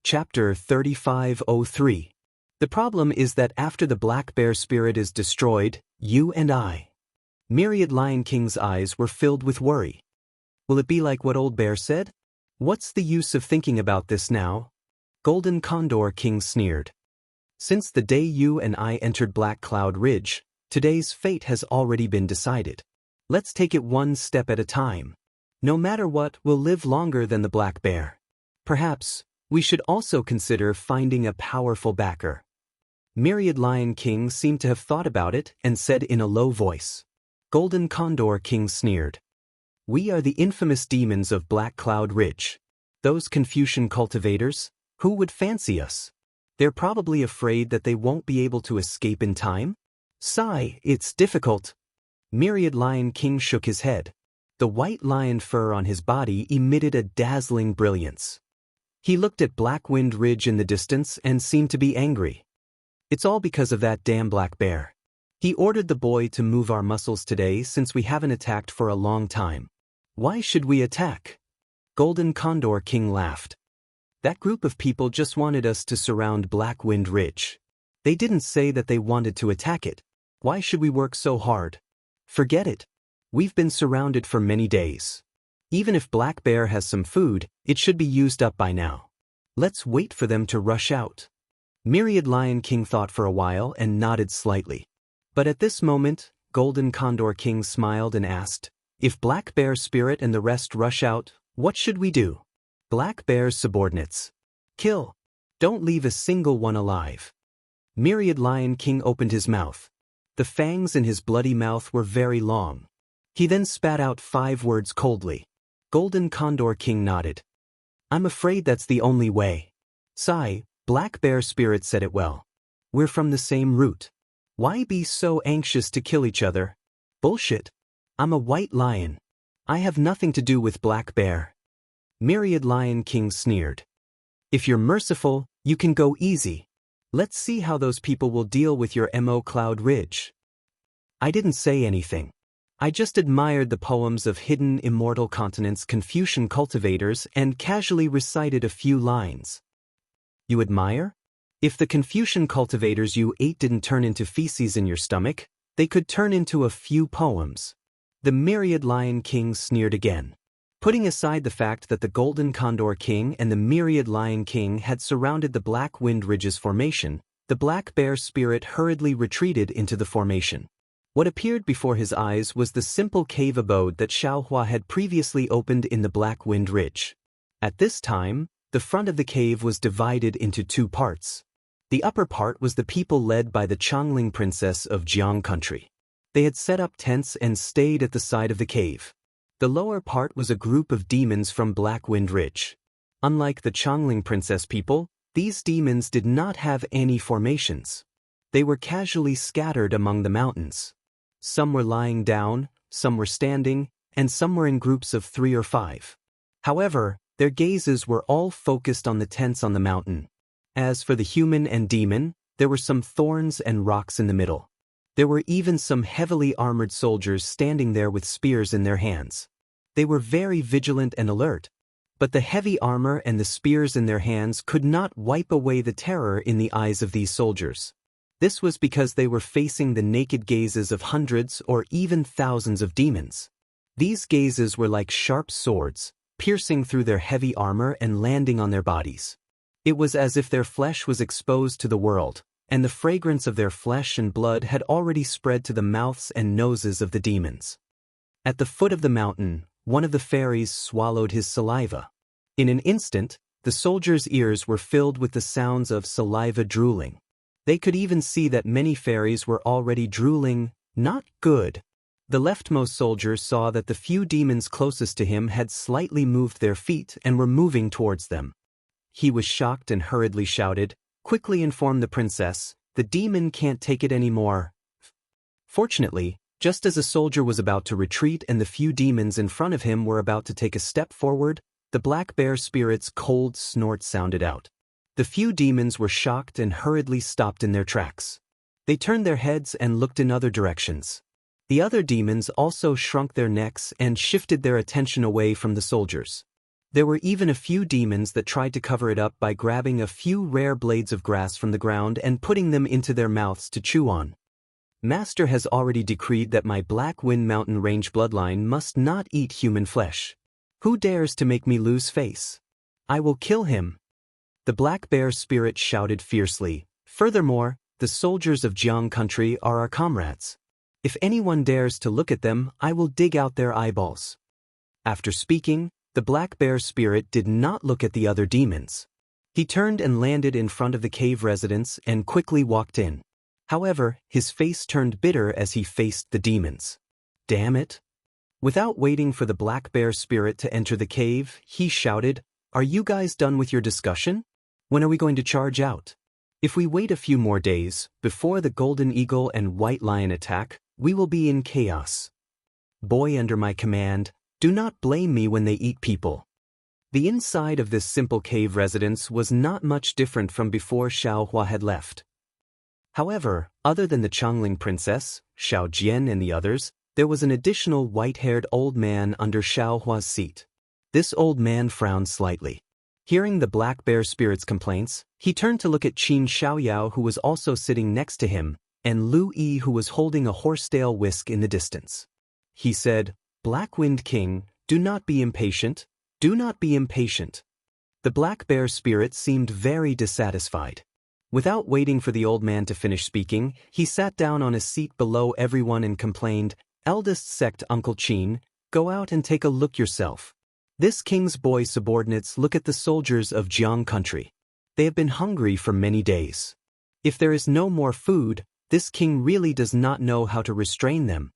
Chapter 3503. The problem is that after the black bear spirit is destroyed, you and I. Myriad Lion King's eyes were filled with worry. Will it be like what Old Bear said? What's the use of thinking about this now? Golden Condor King sneered. Since the day you and I entered Black Cloud Ridge, today's fate has already been decided. Let's take it one step at a time. No matter what, we'll live longer than the black bear. Perhaps we should also consider finding a powerful backer. Myriad Lion King seemed to have thought about it and said in a low voice. Golden Condor King sneered. We are the infamous demons of Black Cloud Ridge. Those Confucian cultivators, who would fancy us? They're probably afraid that they won't be able to escape in time? Sigh, it's difficult. Myriad Lion King shook his head. The white lion fur on his body emitted a dazzling brilliance. He looked at Black Wind Ridge in the distance and seemed to be angry. It's all because of that damn black bear. He ordered the boy to move our muscles today since we haven't attacked for a long time. Why should we attack? Golden Condor King laughed. That group of people just wanted us to surround Black Wind Ridge. They didn't say that they wanted to attack it. Why should we work so hard? Forget it. We've been surrounded for many days. Even if Black Bear has some food, it should be used up by now. Let's wait for them to rush out. Myriad Lion King thought for a while and nodded slightly. But at this moment, Golden Condor King smiled and asked, if Black Bear Spirit and the rest rush out, what should we do? Black Bear's subordinates. Kill. Don't leave a single one alive. Myriad Lion King opened his mouth. The fangs in his bloody mouth were very long. He then spat out 5 words coldly. Golden Condor King nodded. I'm afraid that's the only way. Sigh, Black Bear Spirit said it well. We're from the same root. Why be so anxious to kill each other? Bullshit. I'm a white lion. I have nothing to do with Black Bear. Myriad Lion King sneered. If you're merciful, you can go easy. Let's see how those people will deal with your MO Cloud Ridge. I didn't say anything. I just admired the poems of hidden immortal continents Confucian cultivators and casually recited a few lines. You admire? If the Confucian cultivators you ate didn't turn into feces in your stomach, they could turn into a few poems. The Myriad Lion King sneered again. Putting aside the fact that the Golden Condor King and the Myriad Lion King had surrounded the Black Wind Ridge's formation, the Black Bear Spirit hurriedly retreated into the formation. What appeared before his eyes was the simple cave abode that Xiaohua had previously opened in the Black Wind Ridge. At this time, the front of the cave was divided into 2 parts. The upper part was the people led by the Changling Princess of Jiang Country. They had set up tents and stayed at the side of the cave. The lower part was a group of demons from Black Wind Ridge. Unlike the Changling Princess people, these demons did not have any formations. They were casually scattered among the mountains. Some were lying down, some were standing, and some were in groups of 3 or 5. However, their gazes were all focused on the tents on the mountain. As for the human and demon, there were some thorns and rocks in the middle. There were even some heavily armored soldiers standing there with spears in their hands. They were very vigilant and alert, but the heavy armor and the spears in their hands could not wipe away the terror in the eyes of these soldiers. This was because they were facing the naked gazes of hundreds or even thousands of demons. These gazes were like sharp swords, piercing through their heavy armor and landing on their bodies. It was as if their flesh was exposed to the world, and the fragrance of their flesh and blood had already spread to the mouths and noses of the demons. At the foot of the mountain, one of the fairies swallowed his saliva. In an instant, the soldiers' ears were filled with the sounds of saliva drooling. They could even see that many fairies were already drooling, not good. The leftmost soldier saw that the few demons closest to him had slightly moved their feet and were moving towards them. He was shocked and hurriedly shouted, "Quickly inform the princess, the demon can't take it anymore." Fortunately, just as a soldier was about to retreat and the few demons in front of him were about to take a step forward, the Black Bear Spirit's cold snort sounded out. The few demons were shocked and hurriedly stopped in their tracks. They turned their heads and looked in other directions. The other demons also shrunk their necks and shifted their attention away from the soldiers. There were even a few demons that tried to cover it up by grabbing a few rare blades of grass from the ground and putting them into their mouths to chew on. Master has already decreed that my Black Wind Mountain Range bloodline must not eat human flesh. Who dares to make me lose face? I will kill him. The black bear spirit shouted fiercely. Furthermore, the soldiers of Jiang country are our comrades. If anyone dares to look at them, I will dig out their eyeballs. After speaking, the black bear spirit did not look at the other demons. He turned and landed in front of the cave residence and quickly walked in. However, his face turned bitter as he faced the demons. Damn it! Without waiting for the black bear spirit to enter the cave, he shouted, "Are you guys done with your discussion? When are we going to charge out? If we wait a few more days, before the golden eagle and white lion attack, we will be in chaos. Boy under my command, do not blame me when they eat people." The inside of this simple cave residence was not much different from before Xiao Hua had left. However, other than the Changling princess, Xiao Jian and the others, there was an additional white-haired old man under Xiao Hua's seat. This old man frowned slightly. Hearing the black bear spirit's complaints, he turned to look at Qin Xiaoyao, who was also sitting next to him, and Lu Yi, who was holding a horsetail whisk in the distance. He said, "Black Wind King, do not be impatient. Do not be impatient." The black bear spirit seemed very dissatisfied. Without waiting for the old man to finish speaking, he sat down on a seat below everyone and complained, "Eldest sect Uncle Qin, go out and take a look yourself. This king's boy subordinates look at the soldiers of Jiang country. They have been hungry for many days. If there is no more food, this king really does not know how to restrain them."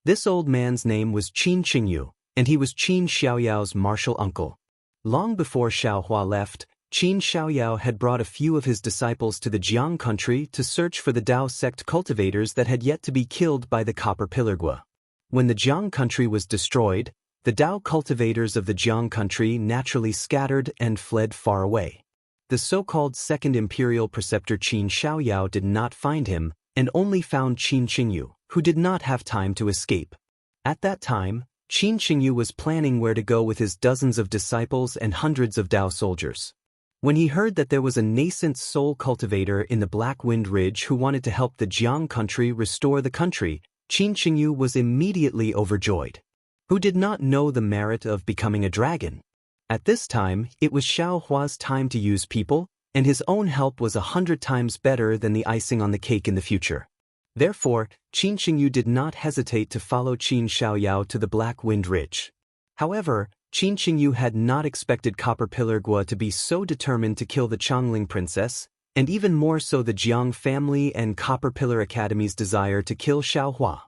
This old man's name was Qin Qingyu, and he was Qin Xiaoyao's martial uncle. Long before Xiao Hua left, Qin Xiaoyao had brought a few of his disciples to the Jiang country to search for the Dao sect cultivators that had yet to be killed by the Copper Pillar Gua. When the Jiang country was destroyed, the Dao cultivators of the Jiang country naturally scattered and fled far away. The so-called Second Imperial Preceptor Qin Xiaoyao did not find him, and only found Qin Qingyu, who did not have time to escape. At that time, Qin Qingyu was planning where to go with his dozens of disciples and hundreds of Dao soldiers. When he heard that there was a nascent soul cultivator in the Black Wind Ridge who wanted to help the Jiang country restore the country, Qin Qingyu was immediately overjoyed. Who did not know the merit of becoming a dragon? At this time, it was Xiao Hua's time to use people, and his own help was 100 times better than the icing on the cake in the future. Therefore, Qin Qingyu did not hesitate to follow Qin Xiaoyao to the Black Wind Ridge. However, Qin Qingyu had not expected Copper Pillar Gua to be so determined to kill the Changling princess, and even more so the Jiang family and Copper Pillar Academy's desire to kill Xiao Hua.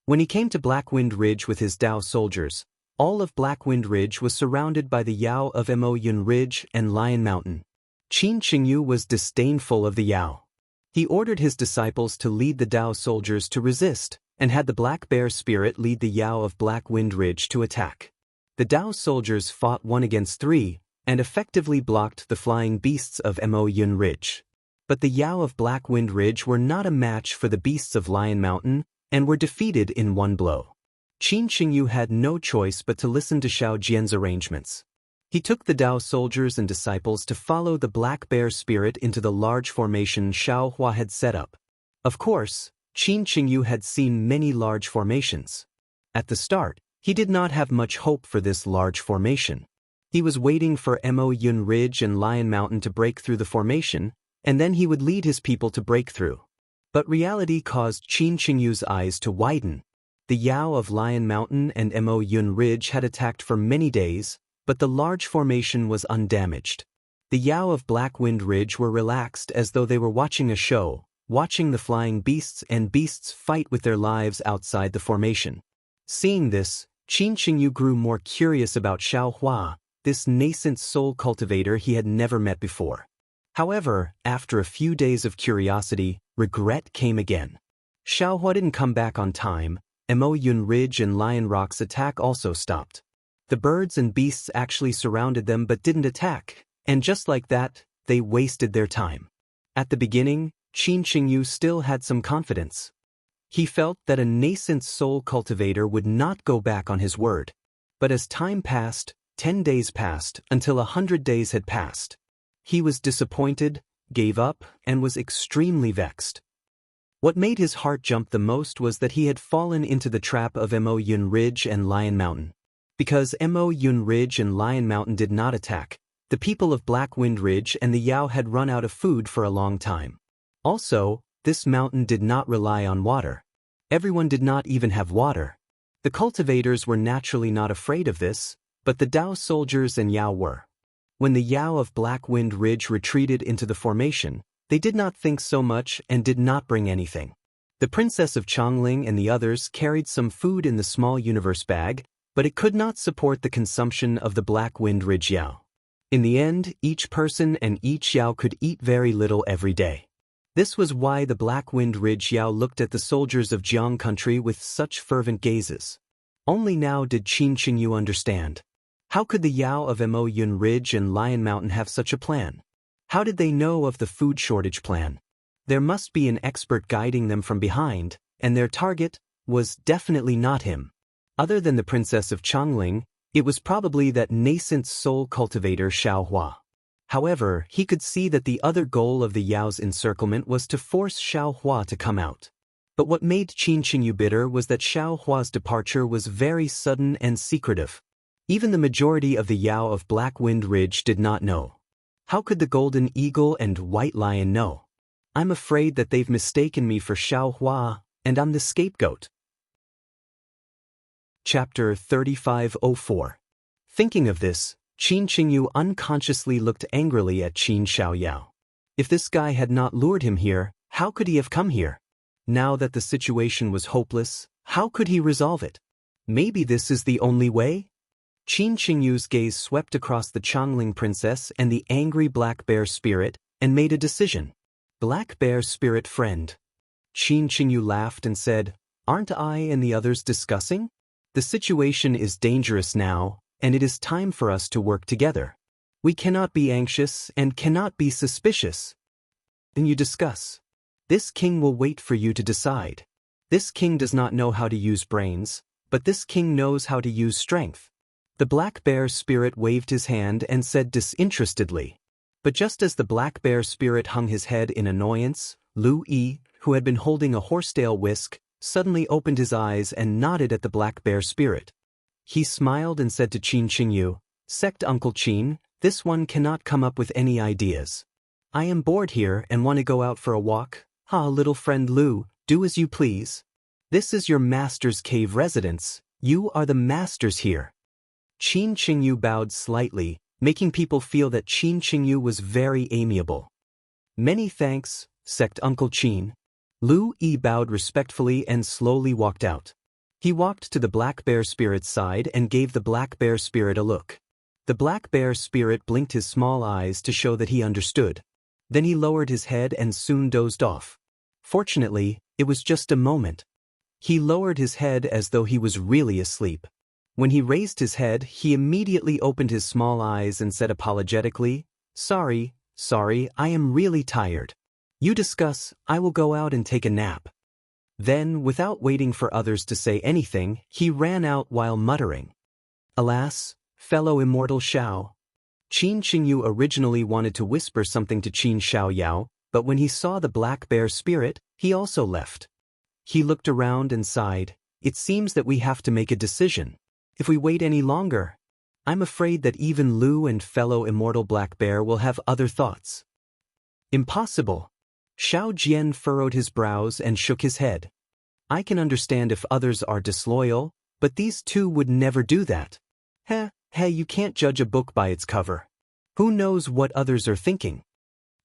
When he came to Black Wind Ridge with his Dao soldiers, all of Black Wind Ridge was surrounded by the Yao of Mo Yun Ridge and Lion Mountain. Qin Qingyu was disdainful of the Yao. He ordered his disciples to lead the Dao soldiers to resist, and had the Black Bear Spirit lead the Yao of Black Wind Ridge to attack. The Dao soldiers fought 1 against 3, and effectively blocked the flying beasts of Mo Yun Ridge. But the Yao of Black Wind Ridge were not a match for the beasts of Lion Mountain, and were defeated in 1 blow. Qin Qingyu had no choice but to listen to Xiao Jian's arrangements. He took the Dao soldiers and disciples to follow the Black Bear Spirit into the large formation Xiao Hua had set up. Of course, Qin Qingyu had seen many large formations. At the start, he did not have much hope for this large formation. He was waiting for Mo Yun Ridge and Lion Mountain to break through the formation, and then he would lead his people to break through. But reality caused Qin Qingyu's eyes to widen. The Yao of Lion Mountain and Mo Yun Ridge had attacked for many days, but the large formation was undamaged. The Yao of Black Wind Ridge were relaxed as though they were watching a show, watching the flying beasts and beasts fight with their lives outside the formation. Seeing this, Qin Qingyu grew more curious about Xiao Hua, this nascent soul cultivator he had never met before. However, after a few days of curiosity, regret came again. Xiao Hua didn't come back on time. Mo Yun Ridge and Lion Rock's attack also stopped. The birds and beasts actually surrounded them but didn't attack, and just like that, they wasted their time. At the beginning, Qin Qingyu still had some confidence. He felt that a nascent soul cultivator would not go back on his word. But as time passed, 10 days passed until 100 days had passed. He was disappointed, gave up, and was extremely vexed. What made his heart jump the most was that he had fallen into the trap of Mo Yun Ridge and Lion Mountain. Because Mo Yun Ridge and Lion Mountain did not attack, the people of Black Wind Ridge and the Yao had run out of food for a long time. Also, this mountain did not rely on water. Everyone did not even have water. The cultivators were naturally not afraid of this, but the Dao soldiers and Yao were. When the Yao of Black Wind Ridge retreated into the formation, they did not think so much and did not bring anything. The Princess of Chongling and the others carried some food in the small universe bag, but it could not support the consumption of the Black Wind Ridge Yao. In the end, each person and each Yao could eat very little every day. This was why the Black Wind Ridge Yao looked at the soldiers of Jiang country with such fervent gazes. Only now did Qin Qingyu understand. How could the Yao of Mo Yun Ridge and Lion Mountain have such a plan? How did they know of the food shortage plan? There must be an expert guiding them from behind, and their target was definitely not him. Other than the Princess of Chongling, it was probably that nascent soul cultivator Xiao Hua. However, he could see that the other goal of the Yao's encirclement was to force Xiao Hua to come out. But what made Qin Qingyu bitter was that Xiao Hua's departure was very sudden and secretive. Even the majority of the Yao of Black Wind Ridge did not know. How could the Golden Eagle and White Lion know? I'm afraid that they've mistaken me for Xiao Hua, and I'm the scapegoat. Chapter 3504. Thinking of this, Qin Qingyu unconsciously looked angrily at Qin Xiaoyao. If this guy had not lured him here, how could he have come here? Now that the situation was hopeless, how could he resolve it? Maybe this is the only way? Qin Qingyu's gaze swept across the Chongling princess and the angry Black Bear spirit and made a decision. Black Bear spirit friend. Qin Qingyu laughed and said, "Aren't I and the others discussing? The situation is dangerous now, and it is time for us to work together. We cannot be anxious and cannot be suspicious. Then you discuss. This king will wait for you to decide. This king does not know how to use brains, but this king knows how to use strength." The Black Bear spirit waved his hand and said disinterestedly. But just as the Black Bear spirit hung his head in annoyance, Lu Yi, who had been holding a horsetail whisk, suddenly opened his eyes and nodded at the Black Bear spirit. He smiled and said to Qin Qingyu, "Sect Uncle Qin, this one cannot come up with any ideas. I am bored here and want to go out for a walk. Ah, little friend Lu, do as you please. This is your master's cave residence. You are the masters here." Qin Qingyu bowed slightly, making people feel that Qin Qingyu was very amiable. "Many thanks, Sect Uncle Qin." Lu Yi bowed respectfully and slowly walked out. He walked to the Black Bear spirit's side and gave the Black Bear spirit a look. The Black Bear spirit blinked his small eyes to show that he understood. Then he lowered his head and soon dozed off. Fortunately, it was just a moment. He lowered his head as though he was really asleep. When he raised his head, he immediately opened his small eyes and said apologetically, Sorry, I am really tired. You discuss, I will go out and take a nap." Then, without waiting for others to say anything, he ran out while muttering, "Alas, fellow immortal Xiao." Qin Qingyu originally wanted to whisper something to Qin Xiaoyao, but when he saw the Black Bear spirit, he also left. He looked around and sighed. It seems that we have to make a decision. If we wait any longer, I'm afraid that even Lu and fellow immortal Black Bear will have other thoughts. Impossible. Xiao Jian furrowed his brows and shook his head. I can understand if others are disloyal, but these two would never do that. Hey, you can't judge a book by its cover. Who knows what others are thinking?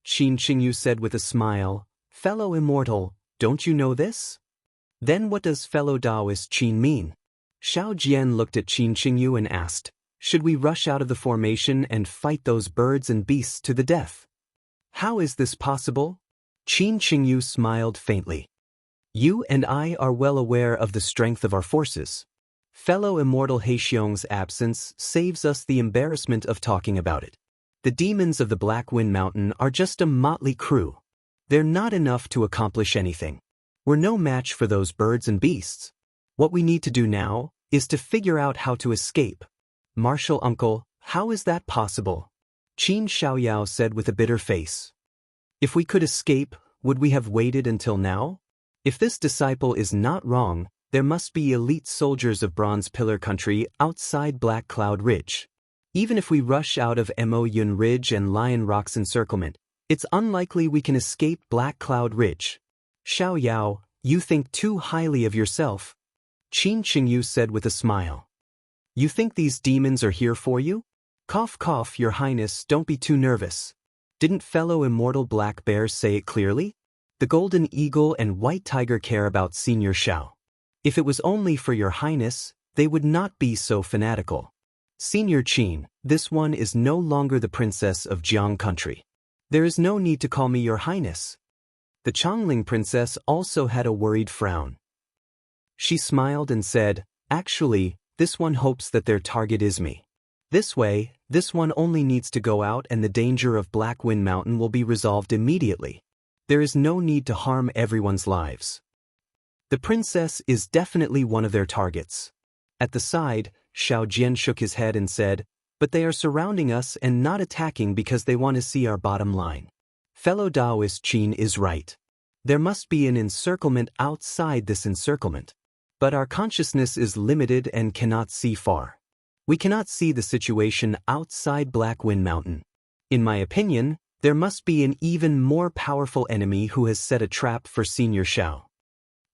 Qin Qingyu said with a smile, "Fellow immortal, don't you know this?" Then what does fellow Taoist Qin mean? Xiao Jian looked at Qin Qingyu and asked, "Should we rush out of the formation and fight those birds and beasts to the death?" "How is this possible?" Qin Qingyu smiled faintly. "You and I are well aware of the strength of our forces. Fellow immortal Heixiong's absence saves us the embarrassment of talking about it. The demons of the Black Wind Mountain are just a motley crew. They're not enough to accomplish anything. We're no match for those birds and beasts. What we need to do now is to figure out how to escape. Martial uncle, how is that possible? Qin Xiaoyao said with a bitter face. If we could escape, would we have waited until now? If this disciple is not wrong, there must be elite soldiers of Bronze Pillar Country outside Black Cloud Ridge. Even if we rush out of Mo Yun Ridge and Lion Rock's encirclement, it's unlikely we can escape Black Cloud Ridge. Xiaoyao, you think too highly of yourself. Qin Qingyu said with a smile. You think these demons are here for you? Cough cough, your highness, don't be too nervous. Didn't fellow immortal black bears say it clearly? The golden eagle and white tiger care about Senior Xiao. If it was only for your highness, they would not be so fanatical. Senior Qin, this one is no longer the princess of Jiang country. There is no need to call me your highness. The Chongling princess also had a worried frown. She smiled and said, actually, this one hopes that their target is me. This way, this one only needs to go out and the danger of Black Wind Mountain will be resolved immediately. There is no need to harm everyone's lives. The princess is definitely one of their targets. At the side, Xiao Jian shook his head and said, but they are surrounding us and not attacking because they want to see our bottom line. Fellow Taoist Qin is right. There must be an encirclement outside this encirclement. But our consciousness is limited and cannot see far. We cannot see the situation outside Black Wind Mountain. In my opinion, there must be an even more powerful enemy who has set a trap for Senior Xiao.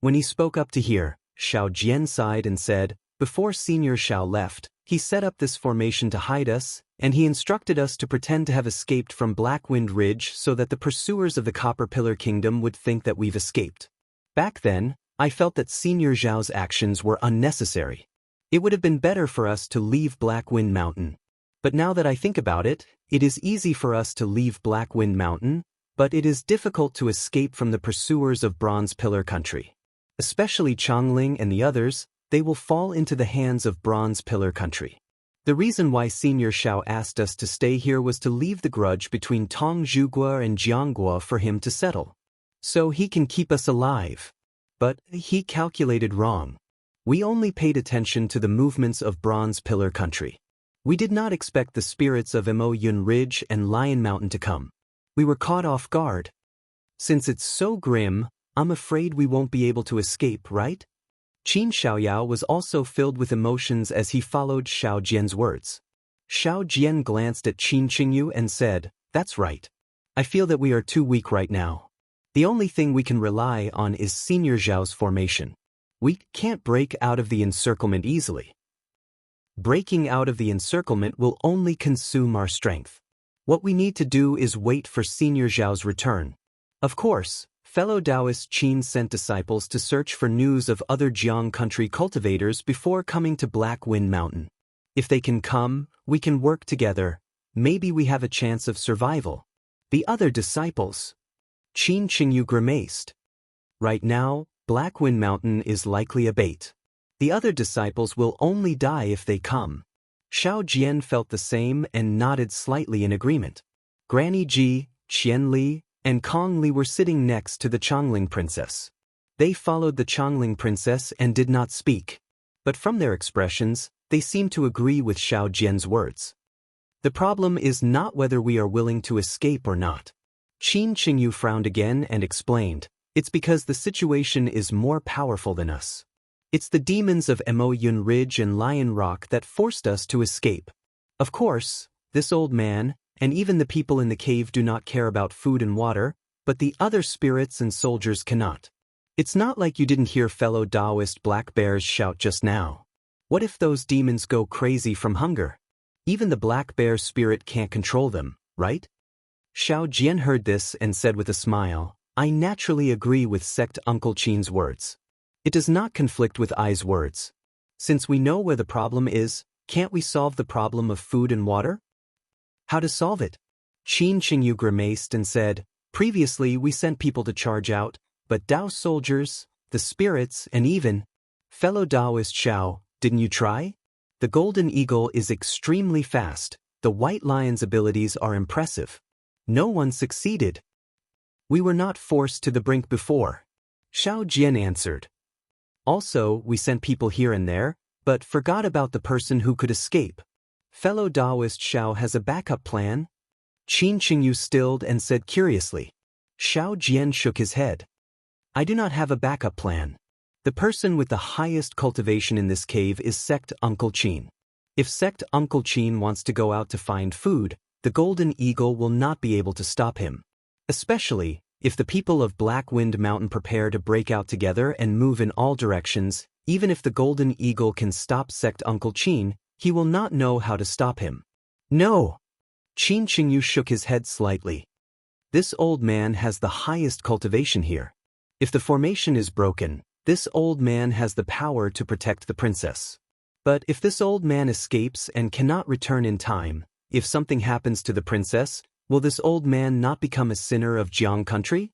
When he spoke up to hear, Xiao Jian sighed and said, before Senior Xiao left, he set up this formation to hide us, and he instructed us to pretend to have escaped from Black Wind Ridge so that the pursuers of the Copper Pillar Kingdom would think that we've escaped. Back then, I felt that Senior Xiao's actions were unnecessary. It would have been better for us to leave Black Wind Mountain. But now that I think about it, it is easy for us to leave Black Wind Mountain, but it is difficult to escape from the pursuers of Bronze Pillar Country. Especially Chongling and the others, they will fall into the hands of Bronze Pillar Country. The reason why Senior Xiao asked us to stay here was to leave the grudge between Tong Zhuguo and Jiangguo for him to settle. So he can keep us alive. But he calculated wrong. We only paid attention to the movements of Bronze Pillar Country. We did not expect the spirits of Mo Yun Ridge and Lion Mountain to come. We were caught off guard. Since it's so grim, I'm afraid we won't be able to escape, right? Qin Xiaoyao was also filled with emotions as he followed Xiao Jian's words. Xiao Jian glanced at Qin Qingyu and said, that's right. I feel that we are too weak right now. The only thing we can rely on is Senior Xiao's formation. We can't break out of the encirclement easily. Breaking out of the encirclement will only consume our strength. What we need to do is wait for Senior Xiao's return. Of course, fellow Taoist Qin sent disciples to search for news of other Jiang country cultivators before coming to Black Wind Mountain. If they can come, we can work together. Maybe we have a chance of survival. The other disciples. Qin Qingyu grimaced. Right now, Black Wind Mountain is likely a bait. The other disciples will only die if they come. Xiao Jian felt the same and nodded slightly in agreement. Granny Ji, Qian Li, and Kong Li were sitting next to the Chongling princess. They followed the Chongling princess and did not speak. But from their expressions, they seemed to agree with Xiao Jian's words. The problem is not whether we are willing to escape or not. Qin Qingyu frowned again and explained, it's because the situation is more powerful than us. It's the demons of Mo Yun Ridge and Lion Rock that forced us to escape. Of course, this old man, and even the people in the cave do not care about food and water, but the other spirits and soldiers cannot. It's not like you didn't hear fellow Taoist black bears shout just now. What if those demons go crazy from hunger? Even the black bear spirit can't control them, right? Xiao Jian heard this and said with a smile, I naturally agree with Sect Uncle Qin's words. It does not conflict with I's words. Since we know where the problem is, can't we solve the problem of food and water? How to solve it? Qin Qingyu grimaced and said, previously we sent people to charge out, but Dao soldiers, the spirits, and even fellow Taoist Xiao, didn't you try? The golden eagle is extremely fast, the white lion's abilities are impressive. No one succeeded. We were not forced to the brink before. Xiao Jian answered. Also, we sent people here and there, but forgot about the person who could escape. Fellow Taoist Xiao has a backup plan? Qin Qingyu stilled and said curiously. Xiao Jian shook his head. I do not have a backup plan. The person with the highest cultivation in this cave is Sect Uncle Qin. If Sect Uncle Qin wants to go out to find food, the Golden Eagle will not be able to stop him. Especially, if the people of Black Wind Mountain prepare to break out together and move in all directions, even if the Golden Eagle can stop Sect Uncle Qin, he will not know how to stop him. No! Qin Qingyu shook his head slightly. This old man has the highest cultivation here. If the formation is broken, this old man has the power to protect the princess. But if this old man escapes and cannot return in time, if something happens to the princess, will this old man not become a sinner of Jiang country?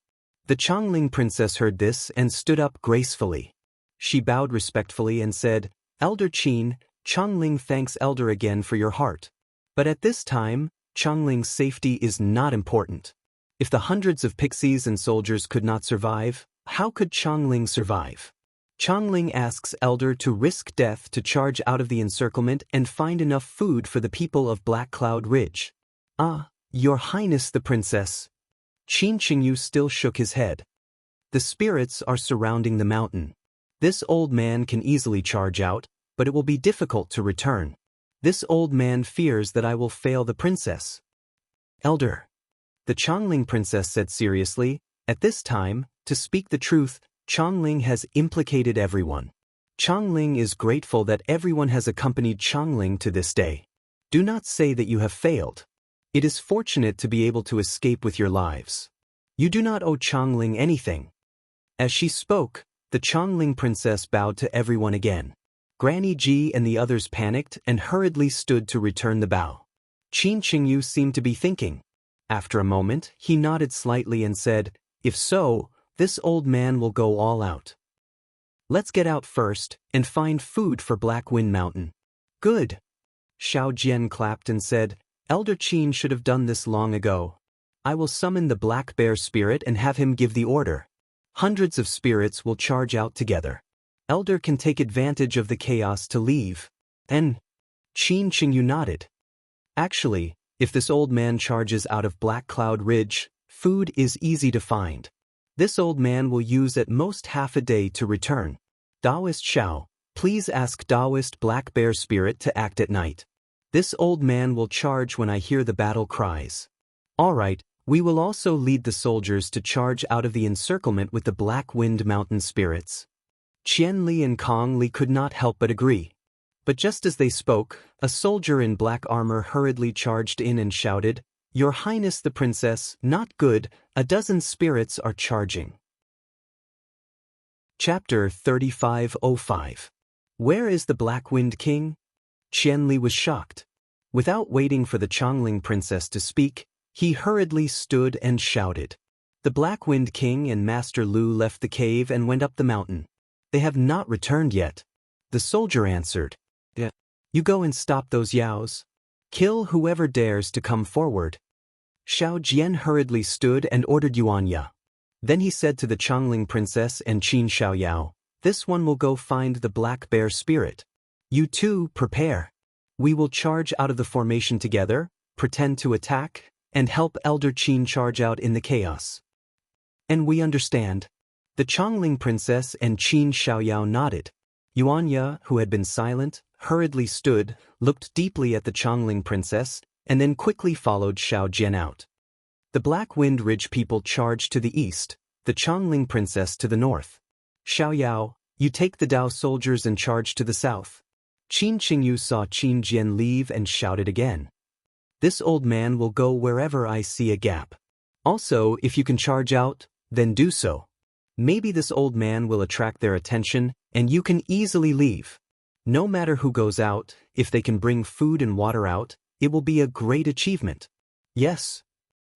The Chongling princess heard this and stood up gracefully. She bowed respectfully and said, Elder Qin, Chongling thanks Elder again for your heart. But at this time, Chongling's safety is not important. If the hundreds of pixies and soldiers could not survive, how could Chongling survive? Chongling asks Elder to risk death to charge out of the encirclement and find enough food for the people of Black Cloud Ridge. Ah, Your Highness the Princess. Qin Qingyu still shook his head. The spirits are surrounding the mountain. This old man can easily charge out, but it will be difficult to return. This old man fears that I will fail the princess. Elder. The Chongling princess said seriously, at this time, to speak the truth, Chongling has implicated everyone. Chongling is grateful that everyone has accompanied Chongling to this day. Do not say that you have failed. It is fortunate to be able to escape with your lives. You do not owe Chongling anything. As she spoke, the Chongling princess bowed to everyone again. Granny Ji and the others panicked and hurriedly stood to return the bow. Qin Qingyu seemed to be thinking. After a moment, he nodded slightly and said, If so, this old man will go all out. Let's get out first and find food for Black Wind Mountain. Good. Xiao Jian clapped and said, Elder Qin should have done this long ago. I will summon the Black Bear spirit and have him give the order. Hundreds of spirits will charge out together. Elder can take advantage of the chaos to leave. And Qin Qingyu nodded. Actually, if this old man charges out of Black Cloud Ridge, food is easy to find. This old man will use at most half a day to return. Taoist Xiao, please ask Taoist Black Bear Spirit to act at night. This old man will charge when I hear the battle cries. All right, we will also lead the soldiers to charge out of the encirclement with the Black Wind Mountain spirits. Qian Li and Kong Li could not help but agree. But just as they spoke, a soldier in black armor hurriedly charged in and shouted, Your Highness the Princess, not good, a dozen spirits are charging. Chapter 3505. Where is the Black Wind King? Qian Li was shocked. Without waiting for the Chongling princess to speak, he hurriedly stood and shouted. The Black Wind King and Master Lu left the cave and went up the mountain. They have not returned yet. The soldier answered. You go and stop those yaos. Kill whoever dares to come forward. Xiao Jian hurriedly stood and ordered Yuanya. Then he said to the Chongling princess and Qin Xiaoyao, This one will go find the Black Bear spirit. You two prepare. We will charge out of the formation together, pretend to attack, and help Elder Qin charge out in the chaos. And we understand. The Chongling princess and Qin Xiaoyao nodded. Yuanya, who had been silent, hurriedly stood, looked deeply at the Chongling princess, and then quickly followed Xiao Jian out. The Black Wind Ridge people charged to the east, the Chongling princess to the north. Xiaoyao, you take the Dao soldiers and charge to the south. Qin Qingyu saw Qin Jian leave and shouted again. This old man will go wherever I see a gap. Also, if you can charge out, then do so. Maybe this old man will attract their attention, and you can easily leave. No matter who goes out, if they can bring food and water out, it will be a great achievement. Yes.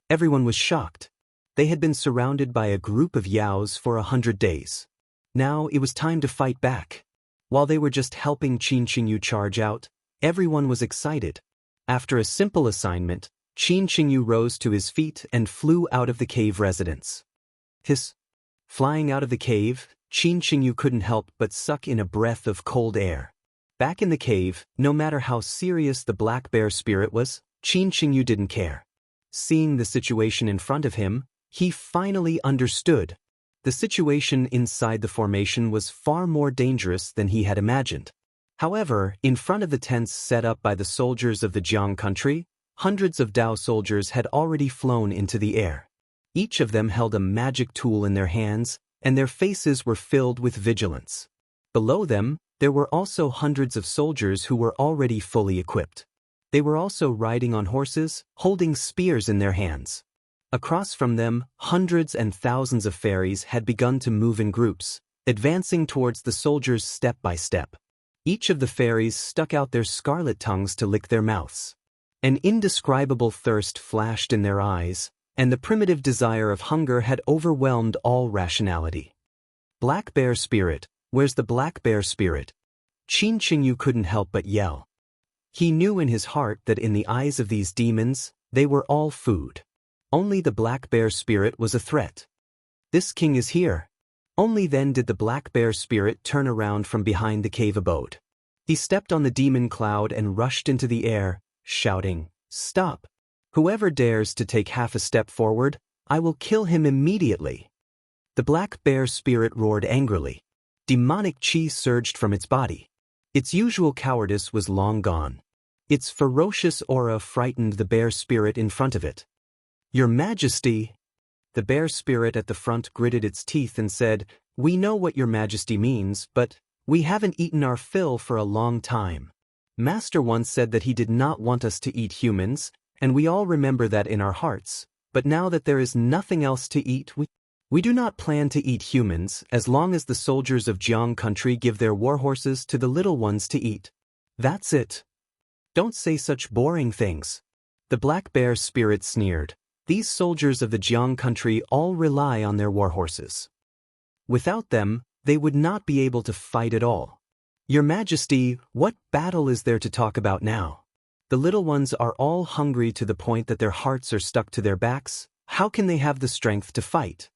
Everyone was shocked. They had been surrounded by a group of yaos for 100 days. Now it was time to fight back. While they were just helping Qin Qingyu charge out, everyone was excited. After a simple assignment, Qin Qingyu rose to his feet and flew out of the cave residence. Hiss. Flying out of the cave, Qin Qingyu couldn't help but suck in a breath of cold air. Back in the cave, no matter how serious the black bear spirit was, Qin Qingyu didn't care. Seeing the situation in front of him, he finally understood. The situation inside the formation was far more dangerous than he had imagined. However, in front of the tents set up by the soldiers of the Jiang country, hundreds of Dao soldiers had already flown into the air. Each of them held a magic tool in their hands, and their faces were filled with vigilance. Below them, there were also hundreds of soldiers who were already fully equipped. They were also riding on horses, holding spears in their hands. Across from them, hundreds and thousands of fairies had begun to move in groups, advancing towards the soldiers step by step. Each of the fairies stuck out their scarlet tongues to lick their mouths. An indescribable thirst flashed in their eyes, and the primitive desire of hunger had overwhelmed all rationality. Black bear spirit, where's the black bear spirit? Qin Qingyu couldn't help but yell. He knew in his heart that in the eyes of these demons, they were all food. Only the black bear spirit was a threat. This king is here. Only then did the black bear spirit turn around from behind the cave abode. He stepped on the demon cloud and rushed into the air, shouting, "Stop! Whoever dares to take half a step forward, I will kill him immediately." The black bear spirit roared angrily. Demonic chi surged from its body. Its usual cowardice was long gone. Its ferocious aura frightened the bear spirit in front of it. "Your Majesty!" The bear spirit at the front gritted its teeth and said, "We know what your Majesty means, but we haven't eaten our fill for a long time. Master once said that he did not want us to eat humans, and we all remember that in our hearts, but now that there is nothing else to eat, we do not plan to eat humans as long as the soldiers of Jiang country give their warhorses to the little ones to eat. That's it. Don't say such boring things." The black bear spirit sneered. These soldiers of the Jiang country all rely on their warhorses. Without them, they would not be able to fight at all. "Your Majesty, what battle is there to talk about now? The little ones are all hungry to the point that their hearts are stuck to their backs. How can they have the strength to fight?"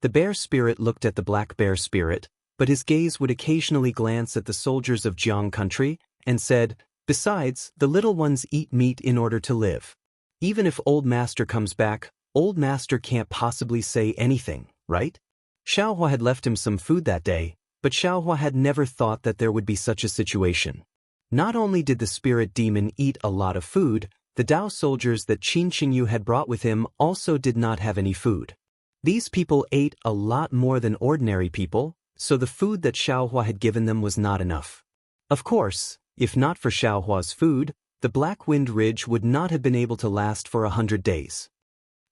The bear spirit looked at the black bear spirit, but his gaze would occasionally glance at the soldiers of Jiang country, and said, "Besides, the little ones eat meat in order to live. Even if Old Master comes back, Old Master can't possibly say anything, right?" Xiaohua had left him some food that day, but Xiaohua had never thought that there would be such a situation. Not only did the spirit demon eat a lot of food, the Dao soldiers that Qin Qingyu had brought with him also did not have any food. These people ate a lot more than ordinary people, so the food that Xiaohua had given them was not enough. Of course, if not for Xiaohua's food, the Black Wind Ridge would not have been able to last for 100 days.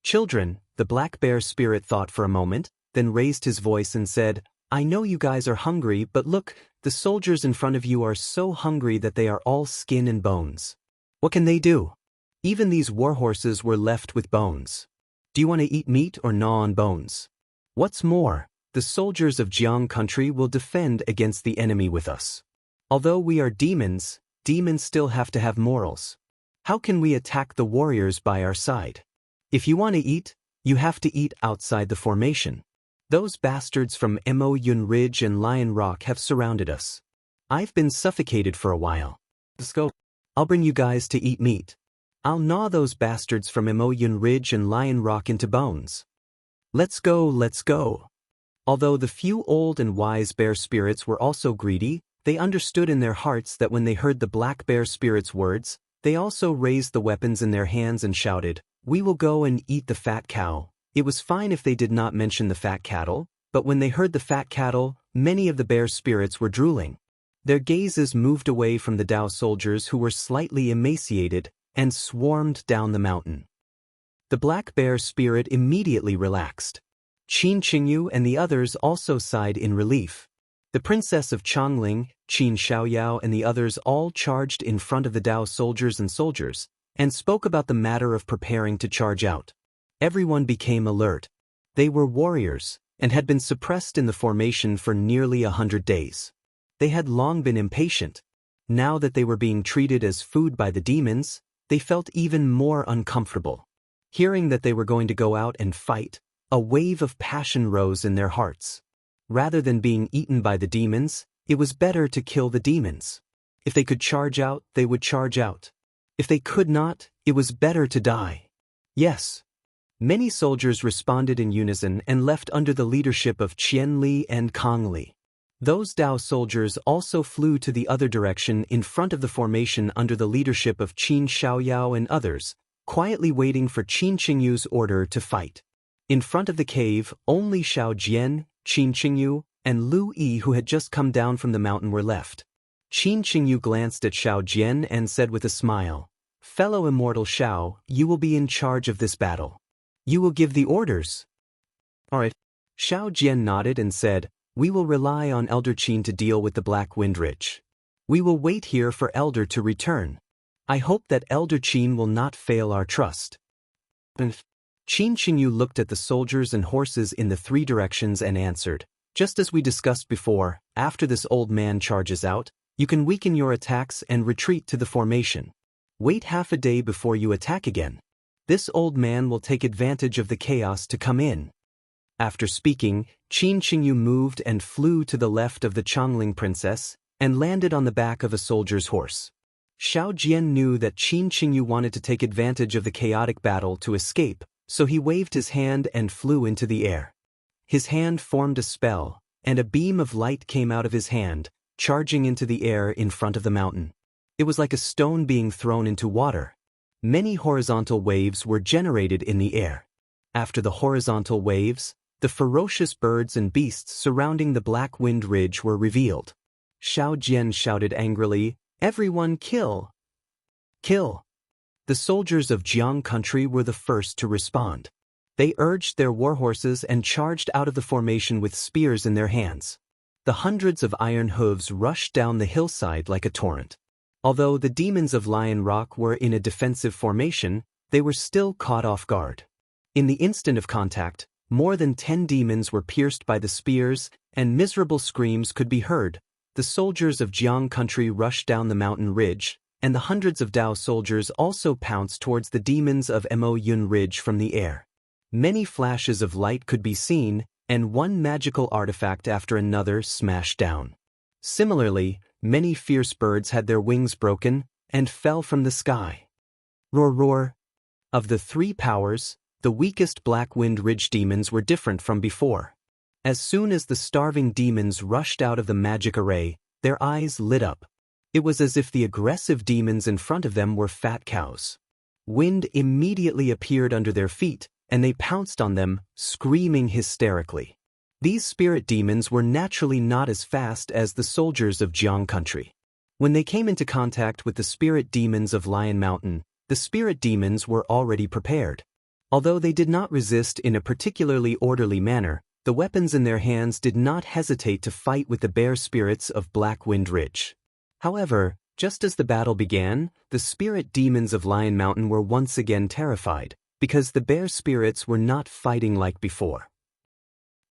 "Children," the black bear spirit thought for a moment, then raised his voice and said, "I know you guys are hungry, but look, the soldiers in front of you are so hungry that they are all skin and bones. What can they do? Even these warhorses were left with bones. Do you want to eat meat or gnaw on bones? What's more, the soldiers of Jiang country will defend against the enemy with us. Although we are demons, demons still have to have morals. How can we attack the warriors by our side? If you want to eat, you have to eat outside the formation. Those bastards from Mo Yun Ridge and Lion Rock have surrounded us. I've been suffocated for a while. Let's go. I'll bring you guys to eat meat. I'll gnaw those bastards from Mo Yun Ridge and Lion Rock into bones. Let's go, let's go." Although the few old and wise bear spirits were also greedy, they understood in their hearts that when they heard the black bear spirit's words, they also raised the weapons in their hands and shouted, "We will go and eat the fat cow." It was fine if they did not mention the fat cattle, but when they heard the fat cattle, many of the bear spirits were drooling. Their gazes moved away from the Dao soldiers who were slightly emaciated and swarmed down the mountain. The black bear spirit immediately relaxed. Qin Qingyu and the others also sighed in relief. The princess of Chongling, Qin Xiaoyao and the others all charged in front of the Dao soldiers and spoke about the matter of preparing to charge out. Everyone became alert. They were warriors, and had been suppressed in the formation for nearly 100 days. They had long been impatient. Now that they were being treated as food by the demons, they felt even more uncomfortable. Hearing that they were going to go out and fight, a wave of passion rose in their hearts. Rather than being eaten by the demons, it was better to kill the demons. If they could charge out, they would charge out. If they could not, it was better to die. Yes. Many soldiers responded in unison and left under the leadership of Qian Li and Kang Li. Those Dao soldiers also flew to the other direction in front of the formation under the leadership of Qin Xiaoyao and others, quietly waiting for Qin Qingyu's order to fight. In front of the cave, only Xiao Jian, Qin Qingyu, and Lu Yi, who had just come down from the mountain, were left. Qin Qingyu glanced at Xiao Jian and said with a smile, "Fellow immortal Xiao, you will be in charge of this battle. You will give the orders." "All right." Xiao Jian nodded and said, "We will rely on Elder Qin to deal with the Black Wind Ridge. We will wait here for Elder to return. I hope that Elder Qin will not fail our trust." Qin Qingyu looked at the soldiers and horses in the three directions and answered, "Just as we discussed before, after this old man charges out, you can weaken your attacks and retreat to the formation. Wait half a day before you attack again. This old man will take advantage of the chaos to come in." After speaking, Qin Qingyu moved and flew to the left of the Chongling princess and landed on the back of a soldier's horse. Xiao Jian knew that Qin Qingyu wanted to take advantage of the chaotic battle to escape, so he waved his hand and flew into the air. His hand formed a spell, and a beam of light came out of his hand, charging into the air in front of the mountain. It was like a stone being thrown into water. Many horizontal waves were generated in the air. After the horizontal waves, the ferocious birds and beasts surrounding the Black Wind Ridge were revealed. Xiao Jian shouted angrily, "Everyone kill! Kill!" The soldiers of Jiang country were the first to respond. They urged their warhorses and charged out of the formation with spears in their hands. The hundreds of iron hooves rushed down the hillside like a torrent. Although the demons of Lion Rock were in a defensive formation, they were still caught off guard. In the instant of contact, more than 10 demons were pierced by the spears, and miserable screams could be heard. The soldiers of Jiang country rushed down the mountain ridge, and the hundreds of Dao soldiers also pounced towards the demons of Mo Yun Ridge from the air. Many flashes of light could be seen, and one magical artifact after another smashed down. Similarly, many fierce birds had their wings broken and fell from the sky. Roar, roar. Of the three powers, the weakest Black Wind Ridge demons were different from before. As soon as the starving demons rushed out of the magic array, their eyes lit up. It was as if the aggressive demons in front of them were fat cows. Wind immediately appeared under their feet, and they pounced on them, screaming hysterically. These spirit demons were naturally not as fast as the soldiers of Jiang country. When they came into contact with the spirit demons of Lion Mountain, the spirit demons were already prepared. Although they did not resist in a particularly orderly manner, the weapons in their hands did not hesitate to fight with the bear spirits of Black Wind Ridge. However, just as the battle began, the spirit demons of Lion Mountain were once again terrified, because the bear spirits were not fighting like before.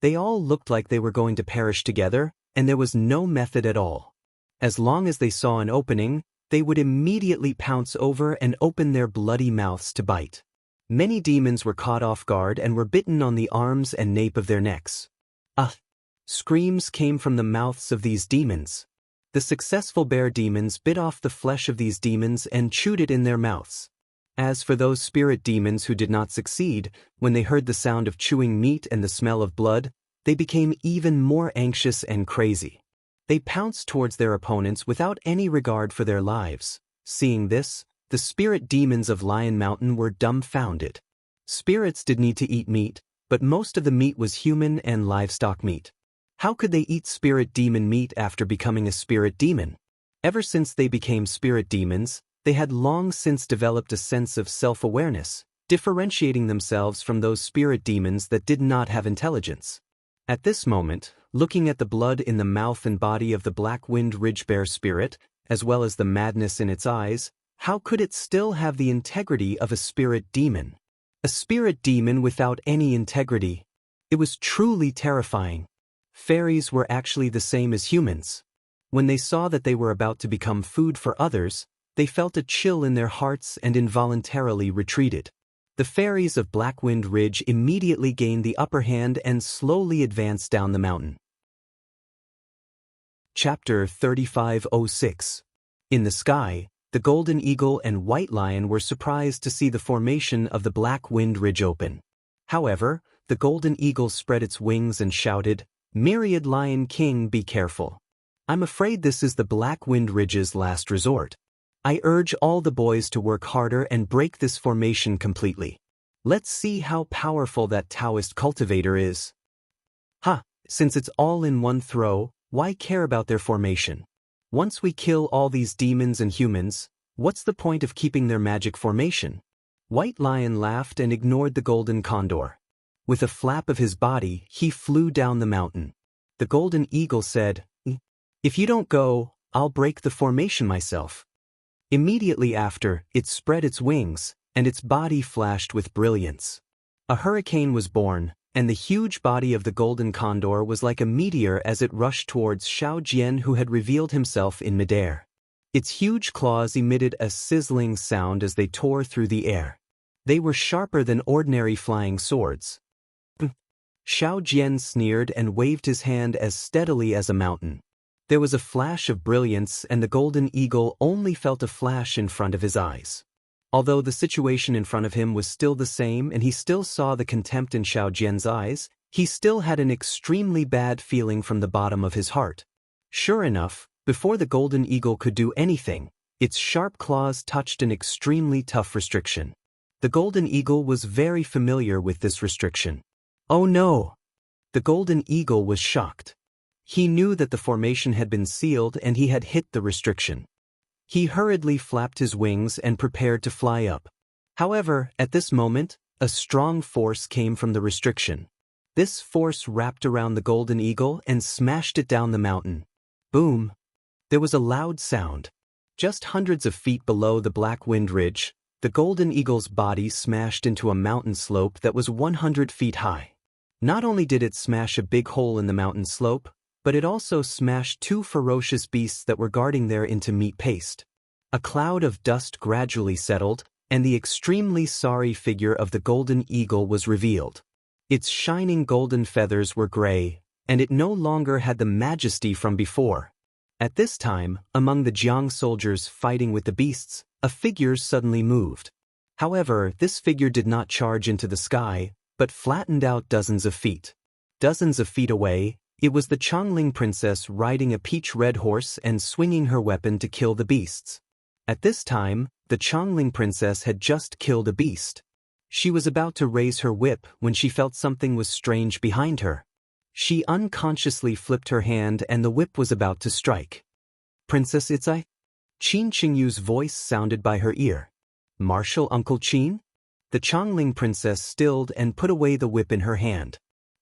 They all looked like they were going to perish together, and there was no method at all. As long as they saw an opening, they would immediately pounce over and open their bloody mouths to bite. Many demons were caught off guard and were bitten on the arms and nape of their necks. Screams came from the mouths of these demons. The successful bear demons bit off the flesh of these demons and chewed it in their mouths. As for those spirit demons who did not succeed, when they heard the sound of chewing meat and the smell of blood, they became even more anxious and crazy. They pounced towards their opponents without any regard for their lives. Seeing this, the spirit demons of Lion Mountain were dumbfounded. Spirits did need to eat meat, but most of the meat was human and livestock meat. How could they eat spirit demon meat after becoming a spirit demon? Ever since they became spirit demons, they had long since developed a sense of self-awareness, differentiating themselves from those spirit demons that did not have intelligence. At this moment, looking at the blood in the mouth and body of the Black Wind Ridge bear spirit, as well as the madness in its eyes, how could it still have the integrity of a spirit demon? A spirit demon without any integrity. It was truly terrifying. Fairies were actually the same as humans. When they saw that they were about to become food for others, they felt a chill in their hearts and involuntarily retreated. The fairies of Black Wind Ridge immediately gained the upper hand and slowly advanced down the mountain. Chapter 3506. In the sky, the golden eagle and white lion were surprised to see the formation of the Black Wind Ridge open. However, the golden eagle spread its wings and shouted, "Myriad Lion King, be careful. I'm afraid this is the Black Wind Ridge's last resort. I urge all the boys to work harder and break this formation completely. Let's see how powerful that Taoist cultivator is." Ha! Since it's all in one throw, why care about their formation? Once we kill all these demons and humans, what's the point of keeping their magic formation? White Lion laughed and ignored the golden condor. With a flap of his body, he flew down the mountain. The golden eagle said, "If you don't go, I'll break the formation myself." Immediately after, it spread its wings, and its body flashed with brilliance. A hurricane was born, and the huge body of the golden condor was like a meteor as it rushed towards Xiao Jian, who had revealed himself in midair. Its huge claws emitted a sizzling sound as they tore through the air. They were sharper than ordinary flying swords. Xiao Jian sneered and waved his hand as steadily as a mountain. There was a flash of brilliance, and the golden eagle only felt a flash in front of his eyes. Although the situation in front of him was still the same and he still saw the contempt in Xiao Jian's eyes, he still had an extremely bad feeling from the bottom of his heart. Sure enough, before the golden eagle could do anything, its sharp claws touched an extremely tough restriction. The golden eagle was very familiar with this restriction. Oh no! The golden eagle was shocked. He knew that the formation had been sealed and he had hit the restriction. He hurriedly flapped his wings and prepared to fly up. However, at this moment, a strong force came from the restriction. This force wrapped around the golden eagle and smashed it down the mountain. Boom! There was a loud sound. Just hundreds of feet below the Black Wind Ridge, the golden eagle's body smashed into a mountain slope that was 100 feet high. Not only did it smash a big hole in the mountain slope, but it also smashed two ferocious beasts that were guarding there into meat paste. A cloud of dust gradually settled, and the extremely sorry figure of the golden eagle was revealed. Its shining golden feathers were gray, and it no longer had the majesty from before. At this time, among the Jiang soldiers fighting with the beasts, a figure suddenly moved. However, this figure did not charge into the sky, but flattened out dozens of feet. Dozens of feet away, it was the Chongling princess riding a peach-red horse and swinging her weapon to kill the beasts. At this time, the Chongling princess had just killed a beast. She was about to raise her whip when she felt something was strange behind her. She unconsciously flipped her hand and the whip was about to strike. "Princess, it's I?" Qin Qingyu's voice sounded by her ear. "Martial Uncle Qin?" The Chongling princess stilled and put away the whip in her hand.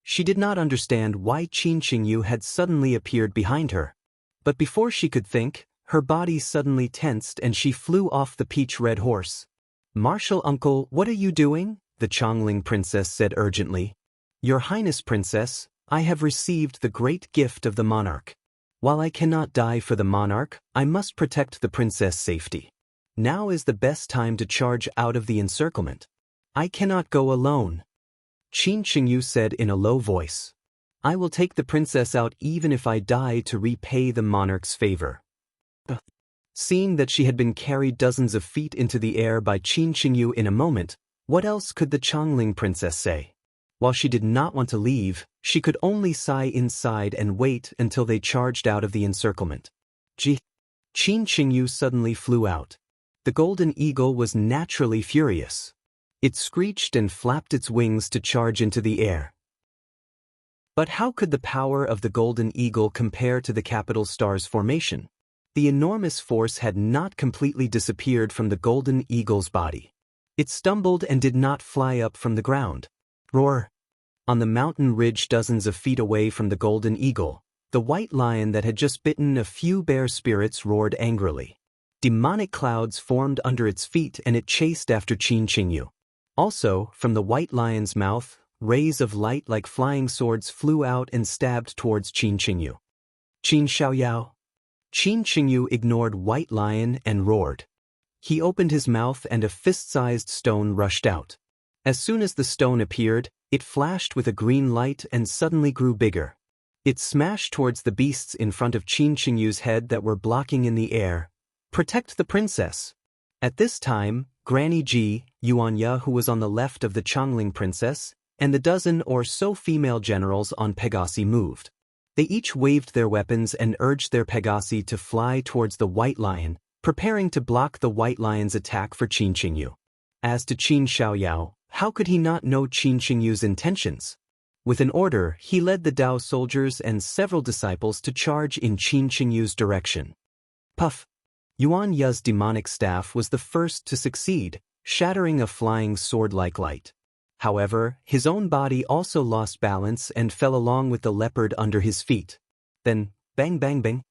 She did not understand why Qin Qingyu had suddenly appeared behind her. But before she could think, her body suddenly tensed and she flew off the peach-red horse. "Martial Uncle, what are you doing?" the Chongling princess said urgently. "Your Highness, Princess, I have received the great gift of the monarch. While I cannot die for the monarch, I must protect the princess' safety. Now is the best time to charge out of the encirclement. I cannot go alone." Qin Qingyu said in a low voice. "I will take the princess out even if I die to repay the monarch's favor." Seeing that she had been carried dozens of feet into the air by Qin Qingyu in a moment, what else could the Chongling princess say? While she did not want to leave, she could only sigh inside and wait until they charged out of the encirclement. Qin Qingyu suddenly flew out. The golden eagle was naturally furious. It screeched and flapped its wings to charge into the air. But how could the power of the golden eagle compare to the capital star's formation? The enormous force had not completely disappeared from the golden eagle's body. It stumbled and did not fly up from the ground. Roar! On the mountain ridge dozens of feet away from the golden eagle, the white lion that had just bitten a few bear spirits roared angrily. Demonic clouds formed under its feet and it chased after Qin Qingyu. Also, from the white lion's mouth, rays of light like flying swords flew out and stabbed towards Qin Qingyu. "Qin Xiaoyao!" Qin Qingyu ignored White Lion and roared. He opened his mouth and a fist-sized stone rushed out. As soon as the stone appeared, it flashed with a green light and suddenly grew bigger. It smashed towards the beasts in front of Qin Qingyu's head that were blocking in the air. Protect the princess. At this time, Granny Ji, Yuanya who was on the left of the Changling princess, and the dozen or so female generals on Pegasi moved. They each waved their weapons and urged their Pegasi to fly towards the White Lion, preparing to block the White Lion's attack for Qin Qingyu. As to Qin Xiaoyao, how could he not know Qin Qingyu's intentions? With an order, he led the Dao soldiers and several disciples to charge in Qin Qingyu's direction. Puff! Yuan Ya's demonic staff was the first to succeed, shattering a flying sword-like light. However, his own body also lost balance and fell along with the leopard under his feet. Then, bang bang bang.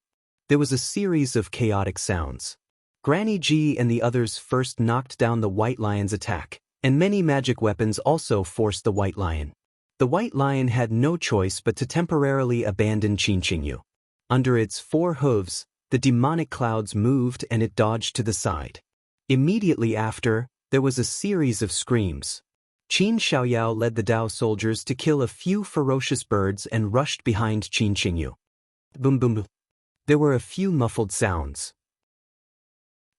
There was a series of chaotic sounds. Granny Ji and the others first knocked down the White Lion's attack, and many magic weapons also forced the White Lion. The White Lion had no choice but to temporarily abandon Qin Qingyu. Under its 4 hooves, the demonic clouds moved and it dodged to the side. Immediately after, there was a series of screams. Qin Xiaoyao led the Dao soldiers to kill a few ferocious birds and rushed behind Qin Qingyu. Boom boom boom. There were a few muffled sounds.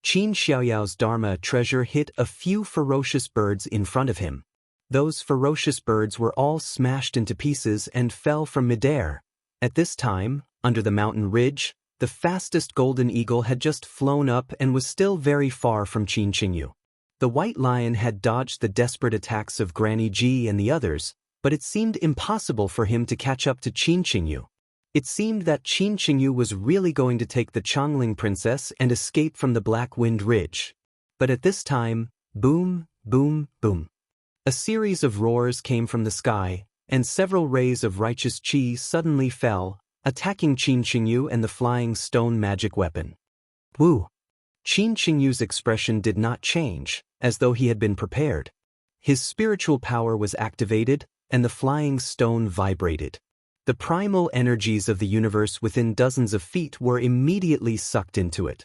Qin Xiaoyao's Dharma treasure hit a few ferocious birds in front of him. Those ferocious birds were all smashed into pieces and fell from midair. At this time, under the mountain ridge, the fastest golden eagle had just flown up and was still very far from Qin Qingyu. The White Lion had dodged the desperate attacks of Granny Ji and the others, but it seemed impossible for him to catch up to Qin Qingyu. It seemed that Qin Qingyu was really going to take the Changling princess and escape from the Black Wind Ridge. But at this time, boom, boom, boom. A series of roars came from the sky, and several rays of righteous qi suddenly fell, attacking Qin Qingyu and the flying stone magic weapon. Woo! Qin Qingyu's expression did not change, as though he had been prepared. His spiritual power was activated, and the flying stone vibrated. The primal energies of the universe within dozens of feet were immediately sucked into it.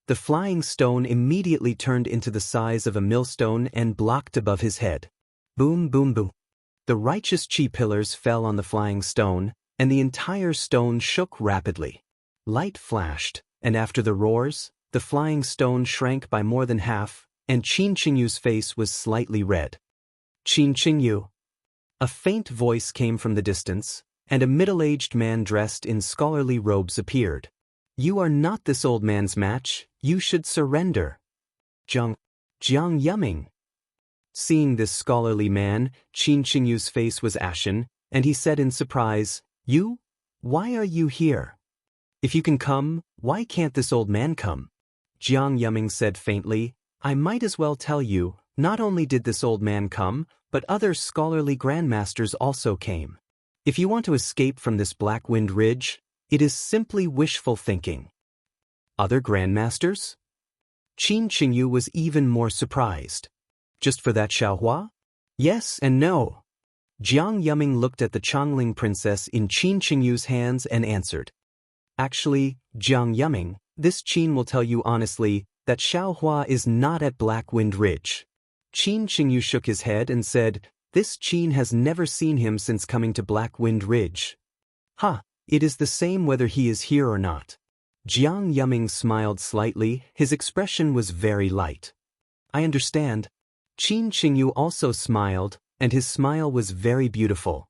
The flying stone immediately turned into the size of a millstone and blocked above his head. Boom boom boom. The righteous qi pillars fell on the flying stone, and the entire stone shook rapidly. Light flashed, and after the roars, the flying stone shrank by more than half, and Qin Qingyu's face was slightly red. Qin Qingyu. A faint voice came from the distance, and a middle-aged man dressed in scholarly robes appeared. You are not this old man's match, you should surrender. Jiang Yuming. Seeing this scholarly man, Qin Qingyu's face was ashen, and he said in surprise, You? Why are you here? If you can come, why can't this old man come? Jiang Yuming said faintly, I might as well tell you, not only did this old man come, but other scholarly grandmasters also came. If you want to escape from this Black Wind Ridge, it is simply wishful thinking. Other grandmasters? Qin Qingyu was even more surprised. Just for that Xiaohua? Yes and no. Jiang Yuming looked at the Changling princess in Qin Qingyu's hands and answered. Actually, Jiang Yuming, this Qin will tell you honestly that Xiaohua is not at Black Wind Ridge. Qin Qingyu shook his head and said, This Qin has never seen him since coming to Black Wind Ridge. It is the same whether he is here or not. Jiang Yuming smiled slightly, his expression was very light. I understand. Qin Qingyu also smiled, and his smile was very beautiful.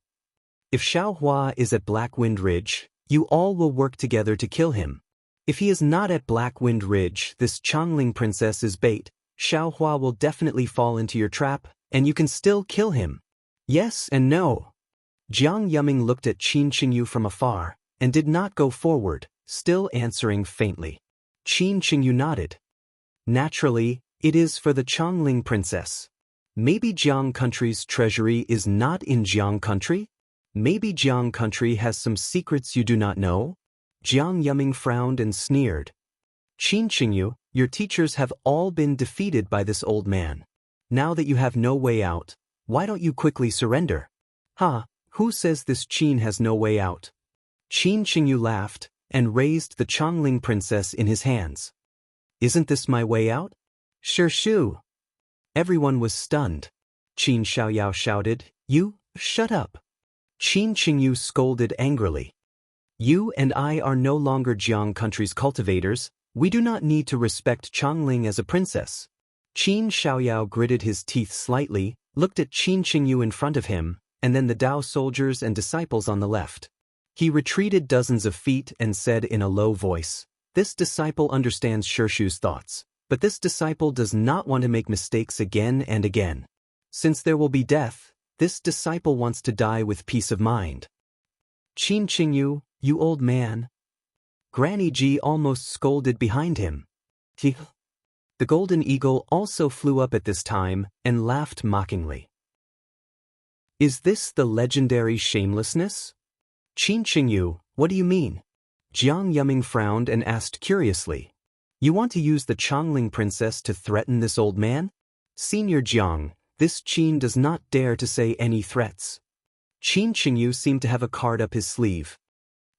If Xiaohua is at Black Wind Ridge, you all will work together to kill him. If he is not at Black Wind Ridge, this Changling princess is bait. Xiaohua will definitely fall into your trap, and you can still kill him. Yes and no. Jiang Yuming looked at Qin Qingyu from afar, and did not go forward, still answering faintly. Qin Qingyu nodded. Naturally, it is for the Changling princess. Maybe Jiang country's treasury is not in Jiang country? Maybe Jiang country has some secrets you do not know? Jiang Yuming frowned and sneered. Qin Qingyu, your teachers have all been defeated by this old man. Now that you have no way out, why don't you quickly surrender? Who says this Qin has no way out? Qin Qingyu laughed, and raised the Changling princess in his hands. Isn't this my way out? Shu. Everyone was stunned. Qin Xiaoyao shouted, You, shut up. Qin Qingyu scolded angrily. You and I are no longer Jiang country's cultivators, We do not need to respect Changling as a princess. Qin Xiaoyao gritted his teeth slightly, looked at Qin Qingyu in front of him, and then the Dao soldiers and disciples on the left. He retreated dozens of feet and said in a low voice, "This disciple understands Shirshu's thoughts, but this disciple does not want to make mistakes again and again. Since there will be death, this disciple wants to die with peace of mind." "Qin Qingyu, you old man." Granny Ji almost scolded behind him. The golden eagle also flew up at this time and laughed mockingly. "Is this the legendary shamelessness?" "Qin Qingyu, what do you mean?" Jiang Yuming frowned and asked curiously. "You want to use the Changling princess to threaten this old man?" "Senior Jiang, this Qin does not dare to say any threats." Qin Qingyu seemed to have a card up his sleeve.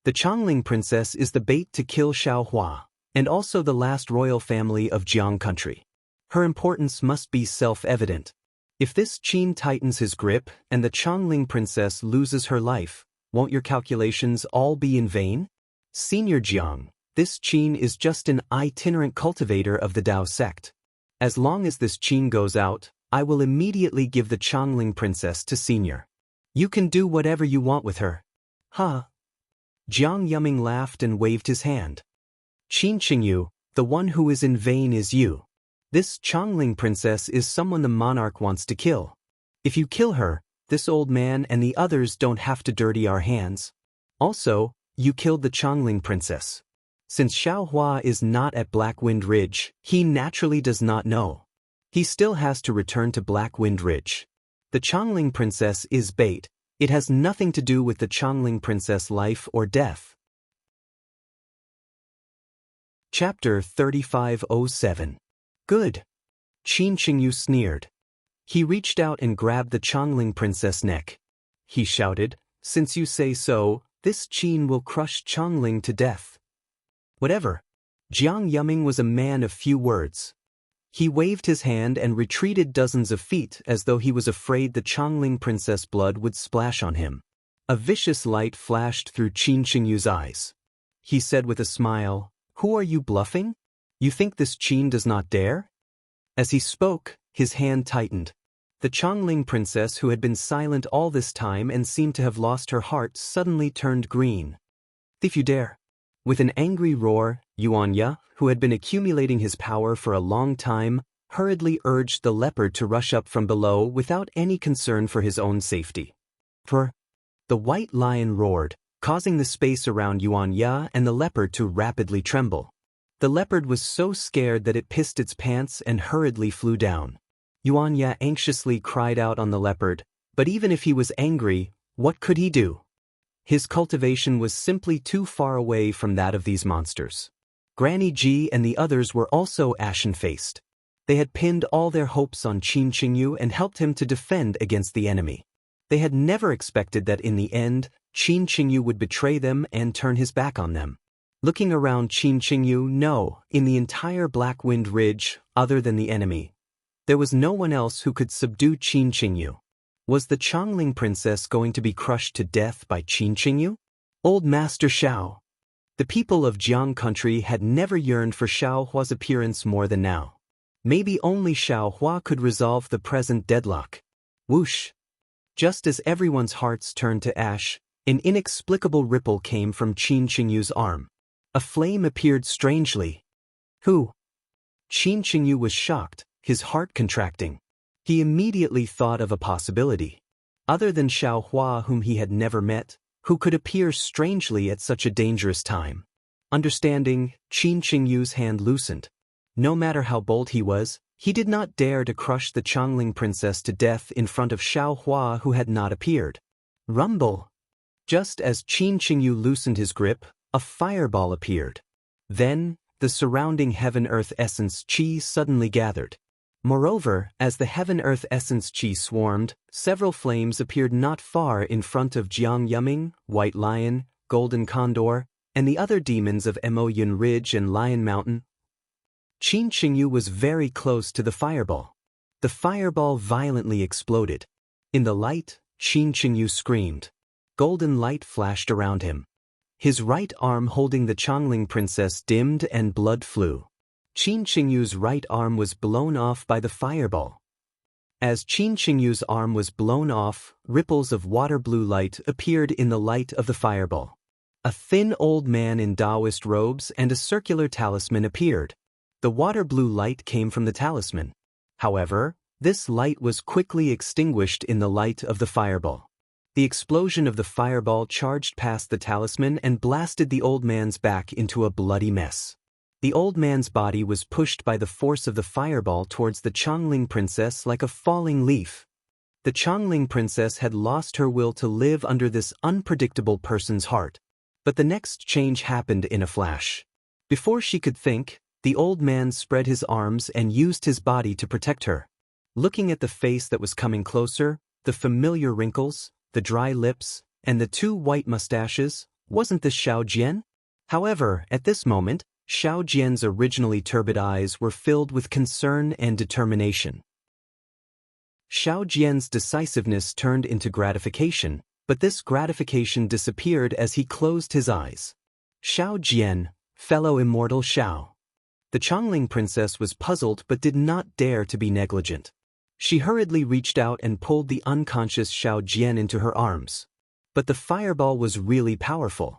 "The Changling princess is the bait to kill Xiaohua, and also the last royal family of Jiang country. Her importance must be self-evident. If this Qin tightens his grip and the Changling princess loses her life, won't your calculations all be in vain?" "Senior Jiang, this Qin is just an itinerant cultivator of the Dao sect. As long as this Qin goes out, I will immediately give the Changling princess to Senior. You can do whatever you want with her." "Huh?" Jiang Yuming laughed and waved his hand. "Qin Qingyu, the one who is in vain is you. This Changling princess is someone the monarch wants to kill. If you kill her, this old man and the others don't have to dirty our hands. Also, you killed the Changling princess. Since Xiaohua is not at Black Wind Ridge, he naturally does not know. He still has to return to Black Wind Ridge. The Changling princess is bait. It has nothing to do with the Changling princess' life or death." Chapter 3507. "Good." Qin Qingyu sneered. He reached out and grabbed the Changling princess' neck. He shouted, "Since you say so, this Qin will crush Changling to death." "Whatever." Jiang Yuming was a man of few words. He waved his hand and retreated dozens of feet as though he was afraid the Changling princess' blood would splash on him. A vicious light flashed through Qin Qingyu's eyes. He said with a smile, "Who are you bluffing? You think this Qin does not dare?" As he spoke, his hand tightened. The Changling princess, who had been silent all this time and seemed to have lost her heart, suddenly turned green. "If you dare." With an angry roar, Yuanya, who had been accumulating his power for a long time, hurriedly urged the leopard to rush up from below without any concern for his own safety. "For!" The white lion roared, causing the space around Yuanya and the leopard to rapidly tremble. The leopard was so scared that it pissed its pants and hurriedly flew down. Yuanya anxiously cried out on the leopard, but even if he was angry, what could he do? His cultivation was simply too far away from that of these monsters. Granny Ji and the others were also ashen-faced. They had pinned all their hopes on Qin Qingyu and helped him to defend against the enemy. They had never expected that in the end, Qin Qingyu would betray them and turn his back on them. Looking around Qin Qingyu, no, in the entire Black Wind Ridge, other than the enemy, there was no one else who could subdue Qin Qingyu. Was the Changling princess going to be crushed to death by Qin Qingyu? Old Master Xiao. The people of Jiang country had never yearned for Xiaohua's appearance more than now. Maybe only Xiaohua could resolve the present deadlock. Whoosh! Just as everyone's hearts turned to ash, an inexplicable ripple came from Qin Qingyu's arm. A flame appeared strangely. Who? Qin Qingyu was shocked, his heart contracting. He immediately thought of a possibility. Other than Xiaohua, whom he had never met, who could appear strangely at such a dangerous time. Understanding, Qin Qingyu's hand loosened. No matter how bold he was, he did not dare to crush the Changling princess to death in front of Xiaohua, who had not appeared. Rumble! Just as Qin Qingyu loosened his grip, a fireball appeared. Then, the surrounding heaven-earth essence qi suddenly gathered. Moreover, as the heaven-earth essence qi swarmed, several flames appeared not far in front of Jiang Yuming, White Lion, Golden Condor, and the other demons of Emoyun Ridge and Lion Mountain. Qin Qingyu was very close to the fireball. The fireball violently exploded. In the light, Qin Qingyu screamed. Golden light flashed around him. His right arm holding the Changling princess dimmed and blood flew. Qin Qingyu's right arm was blown off by the fireball. As Qin Qingyu's arm was blown off, ripples of water blue light appeared in the light of the fireball. A thin old man in Taoist robes and a circular talisman appeared. The water blue light came from the talisman. However, this light was quickly extinguished in the light of the fireball. The explosion of the fireball charged past the talisman and blasted the old man's back into a bloody mess. The old man's body was pushed by the force of the fireball towards the Changling princess like a falling leaf. The Changling princess had lost her will to live under this unpredictable person's heart. But the next change happened in a flash. Before she could think, the old man spread his arms and used his body to protect her. Looking at the face that was coming closer, the familiar wrinkles, the dry lips, and the two white mustaches, wasn't this Xiao Jian? However, at this moment, Xiao Jian's originally turbid eyes were filled with concern and determination. Xiao Jian's decisiveness turned into gratification, but this gratification disappeared as he closed his eyes. Xiao Jian, fellow immortal Xiao. The Changling princess was puzzled but did not dare to be negligent. She hurriedly reached out and pulled the unconscious Xiao Jian into her arms. But the fireball was really powerful.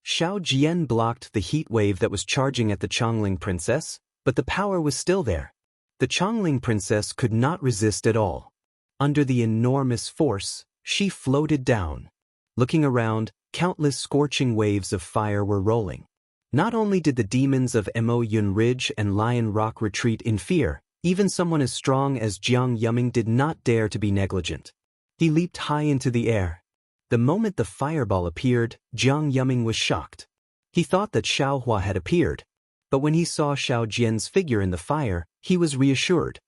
Xiao Jian blocked the heat wave that was charging at the Changling princess, but the power was still there. The Changling princess could not resist at all. Under the enormous force, she floated down. Looking around, countless scorching waves of fire were rolling. Not only did the demons of Mo Yun Ridge and Lion Rock retreat in fear, even someone as strong as Jiang Yuming did not dare to be negligent. He leaped high into the air. The moment the fireball appeared, Jiang Yuming was shocked. He thought that Xiao Hua had appeared. But when he saw Xiao Jian's figure in the fire, he was reassured.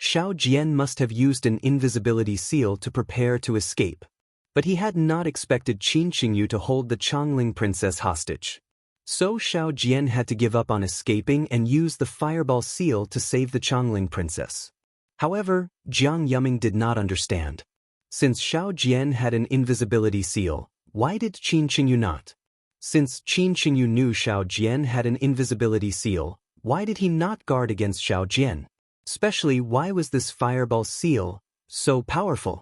Xiao Jian must have used an invisibility seal to prepare to escape. But he had not expected Qin Qingyu to hold the Changling princess hostage. So Xiao Jian had to give up on escaping and use the fireball seal to save the Changling princess. However, Jiang Yuming did not understand. Since Xiao Jian had an invisibility seal, why did Qin Qingyu not? Since Qin Qingyu knew Xiao Jian had an invisibility seal, why did he not guard against Xiao Jian? Especially, why was this fireball seal so powerful?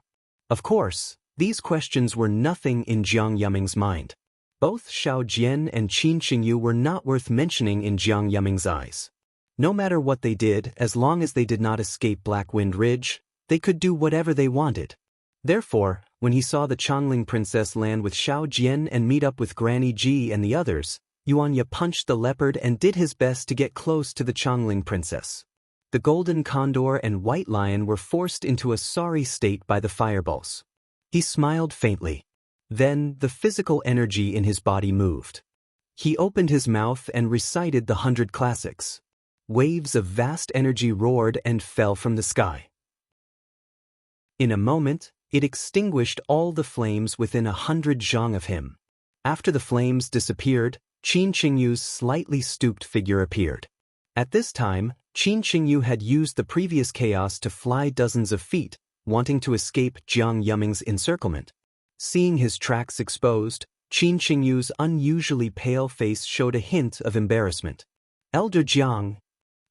Of course, these questions were nothing in Jiang Yuming's mind. Both Xiao Jian and Qin Qingyu were not worth mentioning in Jiang Yuming's eyes. No matter what they did, as long as they did not escape Black Wind Ridge, they could do whatever they wanted. Therefore, when he saw the Changling princess land with Xiao Jian and meet up with Granny Ji and the others, Yuanya punched the leopard and did his best to get close to the Changling princess. The golden condor and white lion were forced into a sorry state by the fireballs. He smiled faintly. Then, the physical energy in his body moved. He opened his mouth and recited the 100 classics. Waves of vast energy roared and fell from the sky. In a moment, it extinguished all the flames within 100 zhang of him. After the flames disappeared, Qin Qingyu's slightly stooped figure appeared. At this time, Qin Qingyu had used the previous chaos to fly dozens of feet, wanting to escape Jiang Yuming's encirclement. Seeing his tracks exposed, Qin Qingyu's unusually pale face showed a hint of embarrassment. Elder Jiang.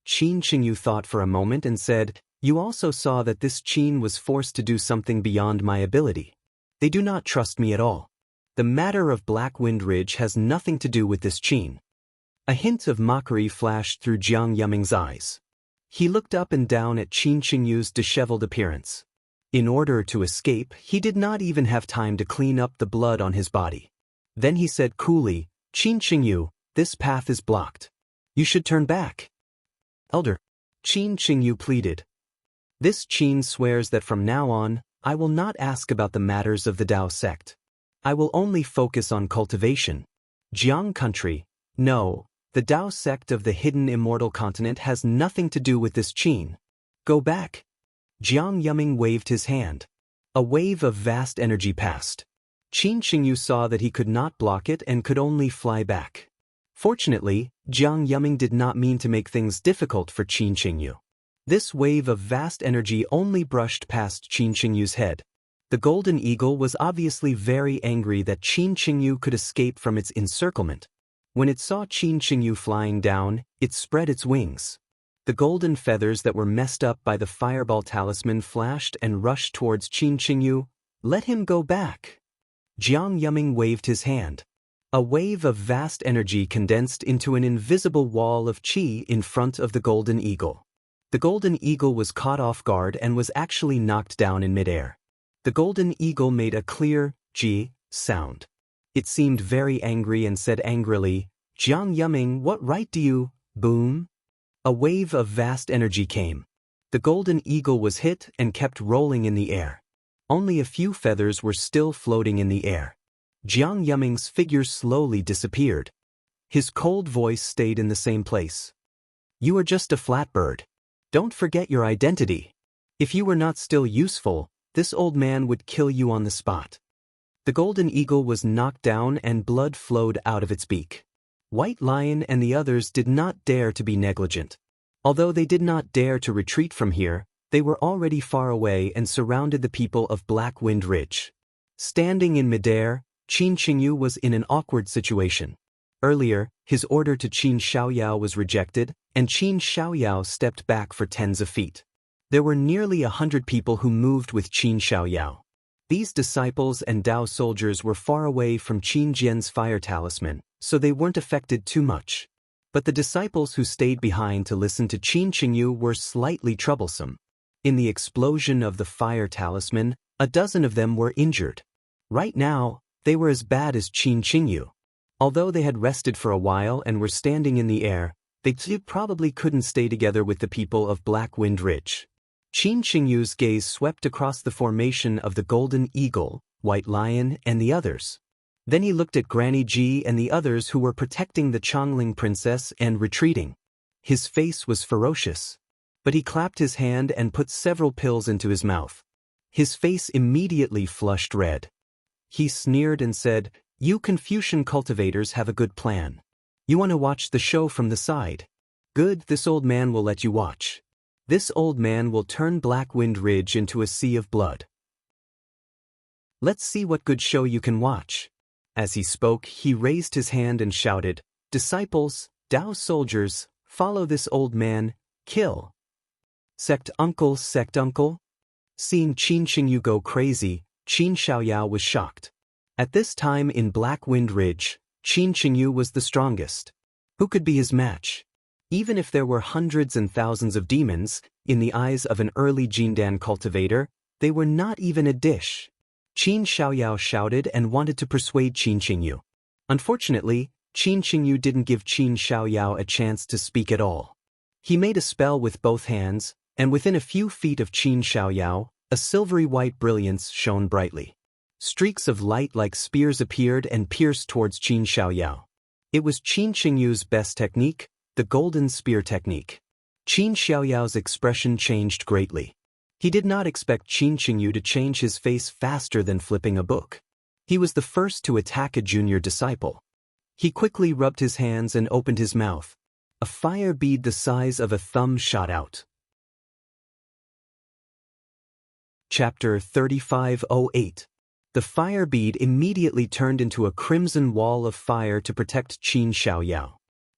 Qin Qingyu thought for a moment and said, "You also saw that this Qin was forced to do something beyond my ability. They do not trust me at all. The matter of Black Wind Ridge has nothing to do with this Qin." A hint of mockery flashed through Jiang Yuming's eyes. He looked up and down at Qin Qingyu's disheveled appearance. In order to escape, he did not even have time to clean up the blood on his body. Then he said coolly, "Qin Qingyu, this path is blocked. You should turn back." "Elder," Qin Qingyu pleaded. "This Qin swears that from now on, I will not ask about the matters of the Dao sect. I will only focus on cultivation. Jiang country, no, the Dao sect of the hidden immortal continent has nothing to do with this Qin. Go back." Jiang Yuming waved his hand. A wave of vast energy passed. Qin Qingyu saw that he could not block it and could only fly back. Fortunately, Jiang Yuming did not mean to make things difficult for Qin Qingyu. This wave of vast energy only brushed past Qin Qingyu's head. The golden eagle was obviously very angry that Qin Qingyu could escape from its encirclement. When it saw Qin Qingyu flying down, it spread its wings. The golden feathers that were messed up by the fireball talisman flashed and rushed towards Qin Qingyu. "Let him go back." Jiang Yuming waved his hand. A wave of vast energy condensed into an invisible wall of qi in front of the golden eagle. The golden eagle was caught off guard and was actually knocked down in midair. The golden eagle made a clear ji sound. It seemed very angry and said angrily, "Jiang Yuming, what right do you?" Boom! A wave of vast energy came. The golden eagle was hit and kept rolling in the air. Only a few feathers were still floating in the air. Jiang Yuming's figure slowly disappeared. His cold voice stayed in the same place. "You are just a flat bird. Don't forget your identity. If you were not still useful, this old man would kill you on the spot." The golden eagle was knocked down and blood flowed out of its beak. White Lion and the others did not dare to be negligent. Although they did not dare to retreat from here, they were already far away and surrounded the people of Black Wind Ridge. Standing in midair, Qin Qingyu was in an awkward situation. Earlier, his order to Qin Xiaoyao was rejected, and Qin Xiaoyao stepped back for tens of feet. There were nearly 100 people who moved with Qin Xiaoyao. These disciples and Dao soldiers were far away from Qin Jian's fire talisman, so they weren't affected too much. But the disciples who stayed behind to listen to Qin Qingyu were slightly troublesome. In the explosion of the fire talisman, a dozen of them were injured. Right now, they were as bad as Qin Qingyu. Although they had rested for a while and were standing in the air, they too probably couldn't stay together with the people of Black Wind Ridge. Qin Qingyu's gaze swept across the formation of the Golden Eagle, White Lion, and the others. Then he looked at Granny Ji and the others who were protecting the Chongling princess and retreating. His face was ferocious. But he clapped his hand and put several pills into his mouth. His face immediately flushed red. He sneered and said, "You Confucian cultivators have a good plan. You want to watch the show from the side? Good, this old man will let you watch. This old man will turn Black Wind Ridge into a sea of blood. Let's see what good show you can watch." As he spoke, he raised his hand and shouted, "Disciples, Dao soldiers, follow this old man, kill." Sect uncle, sect uncle? Seeing Qin Qingyu go crazy, Qin Xiaoyao was shocked. At this time in Black Wind Ridge, Qin Qingyu was the strongest. Who could be his match? Even if there were hundreds and thousands of demons, in the eyes of an early Jindan cultivator, they were not even a dish. Qin Xiaoyao shouted and wanted to persuade Qin Qingyu. Unfortunately, Qin Qingyu didn't give Qin Xiaoyao a chance to speak at all. He made a spell with both hands, and within a few feet of Qin Xiaoyao, a silvery white brilliance shone brightly. Streaks of light like spears appeared and pierced towards Qin Xiaoyao. It was Qin Qingyu's best technique, the golden spear technique. Qin Xiaoyao's expression changed greatly. He did not expect Qin Qingyu to change his face faster than flipping a book. He was the first to attack a junior disciple. He quickly rubbed his hands and opened his mouth. A fire bead the size of a thumb shot out. Chapter 3508. The fire bead immediately turned into a crimson wall of fire to protect Qin Xiaoyao.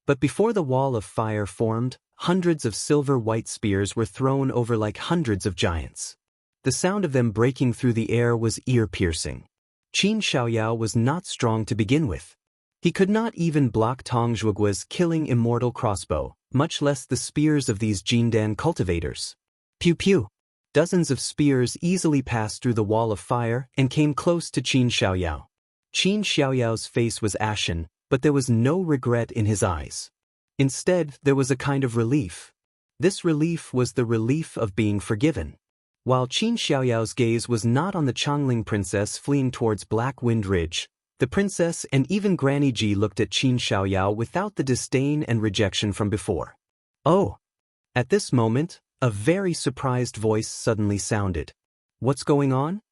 But before the wall of fire formed, hundreds of silver-white spears were thrown over like hundreds of giants. The sound of them breaking through the air was ear-piercing. Qin Xiaoyao was not strong to begin with. He could not even block Tong Zhuoguo's killing immortal crossbow, much less the spears of these Jindan cultivators. Pew pew! Dozens of spears easily passed through the wall of fire and came close to Qin Xiaoyao. Qin Xiaoyao's face was ashen, but there was no regret in his eyes. Instead, there was a kind of relief. This relief was the relief of being forgiven. While Qin Xiaoyao's gaze was not on the Chongling princess fleeing towards Black Wind Ridge, the princess and even Granny Ji looked at Qin Xiaoyao without the disdain and rejection from before. "Oh!" At this moment, a very surprised voice suddenly sounded. "What's going on?"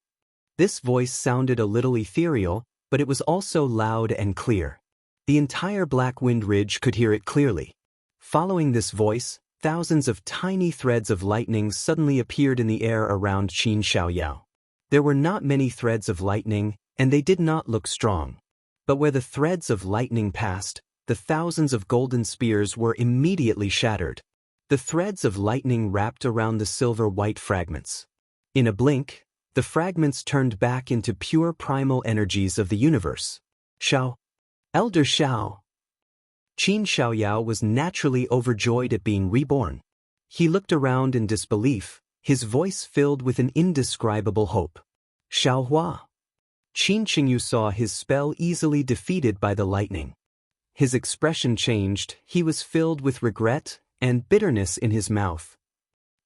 This voice sounded a little ethereal, but it was also loud and clear. The entire Black Wind Ridge could hear it clearly. Following this voice, thousands of tiny threads of lightning suddenly appeared in the air around Qin Xiaoyao. There were not many threads of lightning, and they did not look strong. But where the threads of lightning passed, the thousands of golden spears were immediately shattered. The threads of lightning wrapped around the silver-white fragments. In a blink, the fragments turned back into pure primal energies of the universe. Xiao. Elder Xiao. Qin Xiaoyao was naturally overjoyed at being reborn. He looked around in disbelief, his voice filled with an indescribable hope. Xiaohua. Qin Qingyu saw his spell easily defeated by the lightning. His expression changed, he was filled with regret and bitterness in his mouth.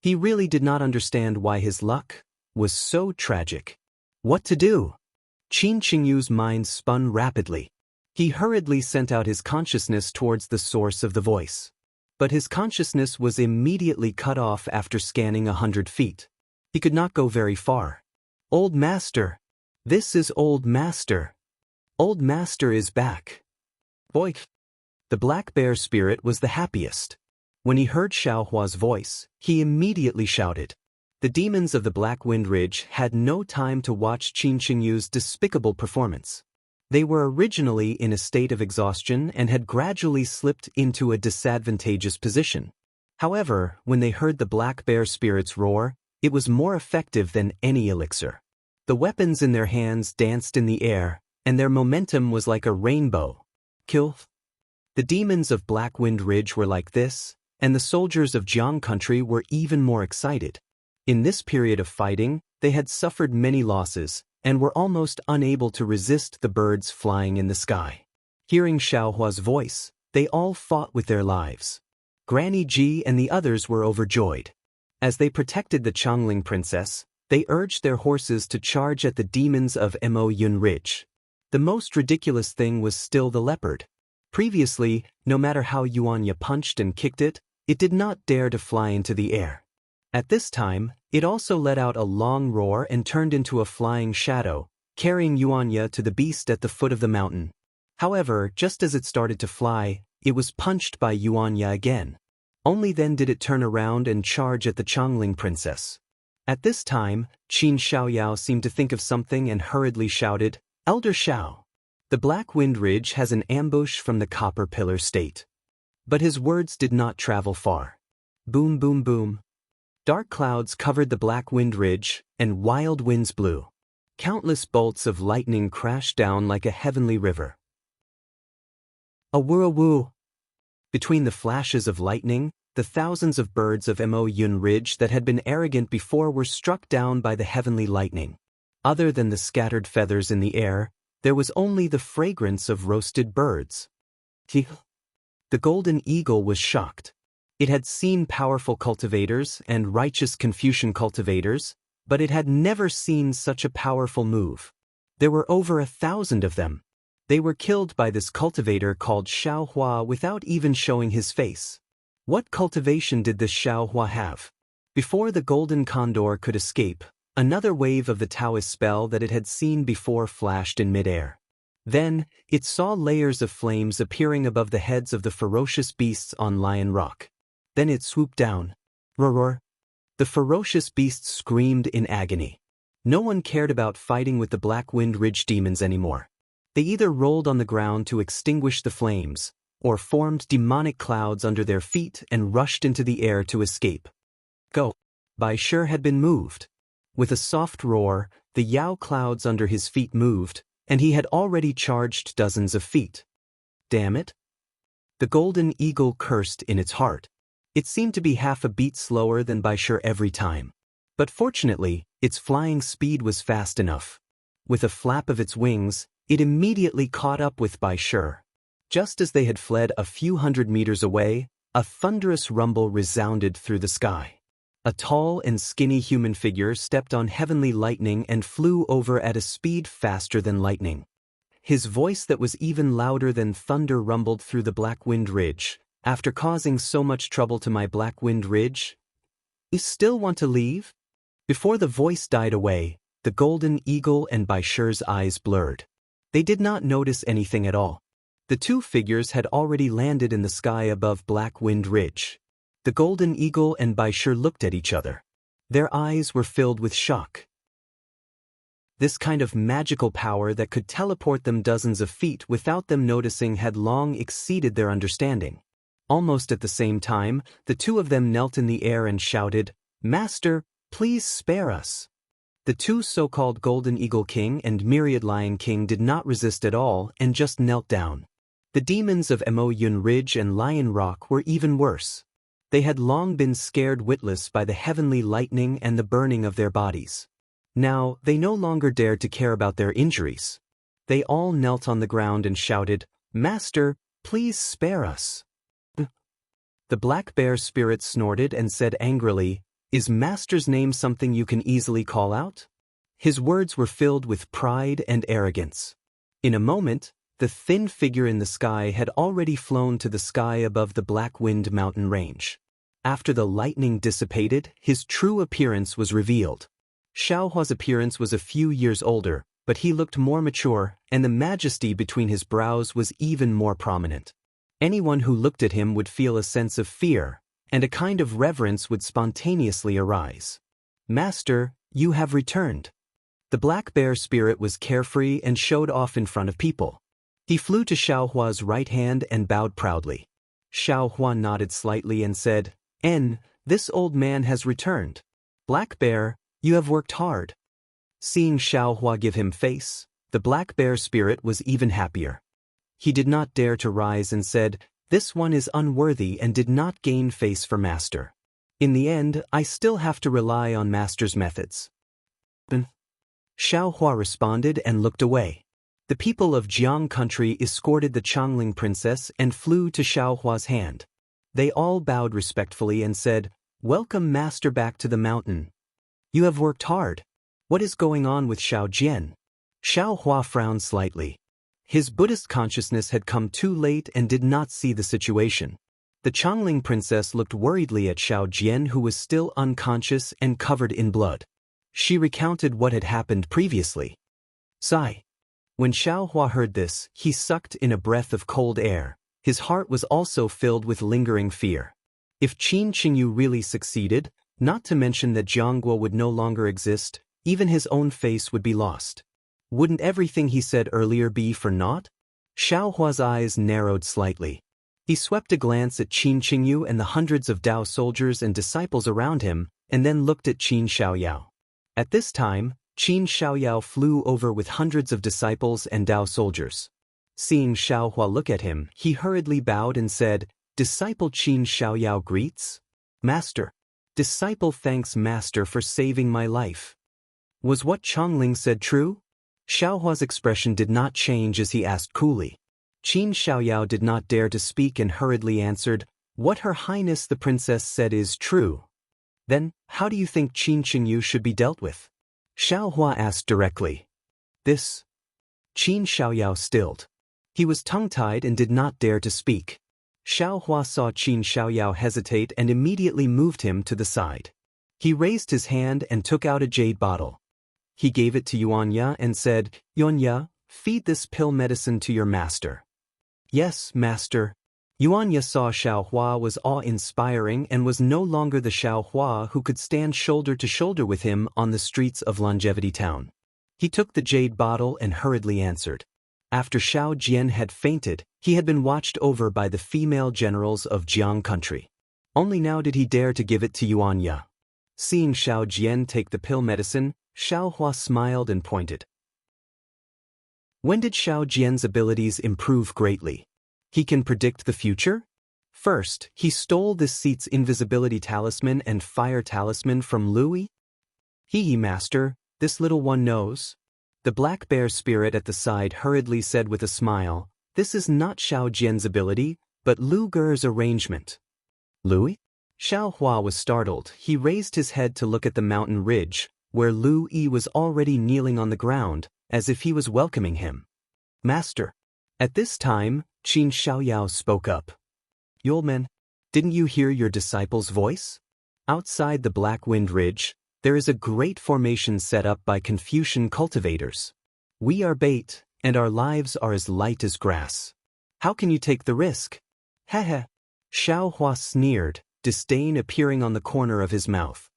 He really did not understand why his luck was so tragic. What to do? Qin Qingyu's mind spun rapidly. He hurriedly sent out his consciousness towards the source of the voice. But his consciousness was immediately cut off after scanning 100 feet. He could not go very far. Old Master. This is Old Master. Old Master is back. Boy. The black bear spirit was the happiest. When he heard Xiaohua's voice, he immediately shouted. The demons of the Black Wind Ridge had no time to watch Qin Qingyu's despicable performance. They were originally in a state of exhaustion and had gradually slipped into a disadvantageous position. However, when they heard the black bear spirit's roar, it was more effective than any elixir. The weapons in their hands danced in the air, and their momentum was like a rainbow. Kill. The demons of Black Wind Ridge were like this, and the soldiers of Jiang country were even more excited. In this period of fighting, they had suffered many losses, and were almost unable to resist the birds flying in the sky. Hearing Xiaohua's voice, they all fought with their lives. Granny Ji and the others were overjoyed. As they protected the Changling princess, they urged their horses to charge at the demons of Mo Yun Ridge. The most ridiculous thing was still the leopard. Previously, no matter how Yuanya punched and kicked it, it did not dare to fly into the air. At this time, it also let out a long roar and turned into a flying shadow, carrying Yuanya to the beast at the foot of the mountain. However, just as it started to fly, it was punched by Yuanya again. Only then did it turn around and charge at the Changling princess. At this time, Qin Xiaoyao seemed to think of something and hurriedly shouted, Elder Xiao. The Black Wind Ridge has an ambush from the Copper Pillar State. But his words did not travel far. Boom, boom, boom. Dark clouds covered the Black Wind Ridge, and wild winds blew. Countless bolts of lightning crashed down like a heavenly river. Awoo-awoo! Between the flashes of lightning, the thousands of birds of Mo Yun Ridge that had been arrogant before were struck down by the heavenly lightning. Other than the scattered feathers in the air, there was only the fragrance of roasted birds. The golden eagle was shocked. It had seen powerful cultivators and righteous Confucian cultivators, but it had never seen such a powerful move. There were over 1,000 of them. They were killed by this cultivator called Xiaohua without even showing his face. What cultivation did this Xiaohua have? Before the golden condor could escape, another wave of the Taoist spell that it had seen before flashed in midair. Then, it saw layers of flames appearing above the heads of the ferocious beasts on Lion Rock. Then it swooped down. Roar! The ferocious beasts screamed in agony. No one cared about fighting with the Black Wind Ridge demons anymore. They either rolled on the ground to extinguish the flames, or formed demonic clouds under their feet and rushed into the air to escape. Go! Bai Shi had been moved. With a soft roar, the Yao clouds under his feet moved, and he had already charged dozens of feet. Damn it! The golden eagle cursed in its heart. It seemed to be half a beat slower than Bai Shi every time. But fortunately, its flying speed was fast enough. With a flap of its wings, it immediately caught up with Bai Shi. Just as they had fled a few hundred meters away, a thunderous rumble resounded through the sky. A tall and skinny human figure stepped on heavenly lightning and flew over at a speed faster than lightning. His voice that was even louder than thunder rumbled through the Black Wind Ridge. After causing so much trouble to my Black Wind Ridge, you still want to leave? Before the voice died away, the golden eagle and Bai Shi's eyes blurred. They did not notice anything at all. The two figures had already landed in the sky above Black Wind Ridge. The golden eagle and Bai Shi looked at each other. Their eyes were filled with shock. This kind of magical power that could teleport them dozens of feet without them noticing had long exceeded their understanding. Almost at the same time, the two of them knelt in the air and shouted, "Master, please spare us." The two so-called Golden Eagle King and Myriad Lion King did not resist at all and just knelt down. The demons of Mo Yun Ridge and Lion Rock were even worse. They had long been scared witless by the heavenly lightning and the burning of their bodies. Now, they no longer dared to care about their injuries. They all knelt on the ground and shouted, "Master, please spare us." The black bear spirit snorted and said angrily, "Is Master's name something you can easily call out?" His words were filled with pride and arrogance. In a moment, the thin figure in the sky had already flown to the sky above the Black Wind mountain range. After the lightning dissipated, his true appearance was revealed. Xiaohua's appearance was a few years older, but he looked more mature, and the majesty between his brows was even more prominent. Anyone who looked at him would feel a sense of fear, and a kind of reverence would spontaneously arise. "Master, you have returned." The black bear spirit was carefree and showed off in front of people. He flew to Xiaohua's right hand and bowed proudly. Xiaohua nodded slightly and said, This old man has returned. Black Bear, you have worked hard." Seeing Xiaohua give him face, the black bear spirit was even happier. He did not dare to rise and said, "This one is unworthy and did not gain face for Master. In the end, I still have to rely on Master's methods." Xiaohua responded and looked away. The people of Jiang country escorted the Changling princess and flew to Xiaohua's hand. They all bowed respectfully and said, "Welcome Master back to the mountain. You have worked hard. What is going on with Xiao Jian?" Xiaohua frowned slightly. His Buddhist consciousness had come too late and did not see the situation. The Changling princess looked worriedly at Xiao Jian, who was still unconscious and covered in blood. She recounted what had happened previously. Sigh. When Xiaohua heard this, he sucked in a breath of cold air. His heart was also filled with lingering fear. If Qin Qingyu really succeeded, not to mention that Jiangguo would no longer exist, even his own face would be lost. Wouldn't everything he said earlier be for naught? Xiaohua's eyes narrowed slightly. He swept a glance at Qin Qingyu and the hundreds of Dao soldiers and disciples around him, and then looked at Qin Xiaoyao. At this time, Qin Xiaoyao flew over with hundreds of disciples and Dao soldiers. Seeing Xiaohua look at him, he hurriedly bowed and said, "Disciple Qin Xiaoyao greets. Master." "Disciple thanks Master for saving my life." Was what Changling said true? Xiaohua's expression did not change as he asked coolly. Qin Xiaoyao did not dare to speak and hurriedly answered, "What Her Highness the Princess said is true." "Then, how do you think Qin Qingyu should be dealt with?" Xiaohua asked directly. "This." Qin Xiaoyao stilled. He was tongue-tied and did not dare to speak. Xiaohua saw Qin Xiaoyao hesitate and immediately moved him to the side. He raised his hand and took out a jade bottle. He gave it to Yuanya and said, "Yuanya, feed this pill medicine to your master." "Yes, master." Yuanya saw Xiaohua was awe-inspiring and was no longer the Xiaohua who could stand shoulder to shoulder with him on the streets of Longevity Town. He took the jade bottle and hurriedly answered. After Xiao Jian had fainted, he had been watched over by the female generals of Jiang country. Only now did he dare to give it to Yuanya. Seeing Xiao Jian take the pill medicine, Xiaohua smiled and pointed. When did Xiao Jian's abilities improve greatly? He can predict the future? First, he stole this seat's invisibility talisman and fire talisman from Louis. Master, this little one knows. The black bear spirit at the side hurriedly said with a smile, "This is not Xiao Jian's ability, but Lu Ge's arrangement." Louis? Xiaohua was startled. He raised his head to look at the mountain ridge, where Lu Yi was already kneeling on the ground, as if he was welcoming him. "Master." At this time, Qin Xiaoyao spoke up. "Yulman, didn't you hear your disciple's voice? Outside the Black Wind Ridge, there is a great formation set up by Confucian cultivators. We are bait, and our lives are as light as grass. How can you take the risk?" "Heh." Xiaohua sneered, disdain appearing on the corner of his mouth.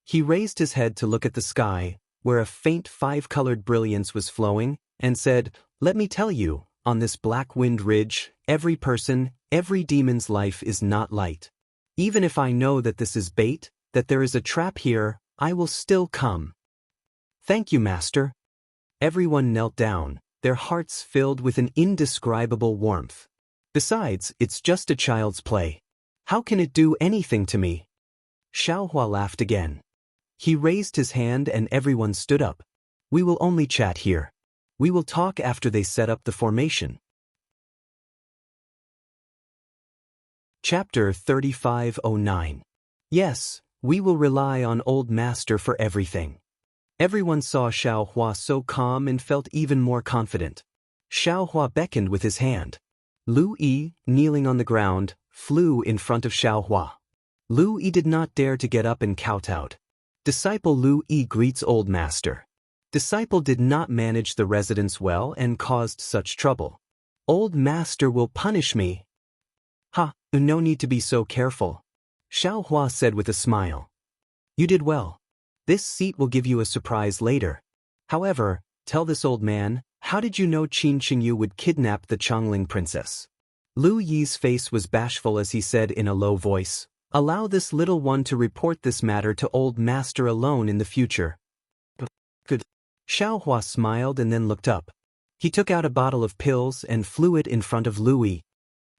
He raised his head to look at the sky, where a faint five-colored brilliance was flowing, and said, "Let me tell you, on this black wind ridge, every person, every demon's life is not light. Even if I know that this is bait, that there is a trap here, I will still come." "Thank you, Master." Everyone knelt down, their hearts filled with an indescribable warmth. "Besides, it's just a child's play. How can it do anything to me?" Xiaohua laughed again. He raised his hand and everyone stood up. "We will only chat here. We will talk after they set up the formation." Chapter 3509. Yes, we will rely on Old Master for everything. Everyone saw Xiaohua so calm and felt even more confident. Xiaohua beckoned with his hand. Lu Yi, kneeling on the ground, flew in front of Xiaohua. Lu Yi did not dare to get up and kowtow. Disciple Lu Yi greets Old Master. Disciple did not manage the residence well and caused such trouble. Old Master will punish me. "Ha, no need to be so careful," Xiaohua said with a smile. "You did well. This seat will give you a surprise later. However, tell this old man, how did you know Qin Qingyu would kidnap the Chongling princess?" Lu Yi's face was bashful as he said in a low voice, "Allow this little one to report this matter to Old Master alone in the future." "Good." Xiaohua smiled and then looked up. He took out a bottle of pills and flew it in front of Lu Yi.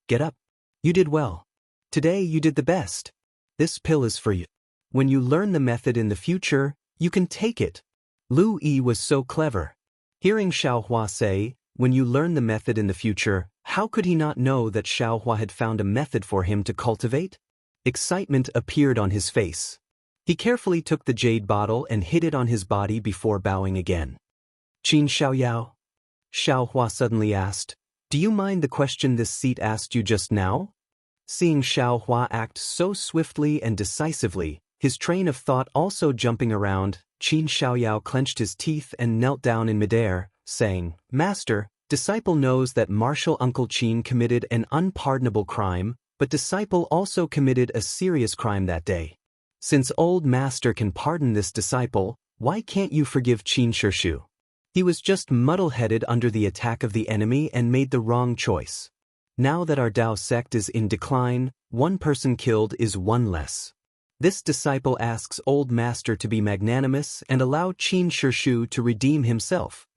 "Get up. You did well. Today you did the best. This pill is for you. When you learn the method in the future, you can take it." Lu Yi was so clever. Hearing Xiaohua say, "When you learn the method in the future," how could he not know that Xiaohua had found a method for him to cultivate? Excitement appeared on his face. He carefully took the jade bottle and hid it on his body before bowing again. "Qin Xiaoyao?" Xiaohua suddenly asked, "Do you mind the question this seat asked you just now?" Seeing Xiaohua act so swiftly and decisively, his train of thought also jumping around, Qin Xiaoyao clenched his teeth and knelt down in midair, saying, "Master, disciple knows that martial Uncle Qin committed an unpardonable crime, but disciple also committed a serious crime that day. Since Old Master can pardon this disciple, why can't you forgive Qin Shishu? He was just muddle-headed under the attack of the enemy and made the wrong choice. Now that our Dao sect is in decline, one person killed is one less. This disciple asks Old Master to be magnanimous and allow Qin Shishu to redeem himself."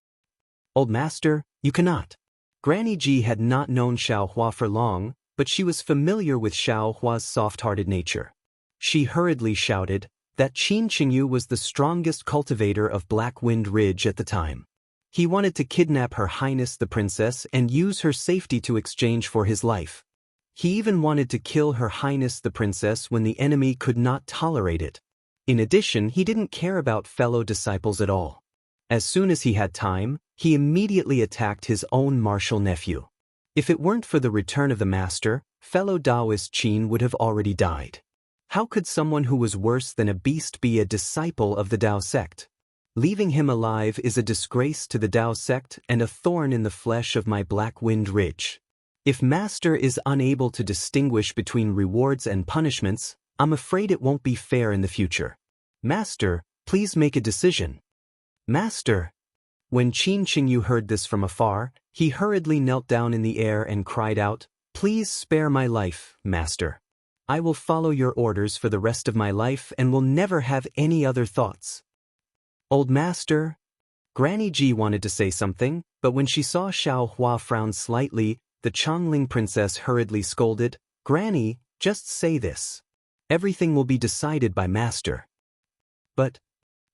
"Old Master, you cannot." Granny Ji had not known Xiaohua for long, but she was familiar with Xiaohua's soft-hearted nature. She hurriedly shouted that Qin Qingyu was the strongest cultivator of Black Wind Ridge at the time. He wanted to kidnap Her Highness the Princess and use her safety to exchange for his life. He even wanted to kill Her Highness the Princess when the enemy could not tolerate it. In addition, he didn't care about fellow disciples at all. As soon as he had time, he immediately attacked his own martial nephew. If it weren't for the return of the Master, fellow Taoist Qin would have already died. How could someone who was worse than a beast be a disciple of the Dao sect? Leaving him alive is a disgrace to the Dao sect and a thorn in the flesh of my Black Wind Ridge. If Master is unable to distinguish between rewards and punishments, I'm afraid it won't be fair in the future. Master, please make a decision." "Master!" When Qin Qingyu heard this from afar, he hurriedly knelt down in the air and cried out, "Please spare my life, Master. I will follow your orders for the rest of my life and will never have any other thoughts." "Old Master?" Granny Ji wanted to say something, but when she saw Xiaohua frown slightly, the Chongling princess hurriedly scolded, "Granny, just say this. Everything will be decided by Master." "But..."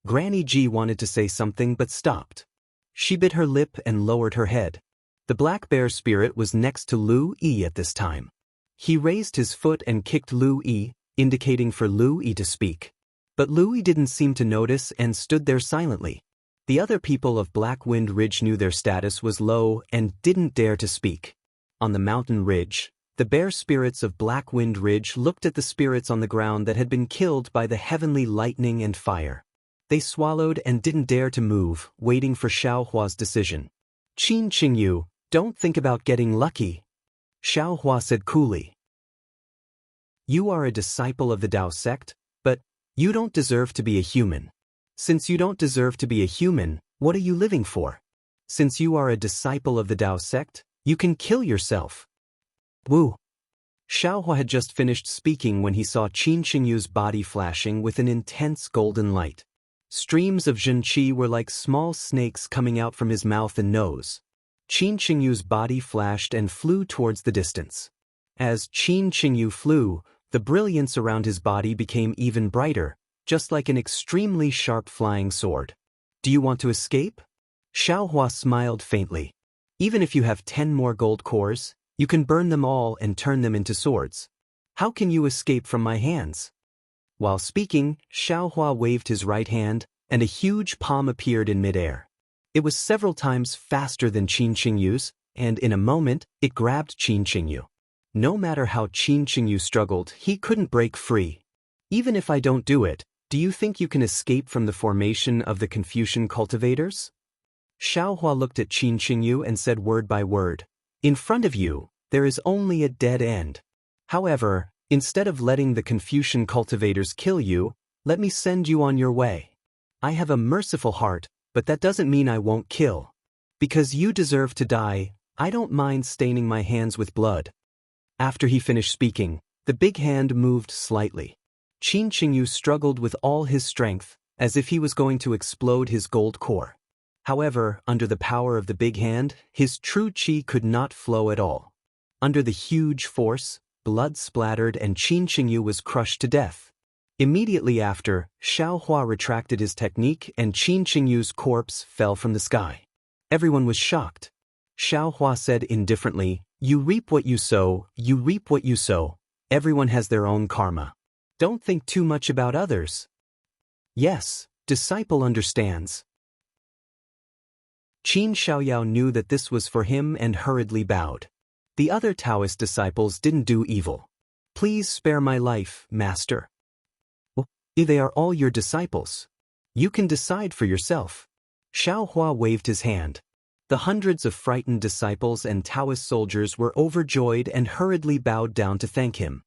Granny Ji wanted to say something but stopped. She bit her lip and lowered her head. The black bear spirit was next to Lu Yi at this time. He raised his foot and kicked Lu Yi, indicating for Lu Yi to speak. But Lu Yi didn't seem to notice and stood there silently. The other people of Black Wind Ridge knew their status was low and didn't dare to speak. On the mountain ridge, the bear spirits of Black Wind Ridge looked at the spirits on the ground that had been killed by the heavenly lightning and fire. They swallowed and didn't dare to move, waiting for Xiaohua's decision. "Qin Qingyu, don't think about getting lucky," Xiaohua said coolly. "You are a disciple of the Dao sect, but you don't deserve to be a human. Since you don't deserve to be a human, what are you living for? Since you are a disciple of the Tao sect, you can kill yourself. Wu. Xiaohua had just finished speaking when he saw Qin Qingyu's body flashing with an intense golden light. Streams of Zhenqi were like small snakes coming out from his mouth and nose. Qin Qingyu's body flashed and flew towards the distance. As Qin Qingyu flew, the brilliance around his body became even brighter, just like an extremely sharp flying sword. Do you want to escape? Xiaohua smiled faintly. Even if you have 10 more gold cores, you can burn them all and turn them into swords. How can you escape from my hands? While speaking, Xiaohua waved his right hand, and a huge palm appeared in midair. It was several times faster than Qin Qingyu's, and in a moment, it grabbed Qin Qingyu. No matter how Qin Qingyu struggled, he couldn't break free. Even if I don't do it, do you think you can escape from the formation of the Confucian cultivators? Xiaohua looked at Qin Qingyu and said word by word, in front of you, there is only a dead end. However, instead of letting the Confucian cultivators kill you, let me send you on your way. I have a merciful heart, but that doesn't mean I won't kill. Because you deserve to die, I don't mind staining my hands with blood. After he finished speaking, the big hand moved slightly. Qin Qingyu struggled with all his strength, as if he was going to explode his gold core. However, under the power of the big hand, his true qi could not flow at all. Under the huge force, blood splattered and Qin Qingyu was crushed to death. Immediately after, Xiaohua retracted his technique and Qin Qingyu's corpse fell from the sky. Everyone was shocked. Xiaohua said indifferently, you reap what you sow, you reap what you sow. Everyone has their own karma. Don't think too much about others. Yes, disciple understands. Qin Xiaoyao knew that this was for him and hurriedly bowed. The other Taoist disciples didn't do evil. Please spare my life, master. Well, they are all your disciples. You can decide for yourself. Xiaohua waved his hand. The hundreds of frightened disciples and Taoist soldiers were overjoyed and hurriedly bowed down to thank him.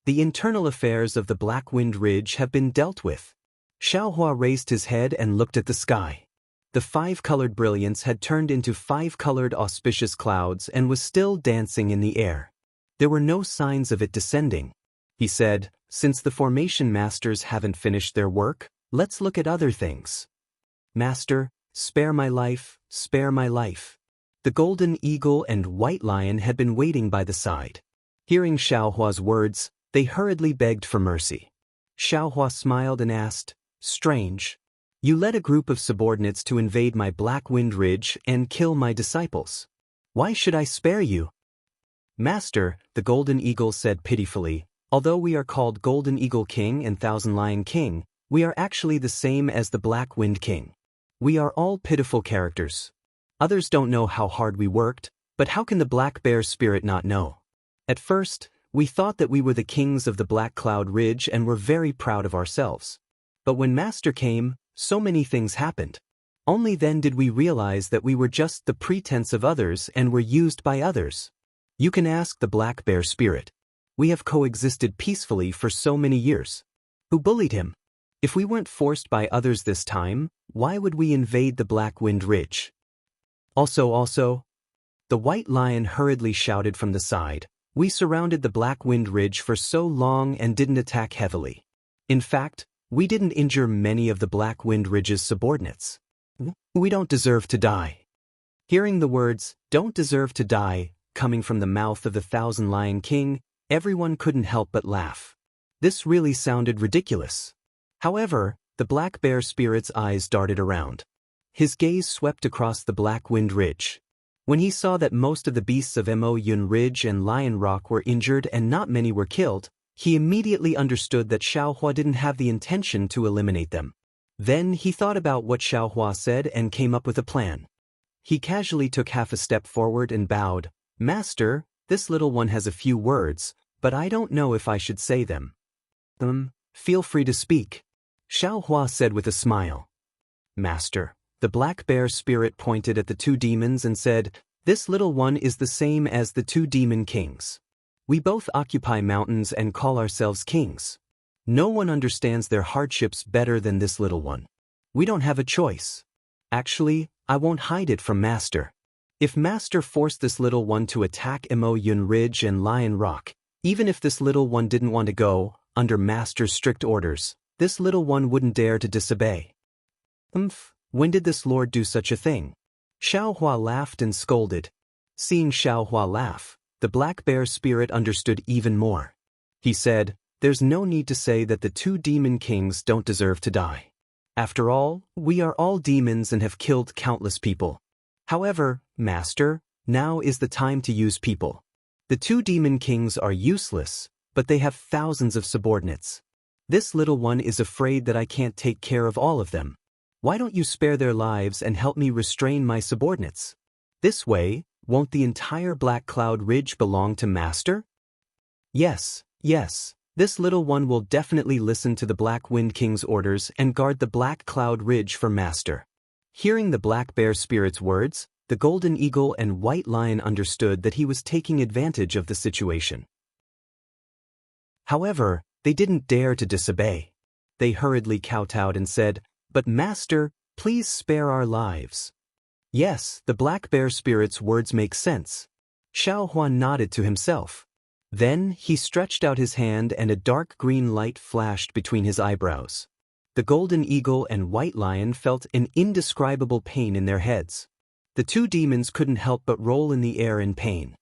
The internal affairs of the Black Wind Ridge have been dealt with. Xiaohua raised his head and looked at the sky. The 5-colored brilliance had turned into 5-colored auspicious clouds and was still dancing in the air. There were no signs of it descending. He said, since the formation masters haven't finished their work, let's look at other things. Master, spare my life, spare my life. The golden eagle and white lion had been waiting by the side. Hearing Xiaohua's words, they hurriedly begged for mercy. Xiaohua smiled and asked, strange. You led a group of subordinates to invade my Black Wind Ridge and kill my disciples. Why should I spare you? Master, the Golden Eagle said pitifully, although we are called Golden Eagle King and Thousand Lion King, we are actually the same as the Black Wind King. We are all pitiful characters. Others don't know how hard we worked, but how can the Black Bear spirit not know? At first, we thought that we were the kings of the Black Cloud Ridge and were very proud of ourselves. But when Master came, so many things happened. Only then did we realize that we were just the pretense of others and were used by others. You can ask the Black Bear spirit. We have coexisted peacefully for so many years. Who bullied him? If we weren't forced by others this time, why would we invade the Black Wind Ridge? Also, the White Lion hurriedly shouted from the side, we surrounded the Black Wind Ridge for so long and didn't attack heavily. In fact, we didn't injure many of the Black Wind Ridge's subordinates. We don't deserve to die. Hearing the words, don't deserve to die, coming from the mouth of the Thousand Lion King, everyone couldn't help but laugh. This really sounded ridiculous. However, the Black Bear spirit's eyes darted around. His gaze swept across the Black Wind Ridge. When he saw that most of the beasts of Mo Yun Ridge and Lion Rock were injured and not many were killed, he immediately understood that Xiaohua didn't have the intention to eliminate them. Then he thought about what Xiaohua said and came up with a plan. He casually took half a step forward and bowed, Master, this little one has a few words, but I don't know if I should say them. Feel free to speak. Xiaohua said with a smile. Master, the Black Bear spirit pointed at the 2 demons and said, this little one is the same as the 2 demon kings. We both occupy mountains and call ourselves kings. No one understands their hardships better than this little one. We don't have a choice. Actually, I won't hide it from Master. If Master forced this little one to attack Emo Yun Ridge and Lion Rock, even if this little one didn't want to go, under Master's strict orders, this little one wouldn't dare to disobey. When did this lord do such a thing? Xiaohua laughed and scolded. Seeing Xiaohua laugh, the black bear spirit understood even more. He said, "There's no need to say that the two demon kings don't deserve to die. After all, we are all demons and have killed countless people. However, Master, now is the time to use people. The two demon kings are useless, but they have thousands of subordinates. This little one is afraid that I can't take care of all of them. Why don't you spare their lives and help me restrain my subordinates? This way, won't the entire Black Cloud Ridge belong to Master?" Yes. This little one will definitely listen to the Black Wind King's orders and guard the Black Cloud Ridge for Master. Hearing the Black Bear Spirit's words, the Golden Eagle and White Lion understood that he was taking advantage of the situation. However, they didn't dare to disobey. They hurriedly kowtowed and said, "But Master, please spare our lives." Yes, the Black Bear Spirit's words make sense. Xiaohua nodded to himself. Then he stretched out his hand and a dark green light flashed between his eyebrows. The Golden Eagle and White Lion felt an indescribable pain in their heads. The two demons couldn't help but roll in the air in pain.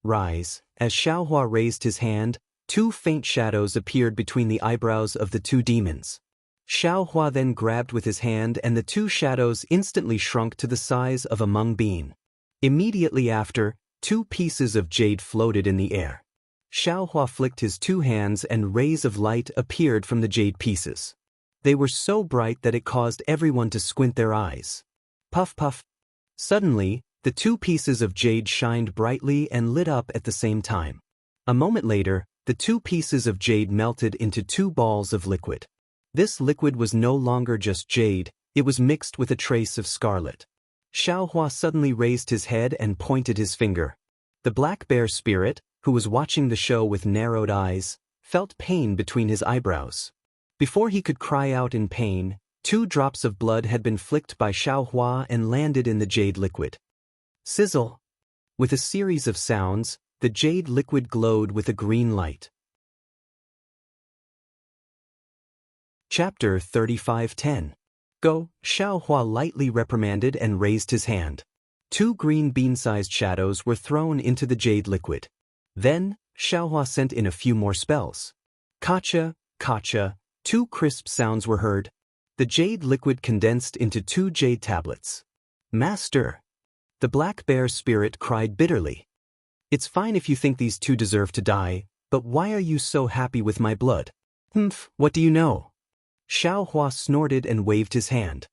Rise. As Xiaohua raised his hand, two faint shadows appeared between the eyebrows of the two demons. Xiaohua then grabbed with his hand and the two shadows instantly shrunk to the size of a mung bean. Immediately after, two pieces of jade floated in the air. Xiaohua flicked his two hands and rays of light appeared from the jade pieces. They were so bright that it caused everyone to squint their eyes. Puff puff. Suddenly, the two pieces of jade shined brightly and lit up at the same time. A moment later, the two pieces of jade melted into two balls of liquid. This liquid was no longer just jade, it was mixed with a trace of scarlet. Xiaohua suddenly raised his head and pointed his finger. The Black Bear Spirit, who was watching the show with narrowed eyes, felt pain between his eyebrows. Before he could cry out in pain, 2 drops of blood had been flicked by Xiaohua and landed in the jade liquid. Sizzle! With a series of sounds, the jade liquid glowed with a green light. Chapter 35:10. Go, Xiaohua lightly reprimanded and raised his hand. 2 green bean-sized shadows were thrown into the jade liquid. Then, Xiaohua sent in a few more spells. Kacha, kacha, 2 crisp sounds were heard. The jade liquid condensed into 2 jade tablets. Master! The Black Bear Spirit cried bitterly. It's fine if you think these 2 deserve to die, but why are you so happy with my blood? What do you know? Xiaohua snorted and waved his hand.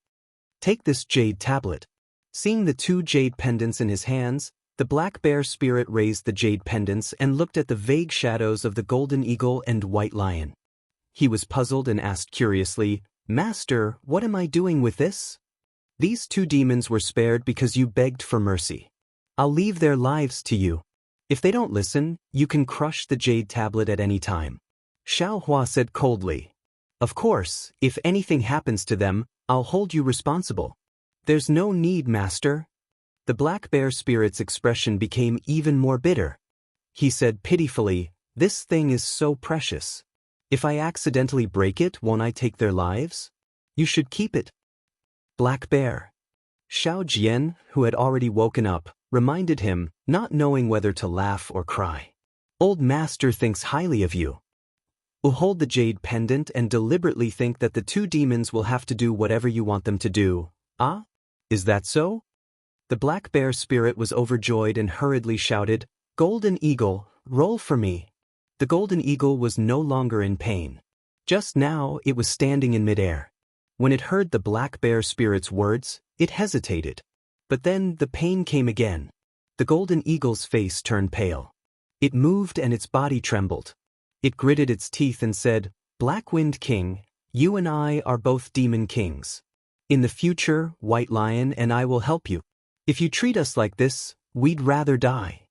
Take this jade tablet. Seeing the 2 jade pendants in his hands, the Black Bear Spirit raised the jade pendants and looked at the vague shadows of the Golden Eagle and White Lion. He was puzzled and asked curiously, Master, what am I doing with this? These 2 demons were spared because you begged for mercy. I'll leave their lives to you. If they don't listen, you can crush the jade tablet at any time. Xiaohua said coldly. Of course, if anything happens to them, I'll hold you responsible. There's no need, Master. The Black Bear Spirit's expression became even more bitter. He said pitifully, this thing is so precious. If I accidentally break it, won't I take their lives? You should keep it. Black Bear. Xiao Jian, who had already woken up, reminded him, not knowing whether to laugh or cry. Old Master thinks highly of you. Will hold the jade pendant and deliberately think that the 2 demons will have to do whatever you want them to do. Ah? Is that so? The Black Bear Spirit was overjoyed and hurriedly shouted, Golden Eagle, roll for me. The Golden Eagle was no longer in pain. Just now it was standing in midair. When it heard the Black Bear Spirit's words, it hesitated. But then the pain came again. The Golden Eagle's face turned pale. It moved and its body trembled. It gritted its teeth and said, Black Wind King, you and I are both demon kings. In the future, White Lion and I will help you. If you treat us like this, we'd rather die.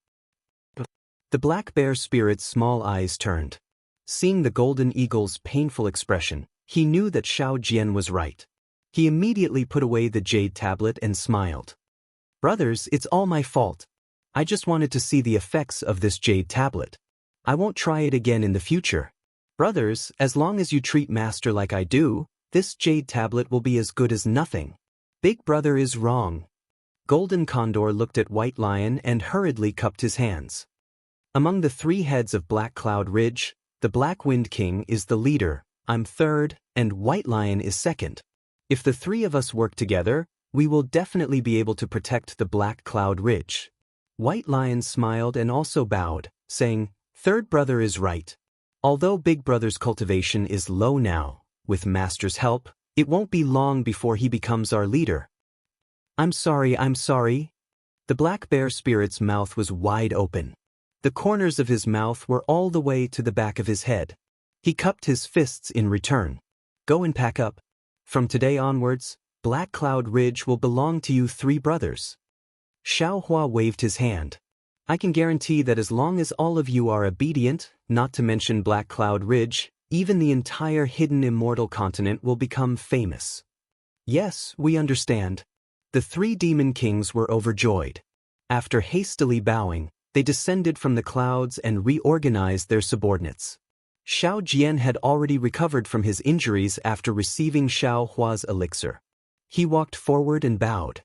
The Black Bear Spirit's small eyes turned. Seeing the Golden Eagle's painful expression, he knew that Xiao Jian was right. He immediately put away the jade tablet and smiled. Brothers, it's all my fault. I just wanted to see the effects of this jade tablet. I won't try it again in the future. Brothers, as long as you treat Master like I do, this jade tablet will be as good as nothing. Big brother is wrong. Golden Condor looked at White Lion and hurriedly cupped his hands. Among the 3 heads of Black Cloud Ridge, the Black Wind King is the leader, I'm third, and White Lion is second. If the 3 of us work together, we will definitely be able to protect the Black Cloud Ridge. White Lion smiled and also bowed, saying, Third brother is right. Although Big Brother's cultivation is low now, with Master's help, it won't be long before he becomes our leader. I'm sorry. The Black Bear Spirit's mouth was wide open. The corners of his mouth were all the way to the back of his head. He cupped his fists in return. Go and pack up. From today onwards, Black Cloud Ridge will belong to you 3 brothers. Xiaohua waved his hand. I can guarantee that as long as all of you are obedient, not to mention Black Cloud Ridge, even the entire hidden immortal continent will become famous. Yes, we understand. The 3 demon kings were overjoyed. After hastily bowing, they descended from the clouds and reorganized their subordinates. Xiao Jian had already recovered from his injuries after receiving Xiao Hua's elixir. He walked forward and bowed.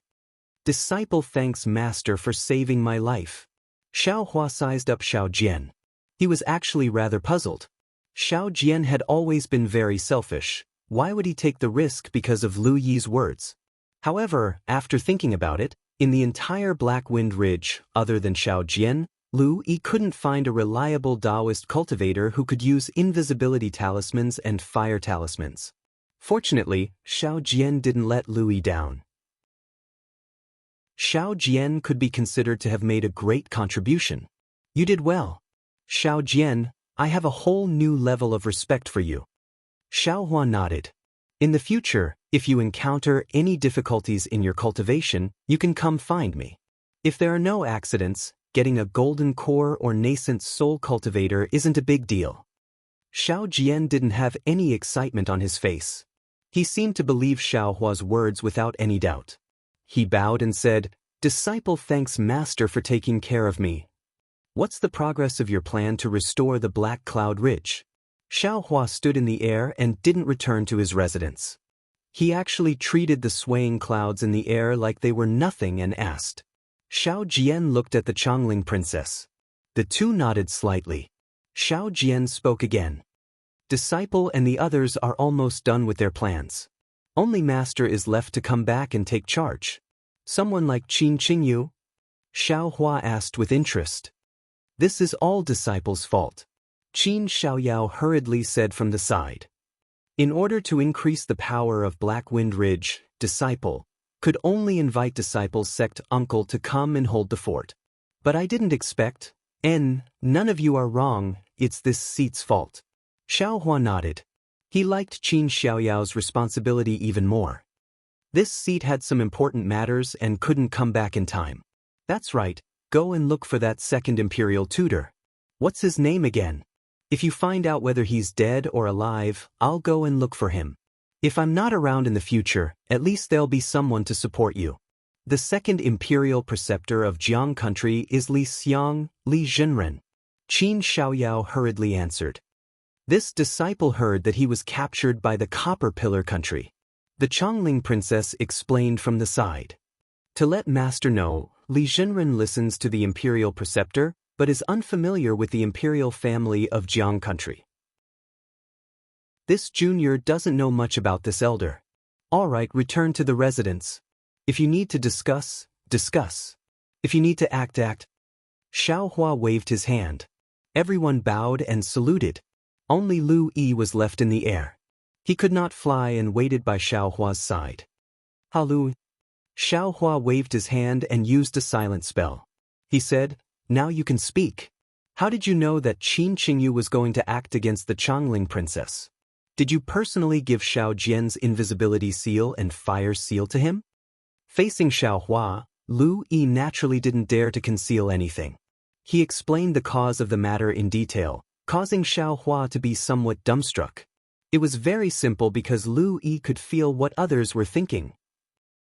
Disciple thanks Master for saving my life. Xiao Hua sized up Xiao Jian. He was actually rather puzzled. Xiao Jian had always been very selfish. Why would he take the risk because of Lu Yi's words? However, after thinking about it, in the entire Black Wind Ridge, other than Xiao Jian, Lu Yi couldn't find a reliable Taoist cultivator who could use invisibility talismans and fire talismans. Fortunately, Xiao Jian didn't let Lu Yi down. Xiao Jian could be considered to have made a great contribution. You did well. Xiao Jian, I have a whole new level of respect for you. Xiao Hua nodded. In the future, if you encounter any difficulties in your cultivation, you can come find me. If there are no accidents, getting a golden core or nascent soul cultivator isn't a big deal. Xiao Jian didn't have any excitement on his face. He seemed to believe Xiao Hua's words without any doubt. He bowed and said, Disciple thanks Master for taking care of me. What's the progress of your plan to restore the Black Cloud Ridge? Xiao Hua stood in the air and didn't return to his residence. He actually treated the swaying clouds in the air like they were nothing and asked. Xiao Jian looked at the Chongling princess. The 2 nodded slightly. Xiao Jian spoke again. Disciple and the others are almost done with their plans. Only Master is left to come back and take charge. Someone like Qin Qingyu? Xiao Hua asked with interest. This is all Disciple's fault. Qin Xiaoyao hurriedly said from the side. In order to increase the power of Black Wind Ridge, Disciple could only invite Disciple's sect uncle to come and hold the fort. But I didn't expect. None of you are wrong, it's this seat's fault. Xiao Hua nodded. He liked Qin Xiaoyao's responsibility even more. This seat had some important matters and couldn't come back in time. That's right, go and look for that second imperial tutor. What's his name again? If you find out whether he's dead or alive, I'll go and look for him. If I'm not around in the future, at least there'll be someone to support you. The second imperial preceptor of Jiang country is Li Xiang, Li Zhenren. Qin Xiaoyao hurriedly answered. This disciple heard that he was captured by the Copper Pillar country. The Chongling princess explained from the side. To let Master know, Li Zhenren listens to the imperial preceptor, but is unfamiliar with the imperial family of Jiang country. This junior doesn't know much about this elder. All right, return to the residence. If you need to discuss, discuss. If you need to act, act. Xiao Hua waved his hand. Everyone bowed and saluted. Only Lu Yi was left in the air. He could not fly and waited by Xiao Hua's side. Halu. Xiao Hua waved his hand and used a silent spell. He said, Now you can speak. How did you know that Qin Qingyu was going to act against the Chongling princess? Did you personally give Xiao Jian's invisibility seal and fire seal to him? Facing Xiao Hua, Lu Yi naturally didn't dare to conceal anything. He explained the cause of the matter in detail, causing Xiao Hua to be somewhat dumbstruck. It was very simple because Lu Yi could feel what others were thinking.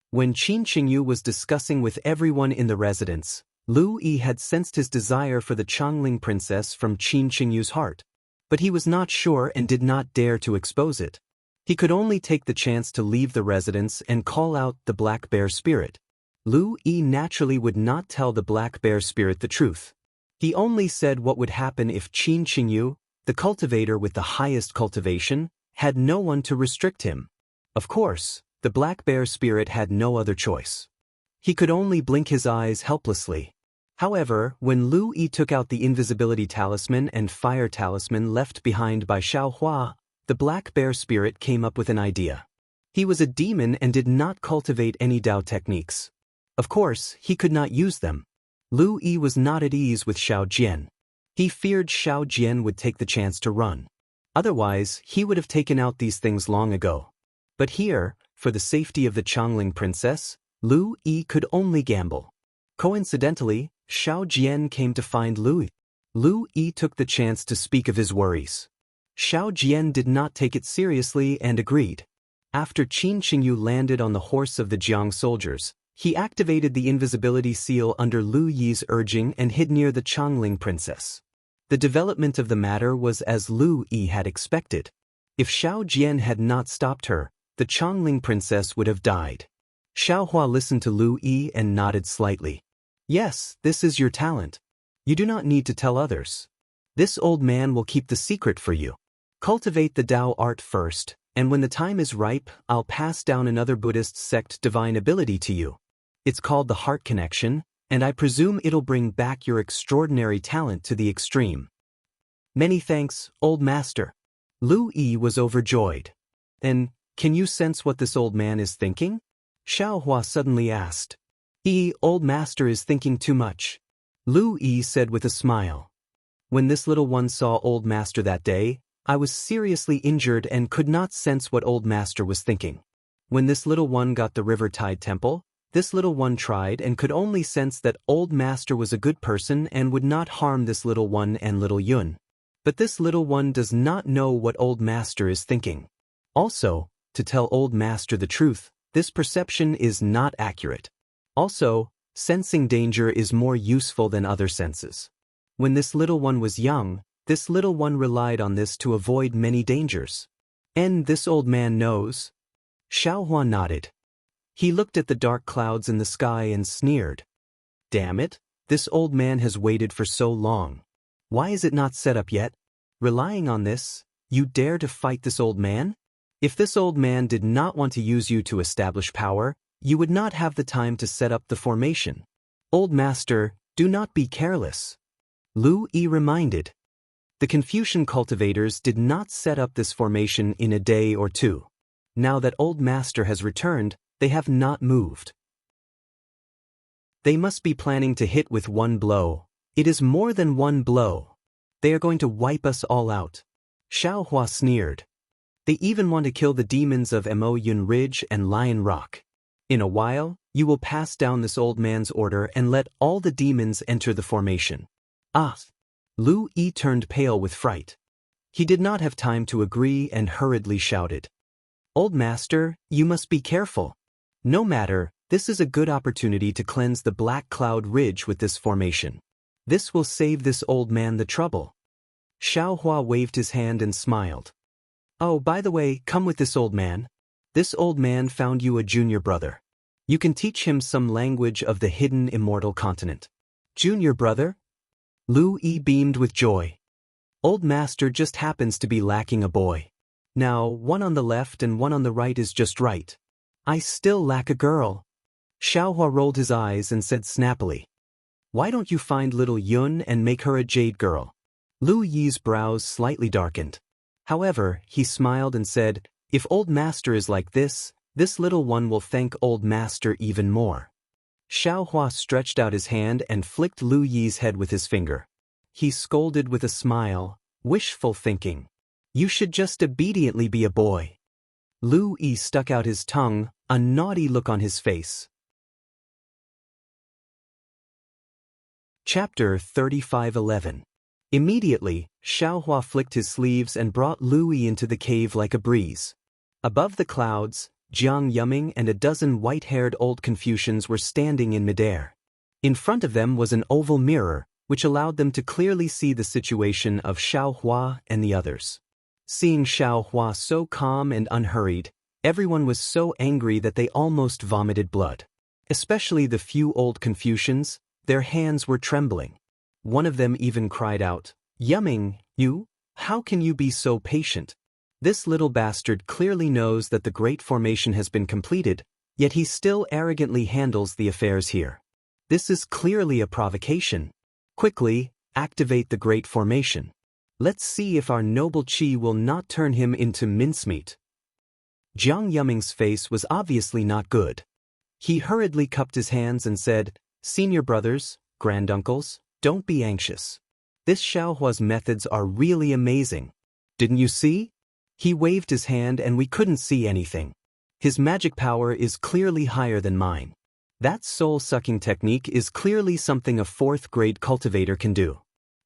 When Qin Qingyu was discussing with everyone in the residence, Lu Yi had sensed his desire for the Changling princess from Qin Qingyu's heart. But he was not sure and did not dare to expose it. He could only take the chance to leave the residence and call out the Black Bear Spirit. Lu Yi naturally would not tell the Black Bear Spirit the truth. He only said what would happen if Qin Qingyu, the cultivator with the highest cultivation, had no one to restrict him. Of course, the Black Bear Spirit had no other choice. He could only blink his eyes helplessly. However, when Lu Yi took out the invisibility talisman and fire talisman left behind by Xiaohua, the Black Bear Spirit came up with an idea. He was a demon and did not cultivate any Dao techniques. Of course, he could not use them. Lu Yi was not at ease with Xiao Jian. He feared Xiao Jian would take the chance to run. Otherwise, he would have taken out these things long ago. But here, for the safety of the Changling princess, Lu Yi could only gamble. Coincidentally, Xiao Jian came to find Lu Yi. Lu Yi took the chance to speak of his worries. Xiao Jian did not take it seriously and agreed. After Qin Qingyu landed on the horse of the Jiang soldiers, he activated the invisibility seal under Lu Yi's urging and hid near the Changling princess. The development of the matter was as Lu Yi had expected. If Xiao Jian had not stopped her, the Changling princess would have died. Xiaohua listened to Lu Yi and nodded slightly. Yes, this is your talent. You do not need to tell others. This old man will keep the secret for you. Cultivate the Dao art first, and when the time is ripe, I'll pass down another Buddhist sect divine ability to you. It's called the heart connection, and I presume it'll bring back your extraordinary talent to the extreme. Many thanks, old master. Lu Yi was overjoyed. And, can you sense what this old man is thinking? Xiaohua suddenly asked. Old master is thinking too much. Lu Yi said with a smile. When this little one saw old master that day, I was seriously injured and could not sense what old master was thinking. When this little one got the River Tide Temple, this little one tried and could only sense that old master was a good person and would not harm this little one and little Yun. But this little one does not know what old master is thinking. Also, to tell old master the truth, this perception is not accurate. Also, sensing danger is more useful than other senses. When this little one was young, this little one relied on this to avoid many dangers. And this old man knows? Xiaohua nodded. He looked at the dark clouds in the sky and sneered. Damn it, this old man has waited for so long. Why is it not set up yet? Relying on this, you dare to fight this old man? If this old man did not want to use you to establish power, you would not have the time to set up the formation. Old master, do not be careless. Lu Yi reminded. The Confucian cultivators did not set up this formation in a day or two. Now that old master has returned, they have not moved. They must be planning to hit with one blow. It is more than one blow. They are going to wipe us all out. Xiaohua sneered. They even want to kill the demons of Mo Yun Ridge and Lion Rock. In a while, you will pass down this old man's order and let all the demons enter the formation. Ah! Lu Yi turned pale with fright. He did not have time to agree and hurriedly shouted. Old master, you must be careful. No matter, this is a good opportunity to cleanse the Black Cloud Ridge with this formation. This will save this old man the trouble. Xiaohua waved his hand and smiled. Oh, by the way, come with this old man. This old man found you a junior brother. You can teach him some language of the hidden immortal continent. Junior brother? Lu Yi beamed with joy. Old master just happens to be lacking a boy. Now, one on the left and one on the right is just right. I still lack a girl. Xiaohua rolled his eyes and said snappily. Why don't you find little Yun and make her a jade girl? Lu Yi's brows slightly darkened. However, he smiled and said, if old master is like this little one will thank old master even more. Xiaohua stretched out his hand and flicked Lu Yi's head with his finger. He scolded with a smile, wishful thinking. You should just obediently be a boy. Lu Yi stuck out his tongue, a naughty look on his face. Chapter 35:11. Immediately, Xiaohua flicked his sleeves and brought Louis into the cave like a breeze. Above the clouds, Jiang Yuming and a dozen white-haired old Confucians were standing in midair. In front of them was an oval mirror, which allowed them to clearly see the situation of Xiaohua and the others. Seeing Xiaohua so calm and unhurried, everyone was so angry that they almost vomited blood. Especially the few old Confucians, their hands were trembling. One of them even cried out, "Yuming, how can you be so patient? This little bastard clearly knows that the Great Formation has been completed, yet he still arrogantly handles the affairs here. This is clearly a provocation. Quickly, activate the Great Formation. Let's see if our noble Qi will not turn him into mincemeat." Jiang Yuming's face was obviously not good. He hurriedly cupped his hands and said, "Senior brothers, granduncles, don't be anxious. This Xiaohua's methods are really amazing. Didn't you see? He waved his hand and we couldn't see anything. His magic power is clearly higher than mine. That soul-sucking technique is clearly something a fourth-grade cultivator can do.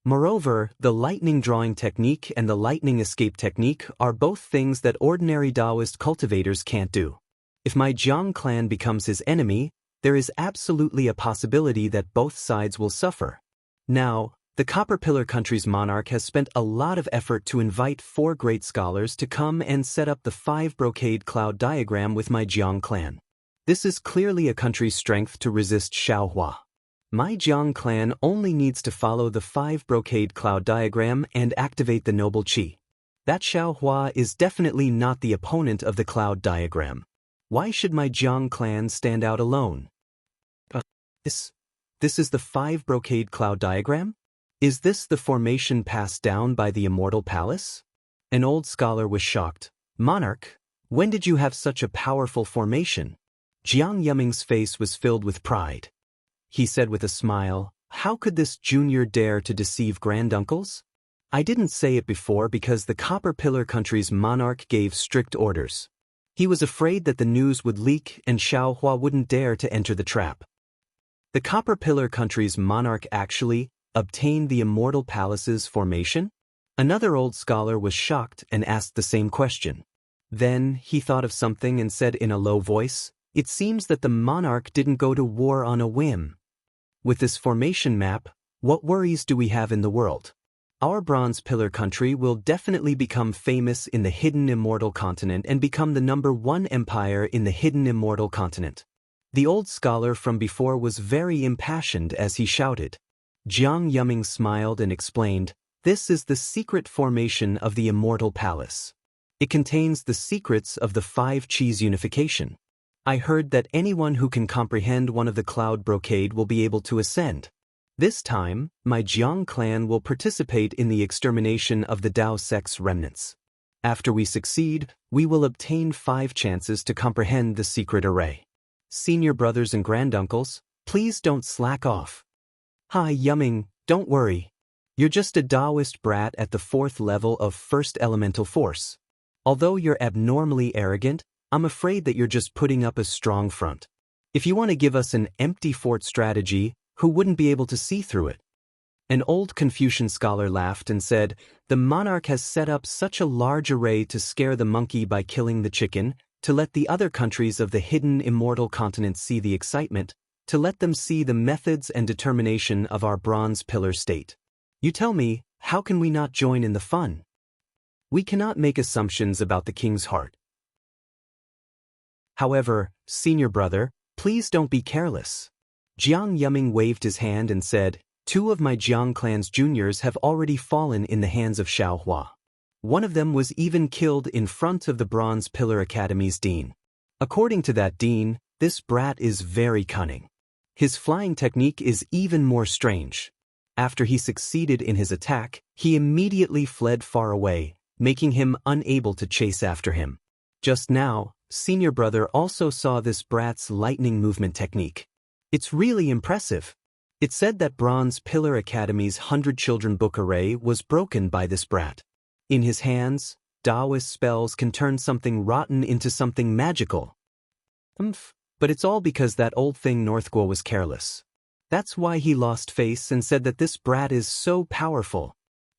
Moreover, the lightning drawing technique and the lightning escape technique are both things that ordinary Taoist cultivators can't do. If my Jiang clan becomes his enemy, there is absolutely a possibility that both sides will suffer. Now, the Copper Pillar country's monarch has spent a lot of effort to invite 4 great scholars to come and set up the 5-brocade cloud diagram with my Jiang clan. This is clearly a country's strength to resist Xiaohua. My Jiang clan only needs to follow the 5-brocade cloud diagram and activate the noble Qi. That Xiaohua is definitely not the opponent of the cloud diagram. Why should my Jiang clan stand out alone? This is the 5-brocade cloud diagram? Is this the formation passed down by the Immortal Palace? An old scholar was shocked. "Monarch, when did you have such a powerful formation?" Jiang Yuming's face was filled with pride. He said with a smile, "How could this junior dare to deceive granduncles? I didn't say it before because the Copper Pillar country's monarch gave strict orders. He was afraid that the news would leak and Xiaohua wouldn't dare to enter the trap." The Copper Pillar country's monarch actually obtained the Immortal Palace's formation? Another old scholar was shocked and asked the same question. Then he thought of something and said in a low voice, "It seems that the monarch didn't go to war on a whim. With this formation map, what worries do we have in the world? Our Bronze Pillar country will definitely become famous in the hidden immortal continent and become the #1 empire in the hidden immortal continent." The old scholar from before was very impassioned as he shouted. Jiang Yuming smiled and explained, "This is the secret formation of the Immortal Palace. It contains the secrets of the 5 Qis unification. I heard that anyone who can comprehend one of the cloud brocade will be able to ascend. This time, my Jiang clan will participate in the extermination of the Dao sect's remnants. After we succeed, we will obtain 5 chances to comprehend the secret array. Senior brothers and granduncles, please don't slack off. Hi Yuming, don't worry. You're just a Taoist brat at the 4th level of First Elemental Force. Although you're abnormally arrogant, I'm afraid that you're just putting up a strong front. If you want to give us an empty fort strategy, who wouldn't be able to see through it?" An old Confucian scholar laughed and said, "The monarch has set up such a large array to scare the monkey by killing the chicken, to let the other countries of the hidden immortal continent see the excitement, to let them see the methods and determination of our Bronze Pillar state. You tell me, how can we not join in the fun? We cannot make assumptions about the king's heart. However, senior brother, please don't be careless." Jiang Yuming waved his hand and said, "2 of my Jiang clan's juniors have already fallen in the hands of Xiaohua. One of them was even killed in front of the Bronze Pillar Academy's dean. According to that dean, this brat is very cunning. His flying technique is even more strange. After he succeeded in his attack, he immediately fled far away, making him unable to chase after him. Just now, senior brother also saw this brat's lightning movement technique. It's really impressive. It said that Bronze Pillar Academy's 100 Children book array was broken by this brat. In his hands, Taoist spells can turn something rotten into something magical. But it's all because that old thing Northguo was careless. That's why he lost face and said that this brat is so powerful.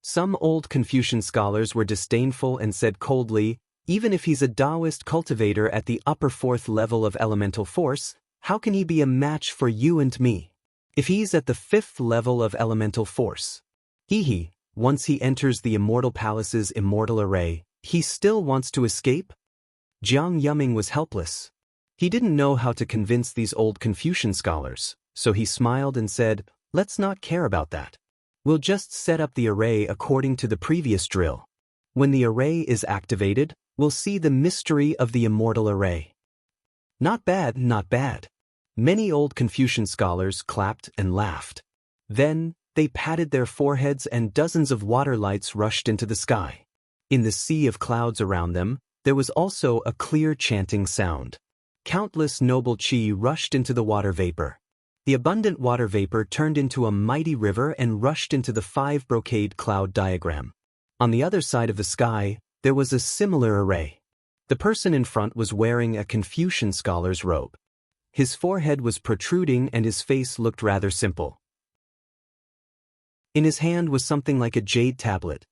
Some old Confucian scholars were disdainful and said coldly, even if he's a Taoist cultivator at the upper fourth level of elemental force, how can he be a match for you and me? If he's at the fifth level of elemental force. Once he enters the Immortal Palace's immortal array, he still wants to escape? Jiang Yuming was helpless. He didn't know how to convince these old Confucian scholars, so he smiled and said, let's not care about that. We'll just set up the array according to the previous drill. When the array is activated, we'll see the mystery of the immortal array. Not bad, not bad. Many old Confucian scholars clapped and laughed. Then, they patted their foreheads and dozens of water lights rushed into the sky. In the sea of clouds around them, there was also a clear chanting sound. Countless noble qi rushed into the water vapor. The abundant water vapor turned into a mighty river and rushed into the 5 brocade cloud diagram. On the other side of the sky, there was a similar array. The person in front was wearing a Confucian scholar's robe. His forehead was protruding and his face looked rather simple. In his hand was something like a jade tablet.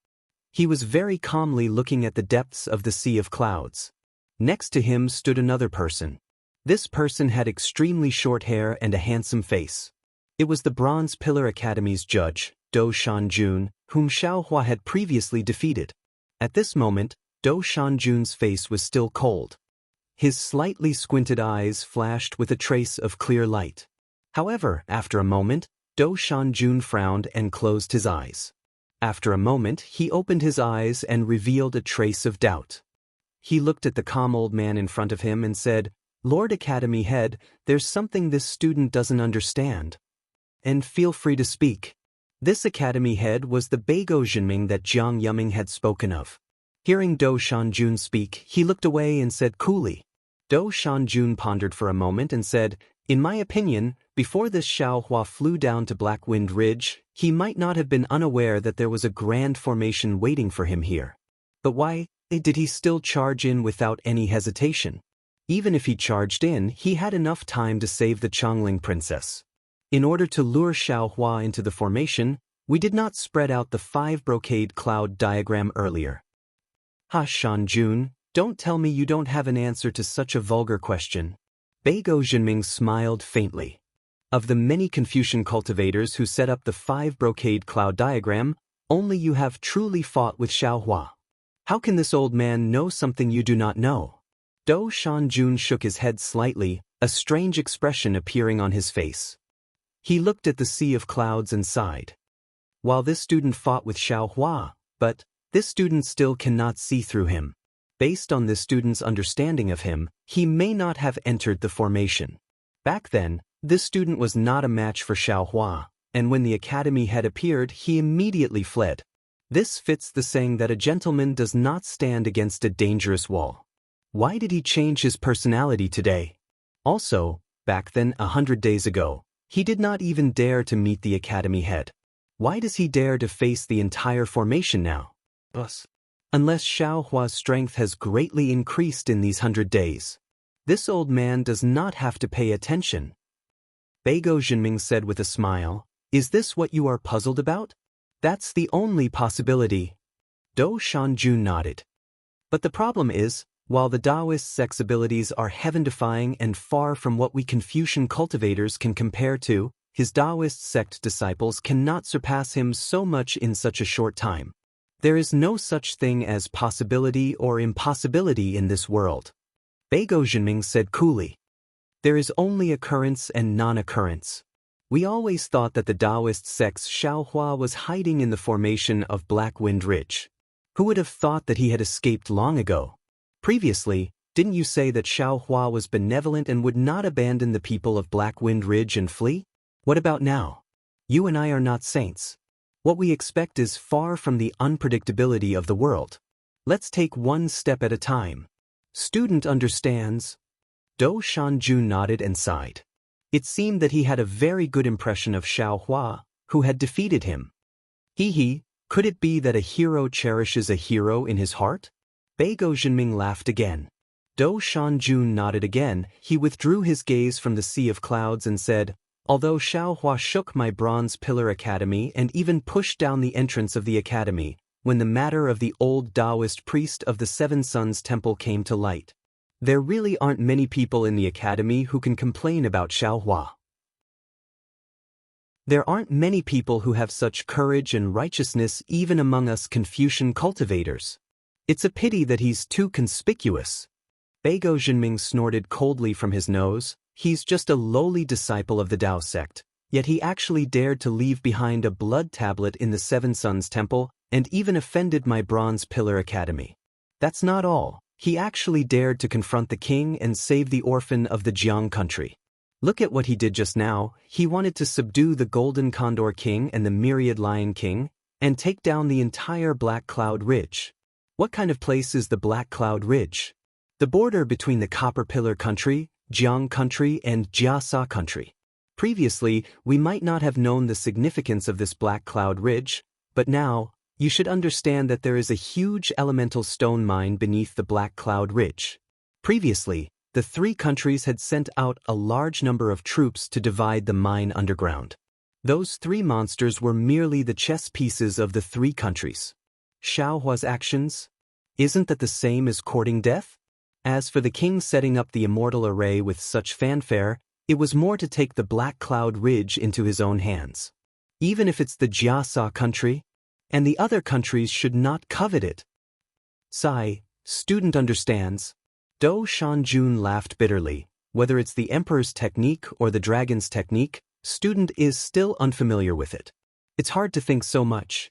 He was very calmly looking at the depths of the sea of clouds. Next to him stood another person. This person had extremely short hair and a handsome face. It was the Bronze Pillar Academy's judge, Do Shanjun, whom Xiaohua had previously defeated. At this moment, Do Shanjun's face was still cold. His slightly squinted eyes flashed with a trace of clear light. However, after a moment, Do Shanjun frowned and closed his eyes. After a moment, he opened his eyes and revealed a trace of doubt. He looked at the calm old man in front of him and said, Lord Academy Head, there's something this student doesn't understand. And feel free to speak. This Academy Head was the Beigo Jinming that Jiang Yuming had spoken of. Hearing Do Shanjun speak, he looked away and said coolly. Do Shanjun pondered for a moment and said, in my opinion, before this Xiaohua flew down to Black Wind Ridge, he might not have been unaware that there was a grand formation waiting for him here. But why did he still charge in without any hesitation? Even if he charged in, he had enough time to save the Chongling princess. In order to lure Xiaohua into the formation, we did not spread out the 5 brocade cloud diagram earlier. Ha Shanjun, don't tell me you don't have an answer to such a vulgar question. Beigo Jinming smiled faintly. Of the many Confucian cultivators who set up the 5 brocade cloud diagram, only you have truly fought with Xiaohua. How can this old man know something you do not know? Do Shanjun shook his head slightly, a strange expression appearing on his face. He looked at the sea of clouds and sighed. While this student fought with Xiaohua, but this student still cannot see through him. Based on this student's understanding of him, he may not have entered the formation. Back then, this student was not a match for Xiaohua, and when the academy had appeared, he immediately fled. This fits the saying that a gentleman does not stand against a dangerous wall. Why did he change his personality today? Also, back then 100 days ago, he did not even dare to meet the academy head. Why does he dare to face the entire formation now? Unless Xiaohua's strength has greatly increased in these 100 days. This old man does not have to pay attention. Beigo Jinming said with a smile, is this what you are puzzled about? That's the only possibility. Do Shanjun nodded. But the problem is, while the Taoist sect's abilities are heaven-defying and far from what we Confucian cultivators can compare to, his Taoist sect disciples cannot surpass him so much in such a short time. There is no such thing as possibility or impossibility in this world. Beigo Jinming said coolly. There is only occurrence and non-occurrence. We always thought that the Taoist sect's Xiaohua was hiding in the formation of Black Wind Ridge. Who would have thought that he had escaped long ago? Previously, didn't you say that Xiaohua was benevolent and would not abandon the people of Black Wind Ridge and flee? What about now? You and I are not saints. What we expect is far from the unpredictability of the world. Let's take one step at a time. Student understands. Do Shanjun nodded and sighed. It seemed that he had a very good impression of Xiaohua, who had defeated him. Could it be that a hero cherishes a hero in his heart? Beigo Jinming laughed again. Do Shanjun nodded again. He withdrew his gaze from the sea of clouds and said, Although Xiaohua shook my Bronze Pillar Academy and even pushed down the entrance of the academy, when the matter of the old Taoist priest of the Seven Suns Temple came to light. There really aren't many people in the academy who can complain about Xiaohua. There aren't many people who have such courage and righteousness even among us Confucian cultivators. It's a pity that he's too conspicuous. Beigo Jinming snorted coldly from his nose. He's just a lowly disciple of the Tao sect, yet he actually dared to leave behind a blood tablet in the Seven Suns Temple and even offended my Bronze Pillar Academy. That's not all. He actually dared to confront the king and save the orphan of the Jiang country. Look at what he did just now. He wanted to subdue the Golden Condor King and the Myriad Lion King and take down the entire Black Cloud Ridge. What kind of place is the Black Cloud Ridge? The border between the Copper Pillar Country, Jiang Country, and Jiasa Country. Previously, we might not have known the significance of this Black Cloud Ridge, but now, you should understand that there is a huge elemental stone mine beneath the Black Cloud Ridge. Previously, the three countries had sent out a large number of troops to divide the mine underground. Those three monsters were merely the chess pieces of the three countries. Xiaohua's actions? Isn't that the same as courting death? As for the king setting up the immortal array with such fanfare, it was more to take the Black Cloud Ridge into his own hands. Even if it's the Jiasa country, and the other countries should not covet it. Sigh, student understands. Do Shanjun laughed bitterly. Whether it's the emperor's technique or the dragon's technique, student is still unfamiliar with it. It's hard to think so much.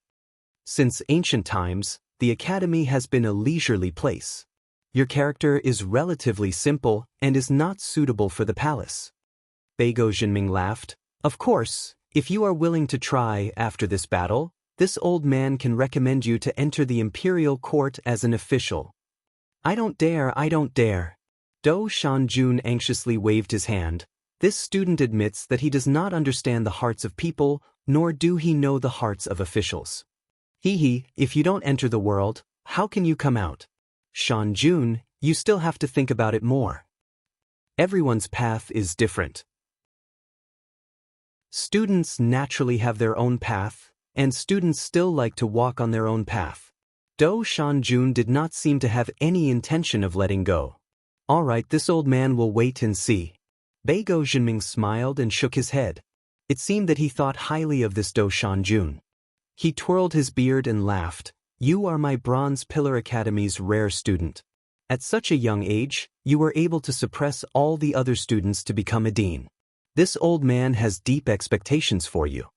Since ancient times, the academy has been a leisurely place. Your character is relatively simple and is not suitable for the palace. Beigo Jinming laughed. Of course, if you are willing to try after this battle, this old man can recommend you to enter the imperial court as an official. I don't dare, I don't dare. Do Shanjun anxiously waved his hand. This student admits that he does not understand the hearts of people, nor do he know the hearts of officials. If you don't enter the world, how can you come out? Shanjun, you still have to think about it more. Everyone's path is different. Students naturally have their own path, and students still like to walk on their own path. Do Shanjun did not seem to have any intention of letting go. All right, this old man will wait and see. Beigo Jinming smiled and shook his head. It seemed that he thought highly of this Do Shanjun. He twirled his beard and laughed. You are my Bronze Pillar Academy's rare student. At such a young age, you were able to suppress all the other students to become a dean. This old man has deep expectations for you.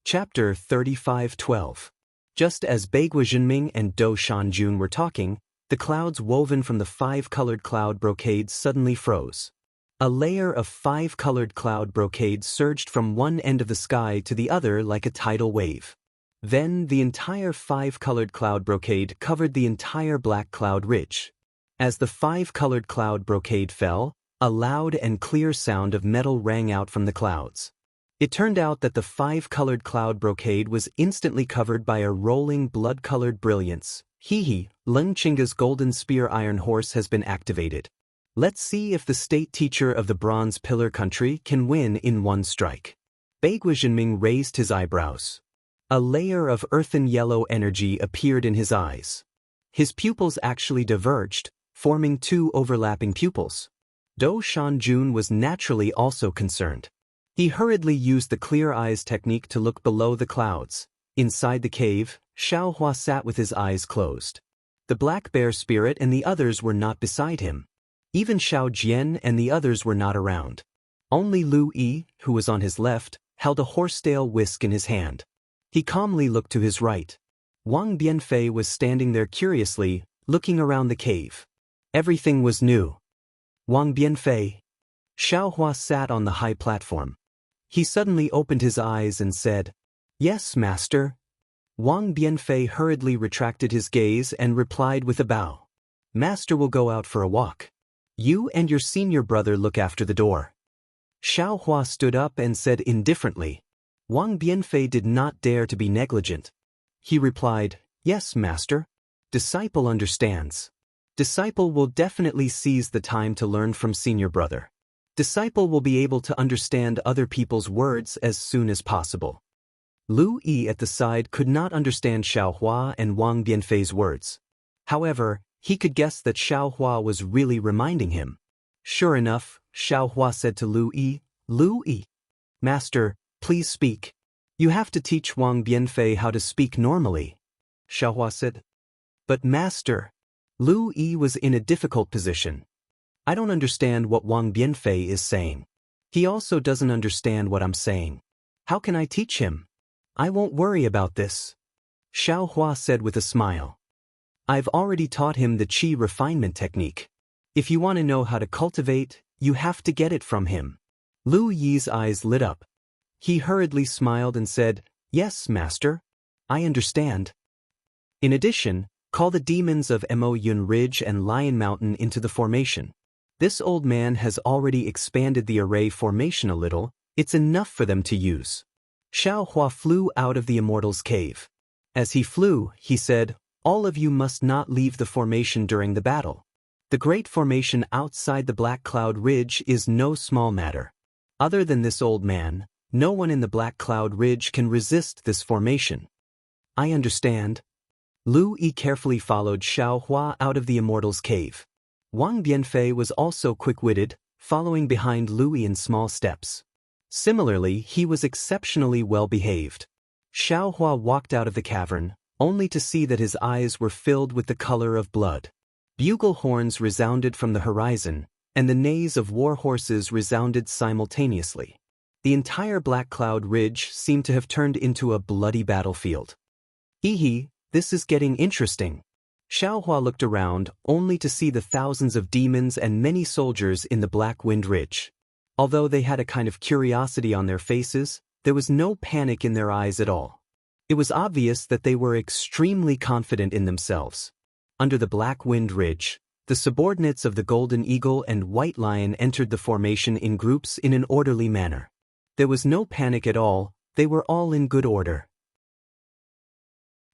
Chapter 35:12. Just as Beigo Jinming and Do Shanjun were talking, the clouds woven from the five-colored cloud brocade suddenly froze. A layer of five-colored cloud brocade surged from one end of the sky to the other like a tidal wave. Then the entire five-colored cloud brocade covered the entire Black Cloud Ridge. As the five-colored cloud brocade fell, a loud and clear sound of metal rang out from the clouds. It turned out that the five-colored cloud brocade was instantly covered by a rolling blood-colored brilliance. Leng Chinga's golden spear iron horse has been activated. Let's see if the state teacher of the Bronze Pillar Country can win in one strike. Beigo Jinming raised his eyebrows. A layer of earthen yellow energy appeared in his eyes. His pupils actually diverged, forming two overlapping pupils. Do Shanjun was naturally also concerned. He hurriedly used the clear eyes technique to look below the clouds. Inside the cave, Xiaohua sat with his eyes closed. The black bear spirit and the others were not beside him. Even Xiao Jian and the others were not around. Only Lu Yi, who was on his left, held a horsetail whisk in his hand. He calmly looked to his right. Wang Bianfei was standing there curiously, looking around the cave. Everything was new. Wang Bianfei. Xiaohua sat on the high platform. He suddenly opened his eyes and said, "Yes, master." Wang Bianfei hurriedly retracted his gaze and replied with a bow. "Master will go out for a walk. You and your senior brother look after the door." Xiaohua stood up and said indifferently. Wang Bianfei did not dare to be negligent. He replied, "Yes, master. Disciple understands." Disciple will definitely seize the time to learn from senior brother. Disciple will be able to understand other people's words as soon as possible. Lu Yi at the side could not understand Xiao Hua and Wang Bianfei's words. However, he could guess that Xiao Hua was really reminding him. Sure enough, Xiao Hua said to Lu Yi, "Lu Yi, Master, please speak. You have to teach Wang Bianfei how to speak normally." Xiao Hua said. "But Master," Lu Yi was in a difficult position. "I don't understand what Wang Bianfei is saying. He also doesn't understand what I'm saying. How can I teach him? I won't worry about this," Xiao Hua said with a smile. "I've already taught him the qi refinement technique. If you want to know how to cultivate, you have to get it from him." Lu Yi's eyes lit up. He hurriedly smiled and said, "Yes, Master. I understand. In addition, call the demons of Mo Yun Ridge and Lion Mountain into the formation. This old man has already expanded the array formation a little, it's enough for them to use." Xiao Hua flew out of the immortal's cave. As he flew, he said, "All of you must not leave the formation during the battle. The great formation outside the Black Cloud Ridge is no small matter. Other than this old man, no one in the Black Cloud Ridge can resist this formation." "I understand." Lu Yi carefully followed Xiao Hua out of the immortal's cave. Wang Bianfei was also quick-witted, following behind Lu Yi in small steps. Similarly, he was exceptionally well-behaved. Xiao Hua walked out of the cavern, only to see that his eyes were filled with the color of blood. Bugle horns resounded from the horizon, and the neighs of war horses resounded simultaneously. The entire Black Cloud Ridge seemed to have turned into a bloody battlefield. "Hee, this is getting interesting." Xiao Hua looked around, only to see the thousands of demons and many soldiers in the Black Wind Ridge. Although they had a kind of curiosity on their faces, there was no panic in their eyes at all. It was obvious that they were extremely confident in themselves. Under the Black Wind Ridge, the subordinates of the Golden Eagle and White Lion entered the formation in groups in an orderly manner. There was no panic at all, they were all in good order.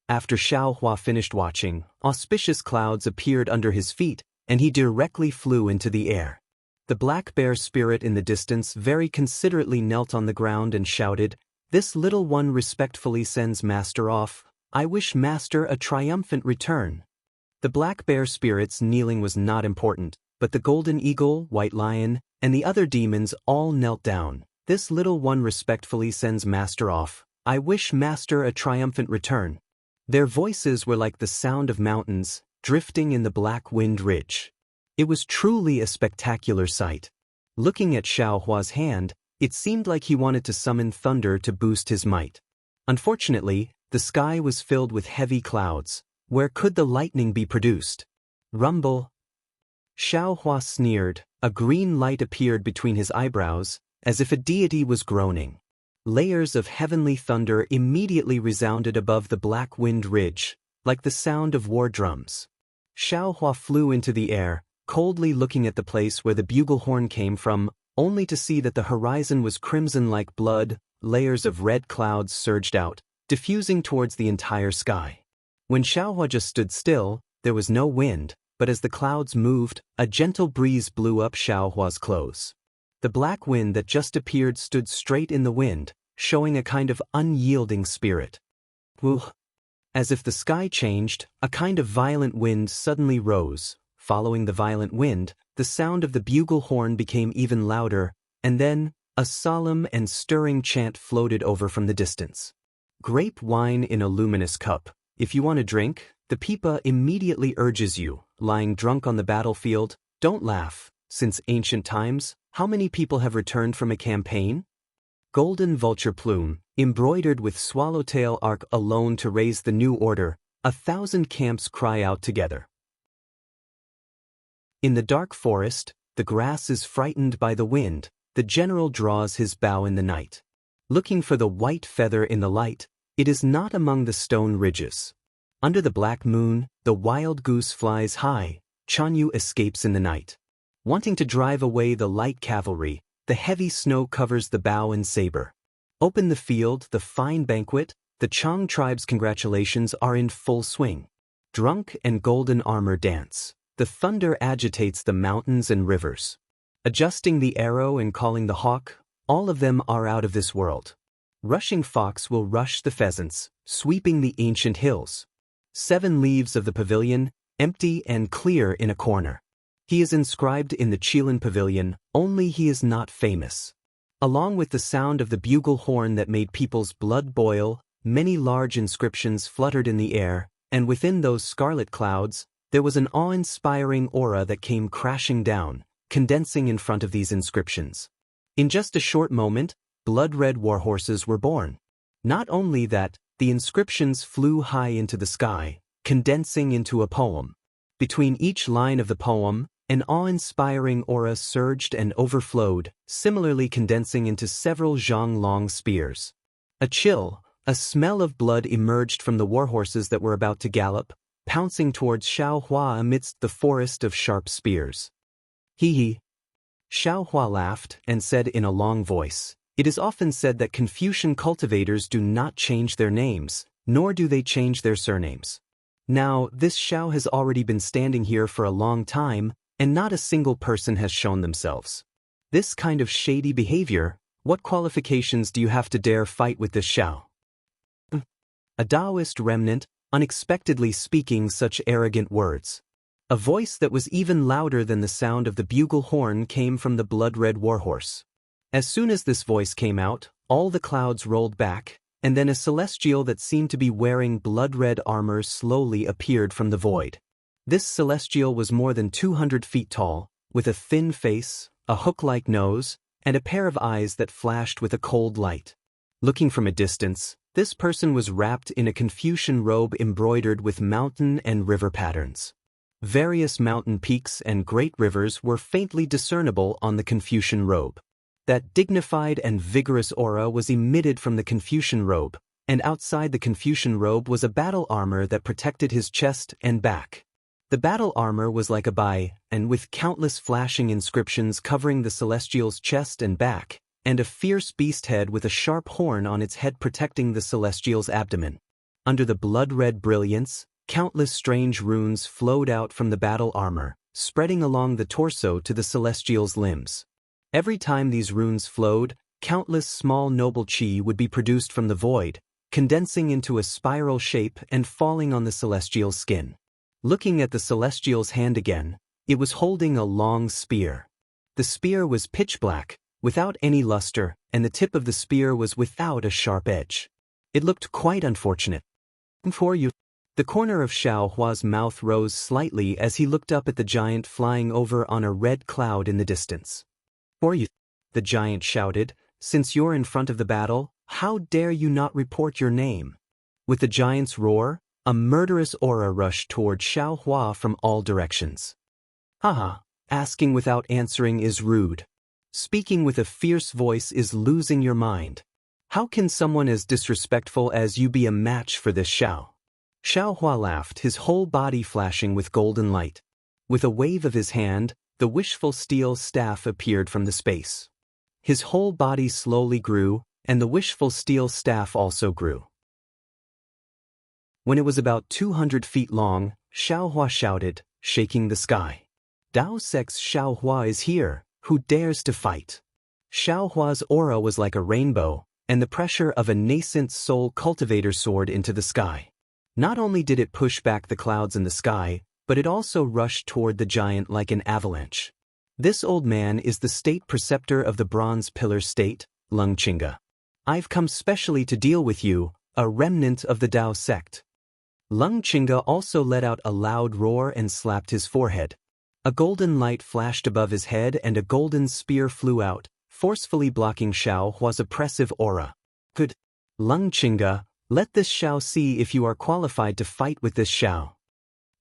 After Xiao Hua finished watching, auspicious clouds appeared under his feet, and he directly flew into the air. The black bear spirit in the distance very considerately knelt on the ground and shouted, "This little one respectfully sends Master off. I wish Master a triumphant return." The black bear spirit's kneeling was not important, but the Golden Eagle, White Lion, and the other demons all knelt down. "This little one respectfully sends Master off. I wish Master a triumphant return." Their voices were like the sound of mountains, drifting in the Black Wind Ridge. It was truly a spectacular sight. Looking at Xiao Hua's hand, it seemed like he wanted to summon thunder to boost his might. Unfortunately, the sky was filled with heavy clouds. Where could the lightning be produced? Rumble. Xiao Hua sneered, a green light appeared between his eyebrows, as if a deity was groaning. Layers of heavenly thunder immediately resounded above the Black Wind Ridge, like the sound of war drums. Xiao Hua flew into the air, coldly looking at the place where the bugle horn came from, only to see that the horizon was crimson like blood. Layers of red clouds surged out, diffusing towards the entire sky. When Xiao Hua just stood still, there was no wind, but as the clouds moved, a gentle breeze blew up Xiao Hua's clothes. The black wind that just appeared stood straight in the wind, showing a kind of unyielding spirit. Woo! As if the sky changed, a kind of violent wind suddenly rose. Following the violent wind, the sound of the bugle horn became even louder, and then, a solemn and stirring chant floated over from the distance. Grape wine in a luminous cup. If you want to drink, the pipa immediately urges you, lying drunk on the battlefield, don't laugh. Since ancient times, how many people have returned from a campaign? Golden vulture plume, embroidered with swallowtail arc alone to raise the new order, 1,000 camps cry out together. In the dark forest, the grass is frightened by the wind, the general draws his bow in the night. Looking for the white feather in the light, it is not among the stone ridges. Under the black moon, the wild goose flies high, Chanyu escapes in the night. Wanting to drive away the light cavalry, the heavy snow covers the bow and saber. Open the field, the fine banquet, the Chang tribe's congratulations are in full swing. Drunk and golden armor dance. The the thunder agitates the mountains and rivers. Adjusting the arrow and calling the hawk, all of them are out of this world. Rushing fox will rush the pheasants, sweeping the ancient hills. 7 leaves of the pavilion, empty and clear in a corner. He is inscribed in the Chilean pavilion, only he is not famous. Along with the sound of the bugle horn that made people's blood boil, many large inscriptions fluttered in the air, and within those scarlet clouds, there was an awe-inspiring aura that came crashing down, condensing in front of these inscriptions. In just a short moment, blood-red warhorses were born. Not only that, the inscriptions flew high into the sky, condensing into a poem. Between each line of the poem, an awe-inspiring aura surged and overflowed, similarly condensing into several zhang-long spears. A chill, a smell of blood emerged from the warhorses that were about to gallop, pouncing towards Xiao Hua amidst the forest of sharp spears. Hee hee. Xiao Hua laughed and said in a long voice, "It is often said that Confucian cultivators do not change their names, nor do they change their surnames. Now, this Xiao has already been standing here for a long time, and not a single person has shown themselves. This kind of shady behavior, what qualifications do you have to dare fight with this Xiao?" A Taoist remnant, unexpectedly speaking such arrogant words. A voice that was even louder than the sound of the bugle horn came from the blood-red warhorse. As soon as this voice came out, all the clouds rolled back, and then a celestial that seemed to be wearing blood-red armor slowly appeared from the void. This celestial was more than 200 feet tall, with a thin face, a hook-like nose, and a pair of eyes that flashed with a cold light. Looking from a distance, this person was wrapped in a Confucian robe embroidered with mountain and river patterns. Various mountain peaks and great rivers were faintly discernible on the Confucian robe. That dignified and vigorous aura was emitted from the Confucian robe, and outside the Confucian robe was a battle armor that protected his chest and back. The battle armor was like a bai, and with countless flashing inscriptions covering the celestial's chest and back, and a fierce beast head with a sharp horn on its head protecting the celestial's abdomen. Under the blood-red brilliance, countless strange runes flowed out from the battle armor, spreading along the torso to the celestial's limbs. Every time these runes flowed, countless small noble chi would be produced from the void, condensing into a spiral shape and falling on the celestial's skin. Looking at the celestial's hand again, it was holding a long spear. The spear was pitch black, without any luster, and the tip of the spear was without a sharp edge. It looked quite unfortunate. "For you." The corner of Xiao Hua's mouth rose slightly as he looked up at the giant flying over on a red cloud in the distance. "For you," the giant shouted, "since you're in front of the battle, how dare you not report your name?" With the giant's roar, a murderous aura rushed toward Xiao Hua from all directions. "Haha, asking without answering is rude. Speaking with a fierce voice is losing your mind. How can someone as disrespectful as you be a match for this Xiao?" Xiao Hua laughed, his whole body flashing with golden light. With a wave of his hand, the wishful steel staff appeared from the space. His whole body slowly grew, and the wishful steel staff also grew. When it was about 200 feet long, Xiao Hua shouted, shaking the sky. "Dao Sec's Xiao Hua is here, who dares to fight?" Xiao Hua's aura was like a rainbow, and the pressure of a nascent soul cultivator soared into the sky. Not only did it push back the clouds in the sky, but it also rushed toward the giant like an avalanche. This old man is the state preceptor of the Bronze Pillar State, Lung Chinga. "I've come specially to deal with you, a remnant of the Dao sect." Lung Chinga also let out a loud roar and slapped his forehead. A golden light flashed above his head and a golden spear flew out, forcefully blocking Xiao Hua's oppressive aura. "Good. Lung Chinga, let this Xiao see if you are qualified to fight with this Xiao."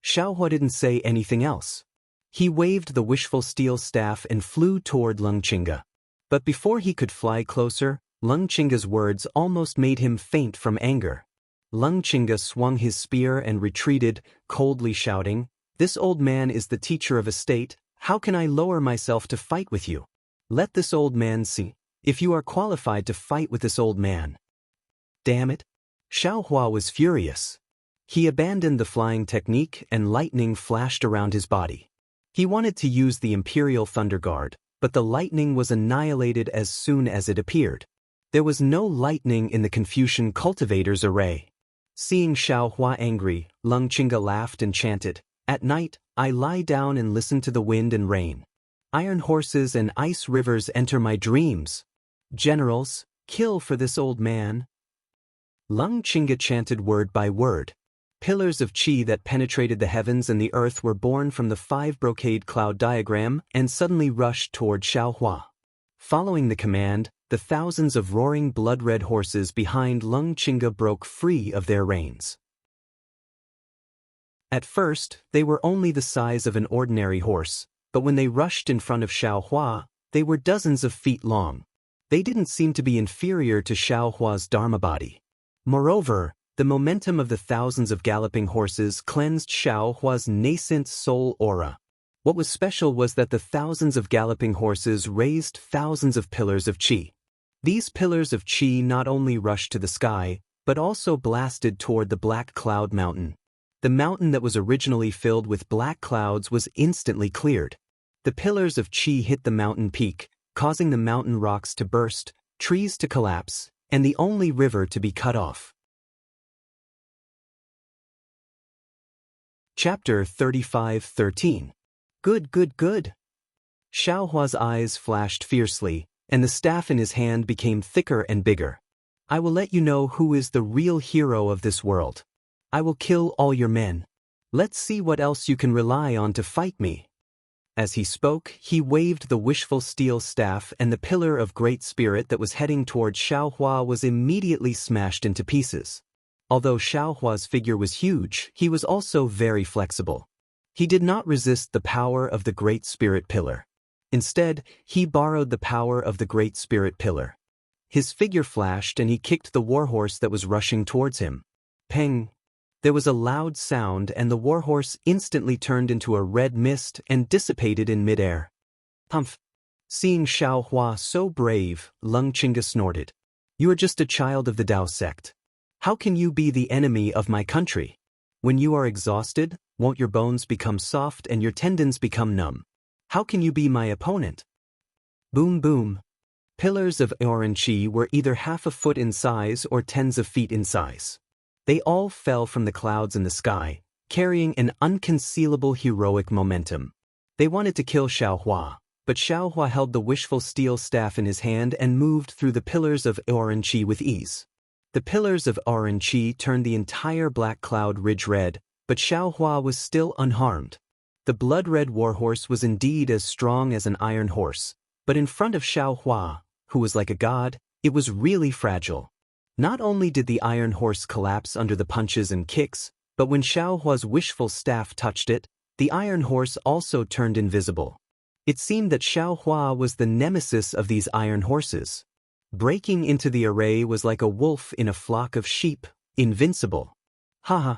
Xiao Hua didn't say anything else. He waved the wishful steel staff and flew toward Lung Chinga. But before he could fly closer, Lung Chinga's words almost made him faint from anger. Lung Chinga swung his spear and retreated, coldly shouting, "This old man is the teacher of a state, how can I lower myself to fight with you? Let this old man see if you are qualified to fight with this old man." Damn it! Xiao Hua was furious. He abandoned the flying technique and lightning flashed around his body. He wanted to use the Imperial Thunder Guard, but the lightning was annihilated as soon as it appeared. There was no lightning in the Confucian cultivator's array. Seeing Xiao Hua angry, Leng Qingge laughed and chanted, "At night, I lie down and listen to the wind and rain. Iron horses and ice rivers enter my dreams. Generals, kill for this old man." Leng Qingge chanted word by word. Pillars of qi that penetrated the heavens and the earth were born from the 5 brocade cloud diagram and suddenly rushed toward Xiao Hua. Following the command, the thousands of roaring blood-red horses behind Leng Qingge broke free of their reins. At first, they were only the size of an ordinary horse, but when they rushed in front of Xiao Hua, they were dozens of feet long. They didn't seem to be inferior to Xiao Hua's Dharma body. Moreover, the momentum of the thousands of galloping horses cleansed Xiao Hua's nascent soul aura. What was special was that the thousands of galloping horses raised thousands of pillars of qi. These pillars of qi not only rushed to the sky, but also blasted toward the Black Cloud Mountain. The mountain that was originally filled with black clouds was instantly cleared. The pillars of qi hit the mountain peak, causing the mountain rocks to burst, trees to collapse, and the only river to be cut off. Chapter 35:13. Good, good, good. Xiao Hua's eyes flashed fiercely, and the staff in his hand became thicker and bigger. "I will let you know who is the real hero of this world. I will kill all your men. Let's see what else you can rely on to fight me." As he spoke, he waved the wishful steel staff, and the pillar of great spirit that was heading toward Xiao Hua was immediately smashed into pieces. Although Xiao Hua's figure was huge, he was also very flexible. He did not resist the power of the Great Spirit Pillar. Instead, he borrowed the power of the Great Spirit Pillar. His figure flashed and he kicked the warhorse that was rushing towards him. Peng! There was a loud sound and the warhorse instantly turned into a red mist and dissipated in midair. Humph! Seeing Xiao Hua so brave, Leng Qingge snorted. "You are just a child of the Dao sect. How can you be the enemy of my country? When you are exhausted, won't your bones become soft and your tendons become numb? How can you be my opponent?" Boom boom. Pillars of Oran Qi were either half a foot in size or tens of feet in size. They all fell from the clouds in the sky, carrying an unconcealable heroic momentum. They wanted to kill Xiao Hua, but Xiao Hua held the wishful steel staff in his hand and moved through the pillars of Oran Qi with ease. The pillars of Oran Qi turned the entire Black Cloud Ridge red, but Xiao Hua was still unharmed. The blood-red warhorse was indeed as strong as an iron horse, but in front of Xiao Hua, who was like a god, it was really fragile. Not only did the iron horse collapse under the punches and kicks, but when Xiao Hua's wishful staff touched it, the iron horse also turned invisible. It seemed that Xiao Hua was the nemesis of these iron horses. Breaking into the array was like a wolf in a flock of sheep, invincible. Haha!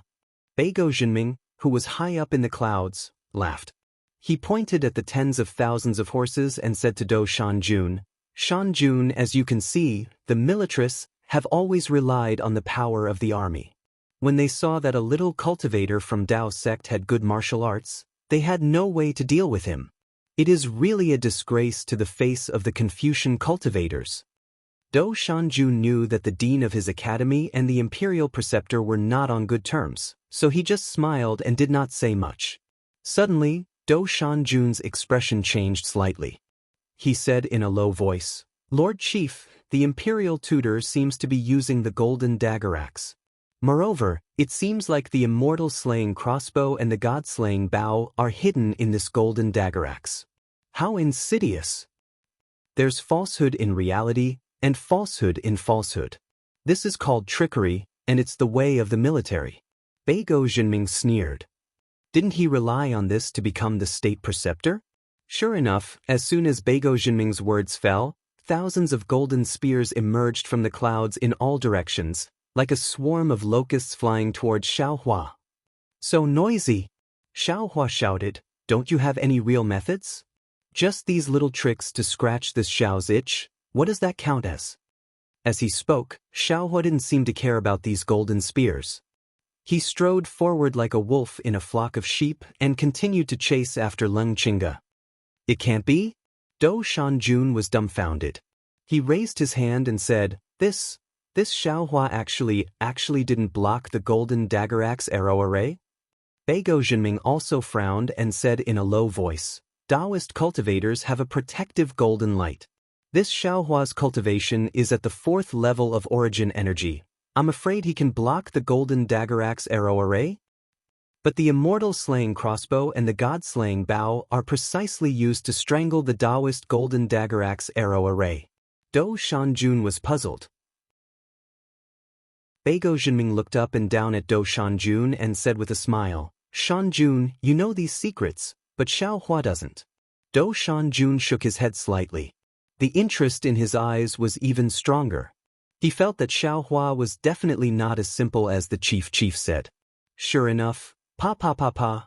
Beigo Jinming, who was high up in the clouds, laughed. He pointed at the tens of thousands of horses and said to Dou Shanjun, "Shanjun, as you can see, the militarists have always relied on the power of the army. When they saw that a little cultivator from Dao sect had good martial arts, they had no way to deal with him. It is really a disgrace to the face of the Confucian cultivators." Dou Shanjun knew that the dean of his academy and the imperial preceptor were not on good terms, so he just smiled and did not say much. Suddenly, Dou Shanjun's expression changed slightly. He said in a low voice, "Lord Chief, the imperial tutor seems to be using the golden dagger axe. Moreover, it seems like the immortal slaying crossbow and the god slaying bow are hidden in this golden dagger axe. How insidious! There's falsehood in reality and falsehood in falsehood. This is called trickery, and it's the way of the military." Beigo Jinming sneered. Didn't he rely on this to become the state preceptor? Sure enough, as soon as Beigo Jinming's words fell, thousands of golden spears emerged from the clouds in all directions, like a swarm of locusts flying towards Xiao Hua. "So noisy!" Xiao Hua shouted, "Don't you have any real methods? Just these little tricks to scratch this Xiao's itch? What does that count as?" As he spoke, Xiao Hua didn't seem to care about these golden spears. He strode forward like a wolf in a flock of sheep and continued to chase after Leng Qingge. It can't be? Dou Shanjun was dumbfounded. He raised his hand and said, This Xiaohua actually didn't block the golden dagger axe arrow array? Beigo Jinming also frowned and said in a low voice, Taoist cultivators have a protective golden light. This Xiaohua's cultivation is at the 4th level of origin energy. I'm afraid he can block the golden dagger axe arrow array? But the immortal slaying crossbow and the god-slaying bow are precisely used to strangle the Taoist golden dagger axe arrow array. Dou Shanjun was puzzled. Beigo Jinming looked up and down at Dou Shanjun and said with a smile, Shanjun, you know these secrets, but Xiaohua doesn't. Dou Shanjun shook his head slightly. The interest in his eyes was even stronger. He felt that Xiaohua was definitely not as simple as the chief said. Sure enough, pa.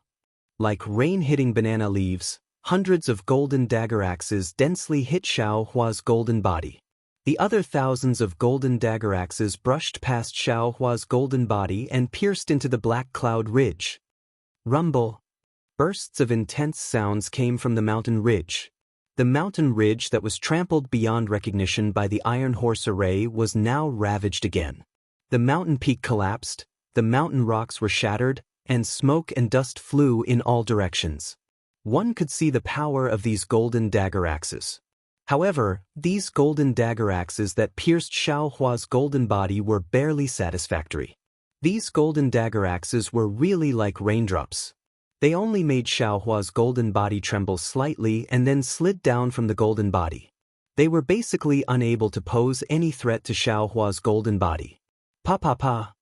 Like rain hitting banana leaves, hundreds of golden dagger axes densely hit Xiaohua's golden body. The other thousands of golden dagger axes brushed past Xiaohua's golden body and pierced into the black cloud ridge. Rumble. Bursts of intense sounds came from the mountain ridge. The mountain ridge that was trampled beyond recognition by the Iron Horse array was now ravaged again. The mountain peak collapsed, the mountain rocks were shattered, and smoke and dust flew in all directions. One could see the power of these golden dagger axes. However, these golden dagger axes that pierced Xiaohua's golden body were barely satisfactory. These golden dagger axes were really like raindrops. They only made Xiaohua's golden body tremble slightly and then slid down from the golden body. They were basically unable to pose any threat to Xiaohua's golden body. Pa.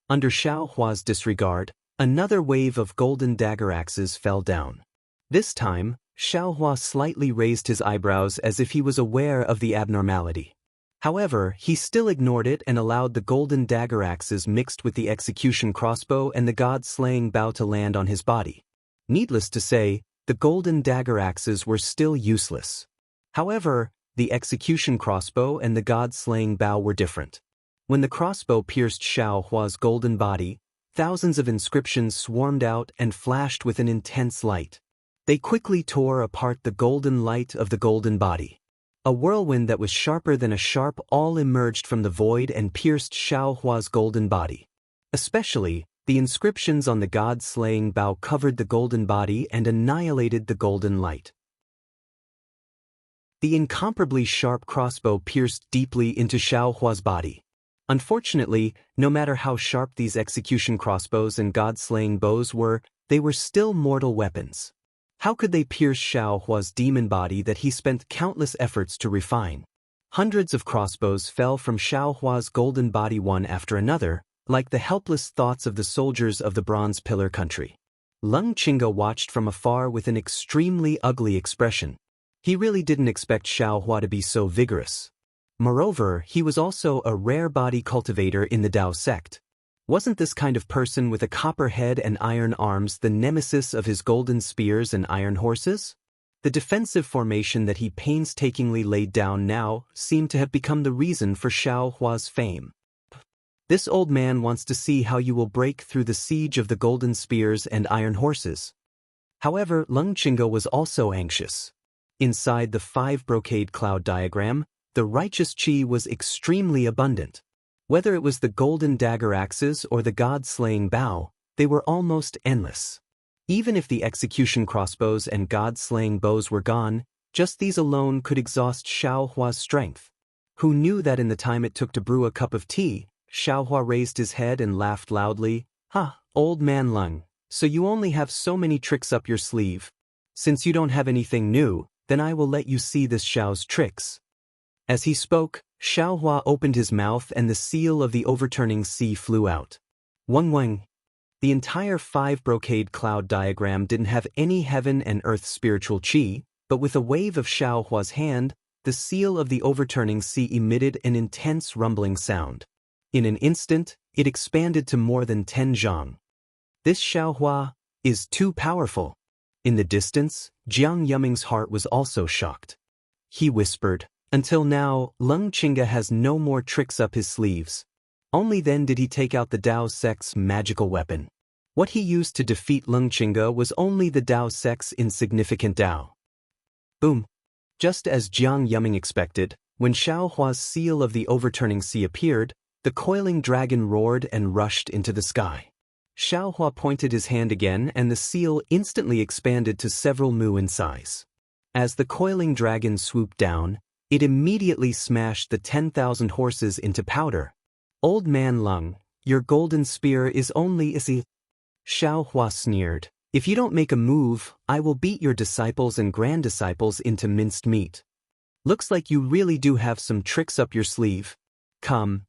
Under Xiaohua's disregard, another wave of golden dagger axes fell down. This time, Xiaohua slightly raised his eyebrows as if he was aware of the abnormality. However, he still ignored it and allowed the golden dagger axes mixed with the execution crossbow and the god-slaying bow to land on his body. Needless to say, the golden dagger axes were still useless. However, the execution crossbow and the god-slaying bow were different. When the crossbow pierced Xiaohua's golden body, thousands of inscriptions swarmed out and flashed with an intense light. They quickly tore apart the golden light of the golden body. A whirlwind that was sharper than a sharp awl emerged from the void and pierced Xiaohua's golden body. Especially, the inscriptions on the god-slaying bow covered the golden body and annihilated the golden light. The incomparably sharp crossbow pierced deeply into Xiaohua's body. Unfortunately, no matter how sharp these execution crossbows and god-slaying bows were, they were still mortal weapons. How could they pierce Xiaohua's demon body that he spent countless efforts to refine? Hundreds of crossbows fell from Xiaohua's golden body one after another, like the helpless thoughts of the soldiers of the Bronze Pillar country. Leng Qingge watched from afar with an extremely ugly expression. He really didn't expect Xiaohua to be so vigorous. Moreover, he was also a rare body cultivator in the Dao sect. Wasn't this kind of person with a copper head and iron arms the nemesis of his golden spears and iron horses? The defensive formation that he painstakingly laid down now seemed to have become the reason for Xiaohua's fame. This old man wants to see how you will break through the siege of the golden spears and iron horses. However, Leng Qingge was also anxious. Inside the 5 brocade cloud diagram, the righteous qi was extremely abundant. Whether it was the golden dagger axes or the god-slaying bow, they were almost endless. Even if the execution crossbows and god-slaying bows were gone, just these alone could exhaust Xiaohua's strength. Who knew that in the time it took to brew a cup of tea, Xiaohua raised his head and laughed loudly. Ha, old man Leng, so you only have so many tricks up your sleeve. Since you don't have anything new, then I will let you see this Xiao's tricks. As he spoke, Xiaohua opened his mouth and the seal of the overturning sea flew out. Weng. The entire 5 brocade cloud diagram didn't have any heaven and earth spiritual qi, but with a wave of Xiaohua's hand, the seal of the overturning sea emitted an intense rumbling sound. In an instant, it expanded to more than 10 zhang. This Xiaohua is too powerful. In the distance, Jiang Yuming's heart was also shocked. He whispered, until now, Leng Qingge has no more tricks up his sleeves. Only then did he take out the Dao Sect's magical weapon. What he used to defeat Leng Qingge was only the Dao Sect's insignificant Dao. Boom! Just as Jiang Yuming expected, when Xiao Hua's seal of the overturning sea appeared, the coiling dragon roared and rushed into the sky. Xiao Hua pointed his hand again and the seal instantly expanded to several mu in size. As the coiling dragon swooped down, it immediately smashed the 10,000 horses into powder. Old man Leng, your golden spear is only a... Xiao Hua sneered. If you don't make a move, I will beat your disciples and grand-disciples into minced meat. Looks like you really do have some tricks up your sleeve. Come,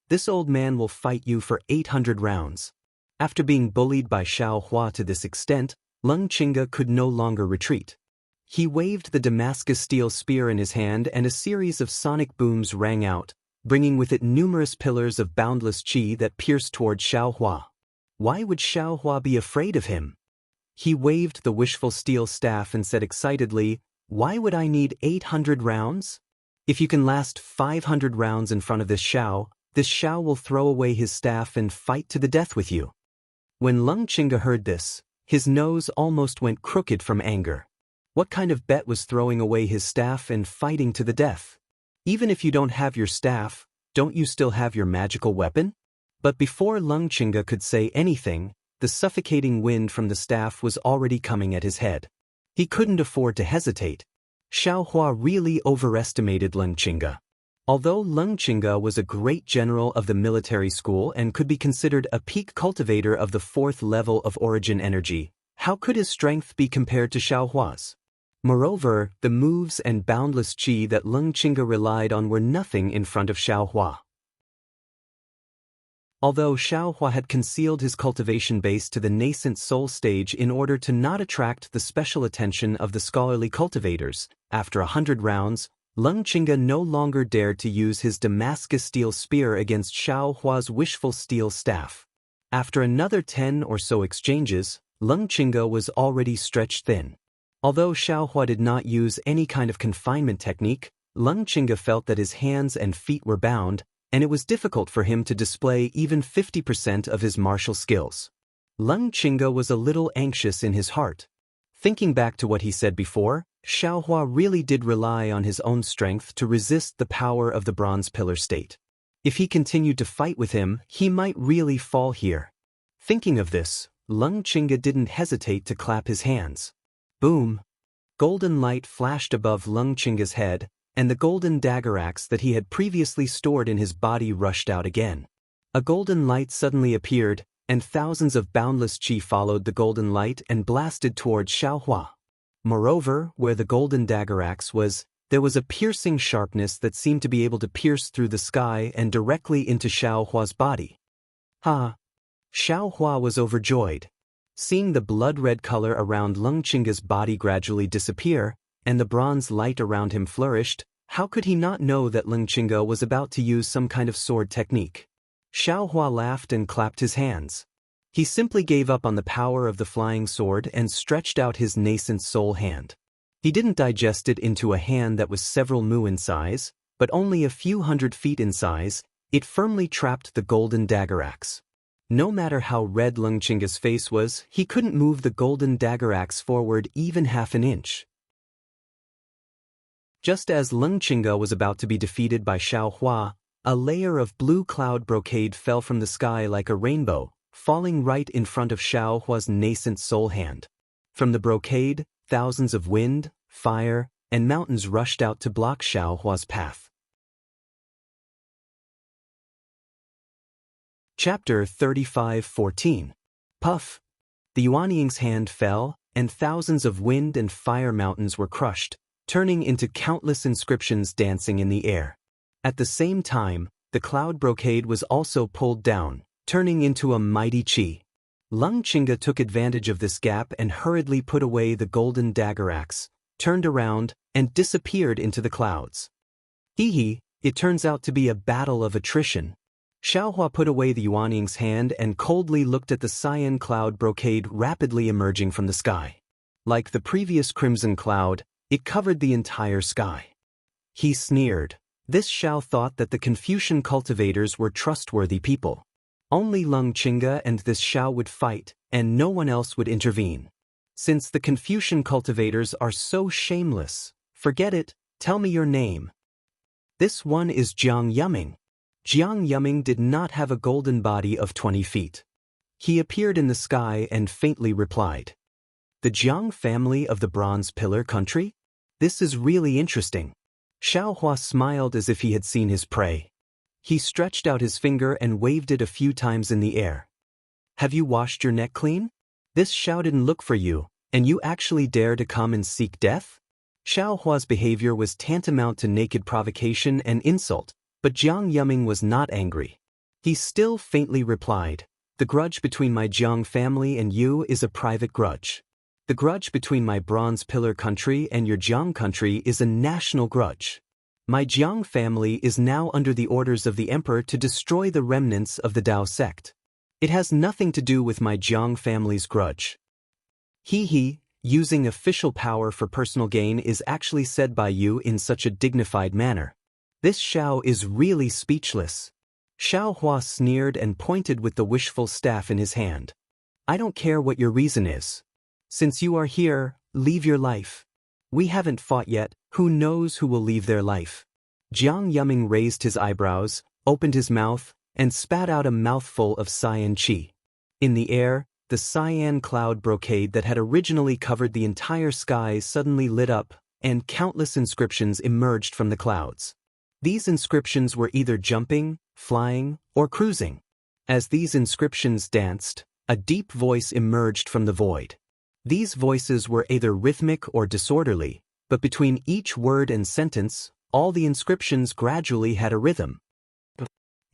this old man will fight you for 800 rounds. After being bullied by Xiao Hua to this extent, Leng Qingge could no longer retreat. He waved the Damascus steel spear in his hand and a series of sonic booms rang out, bringing with it numerous pillars of boundless qi that pierced toward Xiao Hua. Why would Xiao Hua be afraid of him? He waved the wishful steel staff and said excitedly, "Why would I need 800 rounds? If you can last 500 rounds in front of this Xiao will throw away his staff and fight to the death with you." When Leng Qingge heard this, his nose almost went crooked from anger. What kind of bet was throwing away his staff and fighting to the death? Even if you don't have your staff, don't you still have your magical weapon? But before Leng Qingge could say anything, the suffocating wind from the staff was already coming at his head. He couldn't afford to hesitate. Xiao Hua really overestimated Leng Qingge. Although Leng Qingge was a great general of the military school and could be considered a peak cultivator of the 4th level of origin energy, how could his strength be compared to Xiao Hua's? Moreover, the moves and boundless qi that Leng Qingge relied on were nothing in front of Xiao Hua. Although Xiao Hua had concealed his cultivation base to the nascent soul stage in order to not attract the special attention of the scholarly cultivators, after 100 rounds, Leng Qingge no longer dared to use his Damascus steel spear against Xiao Hua's wishful steel staff. After another 10 or so exchanges, Leng Qingge was already stretched thin. Although Xiao Hua did not use any kind of confinement technique, Leng Qingge felt that his hands and feet were bound, and it was difficult for him to display even 50% of his martial skills. Leng Qingge was a little anxious in his heart. Thinking back to what he said before, Xiao Hua really did rely on his own strength to resist the power of the bronze pillar state. If he continued to fight with him, he might really fall here. Thinking of this, Leng Qingge didn't hesitate to clap his hands. Boom! Golden light flashed above Leng Qingge's head, and the golden dagger axe that he had previously stored in his body rushed out again. A golden light suddenly appeared, and thousands of boundless qi followed the golden light and blasted towards Xiao Hua. Moreover, where the golden dagger axe was, there was a piercing sharpness that seemed to be able to pierce through the sky and directly into Xiao Hua's body. Ha! Xiao Hua was overjoyed. Seeing the blood-red color around Leng Qingge's body gradually disappear, and the bronze light around him flourished, how could he not know that Leng Qingge was about to use some kind of sword technique? Xiao Hua laughed and clapped his hands. He simply gave up on the power of the flying sword and stretched out his nascent soul hand. He didn't digest it into a hand that was several mu in size, but only a few hundred feet in size. It firmly trapped the golden dagger axe. No matter how red Leng Qingge's face was, he couldn't move the golden dagger axe forward even half an inch. Just as Leng Qingge was about to be defeated by Xiao Hua, a layer of blue cloud brocade fell from the sky like a rainbow, falling right in front of Xiao Hua's nascent soul hand. From the brocade, thousands of wind, fire, and mountains rushed out to block Xiao Hua's path. Chapter 35:14. Puff! The Yuanying's hand fell, and thousands of wind and fire mountains were crushed, turning into countless inscriptions dancing in the air. At the same time, the cloud brocade was also pulled down, turning into a mighty qi. Leng Qingge took advantage of this gap and hurriedly put away the golden dagger axe, turned around, and disappeared into the clouds. Hee, it turns out to be a battle of attrition. Xiao Hua put away the Yuanying's hand and coldly looked at the cyan cloud brocade rapidly emerging from the sky. Like the previous crimson cloud, it covered the entire sky. He sneered. This Xiao thought that the Confucian cultivators were trustworthy people. Only Leng Qingge and this Xiao would fight, and no one else would intervene. Since the Confucian cultivators are so shameless, forget it, tell me your name. This one is Jiang Yuming. Jiang Yuming did not have a golden body of 20 feet. He appeared in the sky and faintly replied. The Jiang family of the Bronze Pillar country? This is really interesting. Xiao Hua smiled as if he had seen his prey. He stretched out his finger and waved it a few times in the air. Have you washed your neck clean? This Xiao didn't look for you, and you actually dare to come and seek death? Xiao Hua's behavior was tantamount to naked provocation and insult, but Jiang Yuming was not angry. He still faintly replied, the grudge between my Jiang family and you is a private grudge. The grudge between my Bronze Pillar country and your Jiang country is a national grudge. My Jiang family is now under the orders of the emperor to destroy the remnants of the Dao sect. It has nothing to do with my Jiang family's grudge. Using official power for personal gain is actually said by you in such a dignified manner. This Xiao is really speechless. Xiao Hua sneered and pointed with the wishful staff in his hand. I don't care what your reason is. Since you are here, leave your life. We haven't fought yet, who knows who will leave their life. Jiang Yuming raised his eyebrows, opened his mouth, and spat out a mouthful of cyan qi. In the air, the cyan cloud brocade that had originally covered the entire sky suddenly lit up, and countless inscriptions emerged from the clouds. These inscriptions were either jumping, flying, or cruising. As these inscriptions danced, a deep voice emerged from the void. These voices were either rhythmic or disorderly, but between each word and sentence, all the inscriptions gradually had a rhythm.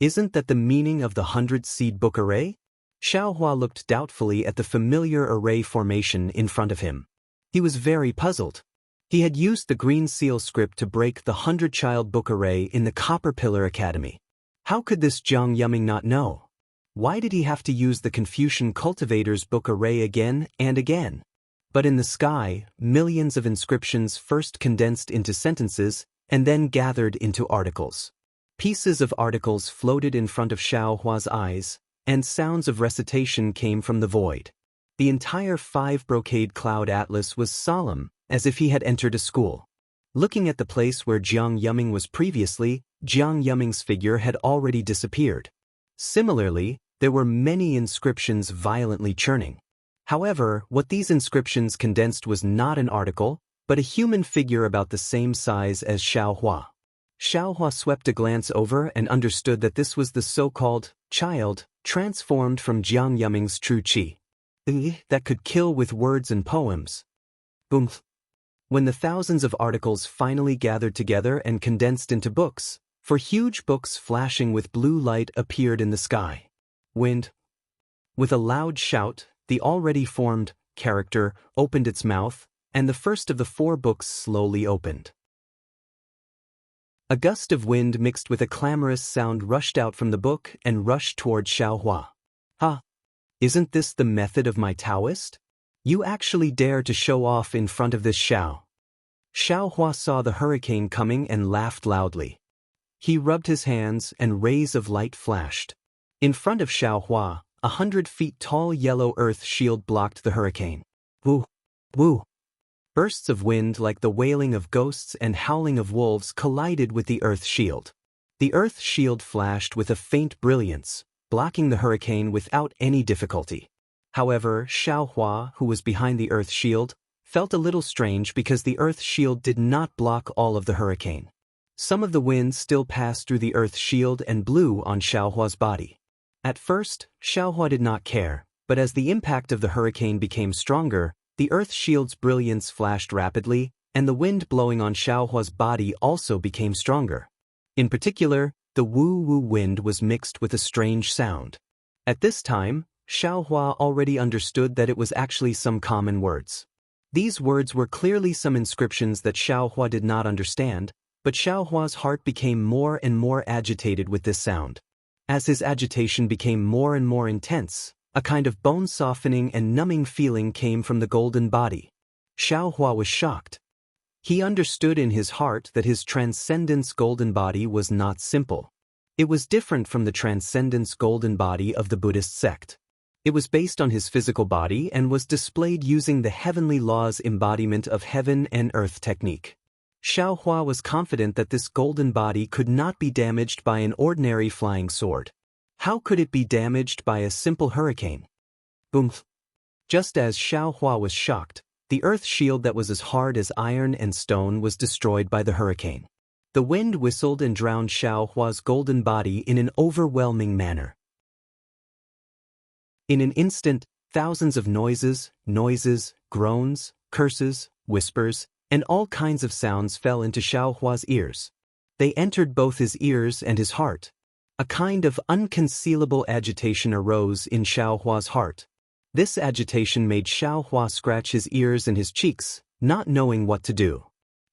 Isn't that the meaning of the 100-seed book array? Xiao Hua looked doubtfully at the familiar array formation in front of him. He was very puzzled. He had used the green seal script to break the 100-child book array in the Copper Pillar Academy. How could this Jiang Yuming not know? Why did he have to use the Confucian cultivators' book array again and again? But in the sky, millions of inscriptions first condensed into sentences and then gathered into articles. Pieces of articles floated in front of Xiao Hua's eyes, and sounds of recitation came from the void. The entire 5-brocade cloud atlas was solemn, as if he had entered a school. Looking at the place where Jiang Yuming was previously, Jiang Yuming's figure had already disappeared. Similarly, there were many inscriptions violently churning. However, what these inscriptions condensed was not an article, but a human figure about the same size as Xiao Hua. Xiao Hua swept a glance over and understood that this was the so-called child, transformed from Jiang Yuming's true qi. That could kill with words and poems. Boom. When the thousands of articles finally gathered together and condensed into books, for huge books flashing with blue light appeared in the sky. Wind. With a loud shout, the already formed character opened its mouth, and the first of the 4 books slowly opened. A gust of wind mixed with a clamorous sound rushed out from the book and rushed toward Xiao Hua. Isn't this the method of my Taoist? You actually dare to show off in front of this Xiao. Xiao Hua saw the hurricane coming and laughed loudly. He rubbed his hands and rays of light flashed. In front of Xiao Hua, 100 feet tall yellow earth shield blocked the hurricane. Woo! Woo! Bursts of wind like the wailing of ghosts and howling of wolves collided with the earth shield. The earth shield flashed with a faint brilliance, blocking the hurricane without any difficulty. However, Xiao Hua, who was behind the earth shield, felt a little strange because the earth shield did not block all of the hurricane. Some of the wind still passed through the earth shield and blew on Xiao Hua's body. At first, Xiao Hua did not care, but as the impact of the hurricane became stronger, the earth shield's brilliance flashed rapidly, and the wind blowing on Xiao Hua's body also became stronger. In particular, the woo-woo wind was mixed with a strange sound. At this time, Xiao Hua already understood that it was actually some common words. These words were clearly some inscriptions that Xiao Hua did not understand, but Xiao Hua's heart became more and more agitated with this sound. As his agitation became more and more intense, a kind of bone-softening and numbing feeling came from the golden body. Xiao Hua was shocked. He understood in his heart that his transcendence golden body was not simple. It was different from the transcendence golden body of the Buddhist sect. It was based on his physical body and was displayed using the heavenly laws embodiment of heaven and earth technique. Xiao Hua was confident that this golden body could not be damaged by an ordinary flying sword. How could it be damaged by a simple hurricane? Boom! Just as Xiao Hua was shocked, the earth shield that was as hard as iron and stone was destroyed by the hurricane. The wind whistled and drowned Xiao Hua's golden body in an overwhelming manner. In an instant, thousands of noises, groans, curses, whispers, and all kinds of sounds fell into Xiao Hua's ears. They entered both his ears and his heart. A kind of unconcealable agitation arose in Xiao Hua's heart. This agitation made Xiao Hua scratch his ears and his cheeks, not knowing what to do.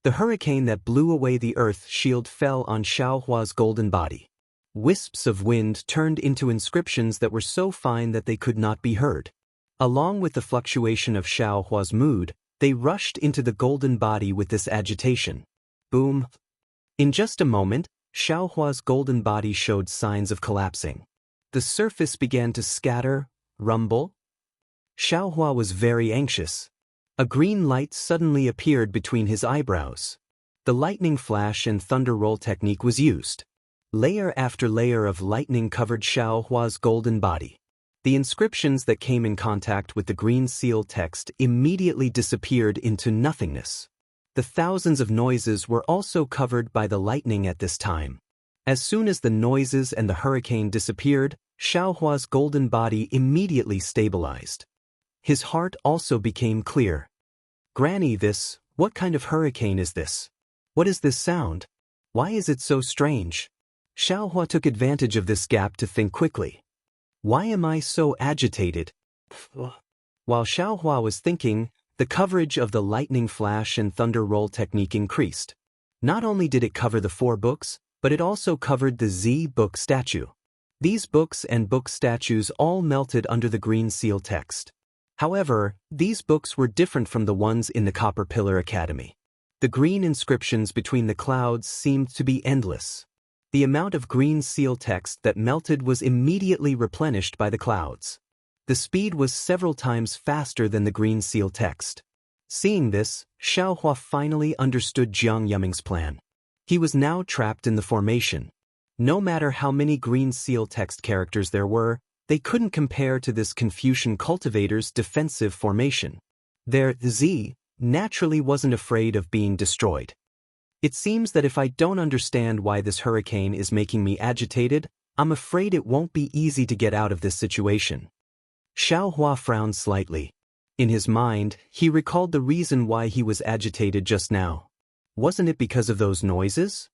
The hurricane that blew away the earth shield fell on Xiao Hua's golden body. Wisps of wind turned into inscriptions that were so fine that they could not be heard. Along with the fluctuation of Xiao Hua's mood, they rushed into the golden body with this agitation. Boom! In just a moment, Xiao Hua's golden body showed signs of collapsing. The surface began to scatter, rumble. Xiao Hua was very anxious. A green light suddenly appeared between his eyebrows. The lightning flash and thunder roll technique was used. Layer after layer of lightning covered Xiao Hua's golden body. The inscriptions that came in contact with the green seal text immediately disappeared into nothingness. The thousands of noises were also covered by the lightning at this time. As soon as the noises and the hurricane disappeared, Xiao Hua's golden body immediately stabilized. His heart also became clear. Granny, what kind of hurricane is this? What is this sound? Why is it so strange? Xiao Hua took advantage of this gap to think quickly. Why am I so agitated? While Xiao Hua was thinking, the coverage of the lightning flash and thunder roll technique increased. Not only did it cover the 4 books, but it also covered the Z book statue. These books and book statues all melted under the green seal text. However, these books were different from the ones in the Copper Pillar Academy. The green inscriptions between the clouds seemed to be endless. The amount of green seal text that melted was immediately replenished by the clouds. The speed was several times faster than the green seal text. Seeing this, Xiao Hua finally understood Jiang Yuming's plan. He was now trapped in the formation. No matter how many green seal text characters there were, they couldn't compare to this Confucian cultivator's defensive formation. Their Z naturally wasn't afraid of being destroyed. It seems that if I don't understand why this hurricane is making me agitated, I'm afraid it won't be easy to get out of this situation. Xiao Hua frowned slightly. In his mind, he recalled the reason why he was agitated just now. Wasn't it because of those noises?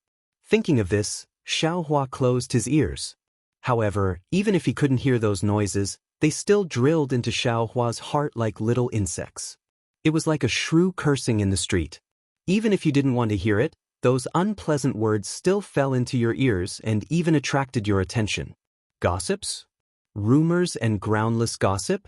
Thinking of this, Xiao Hua closed his ears. However, even if he couldn't hear those noises, they still drilled into Xiao Hua's heart like little insects. It was like a shrew cursing in the street. Even if you didn't want to hear it, those unpleasant words still fell into your ears and even attracted your attention. Gossips? Rumors and groundless gossip?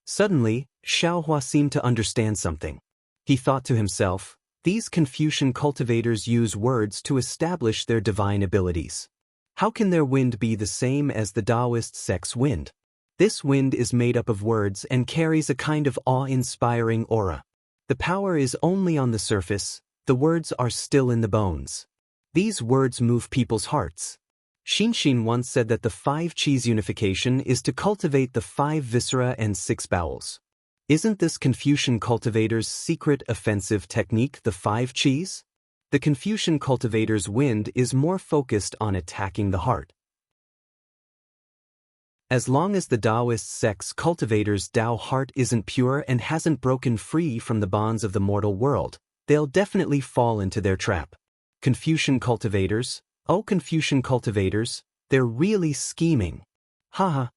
Suddenly, Xiao Hua seemed to understand something. He thought to himself, these Confucian cultivators use words to establish their divine abilities. How can their wind be the same as the Taoist sect's wind? This wind is made up of words and carries a kind of awe-inspiring aura. The power is only on the surface, the words are still in the bones. These words move people's hearts. Xinxin once said that the 5 Qis unification is to cultivate the 5 viscera and 6 bowels. Isn't this Confucian cultivator's secret offensive technique the 5 Qis? The Confucian cultivator's wind is more focused on attacking the heart. As long as the Taoist sect's cultivator's Tao heart isn't pure and hasn't broken free from the bonds of the mortal world, they'll definitely fall into their trap. Confucian cultivators, Confucian cultivators, they're really scheming. Haha.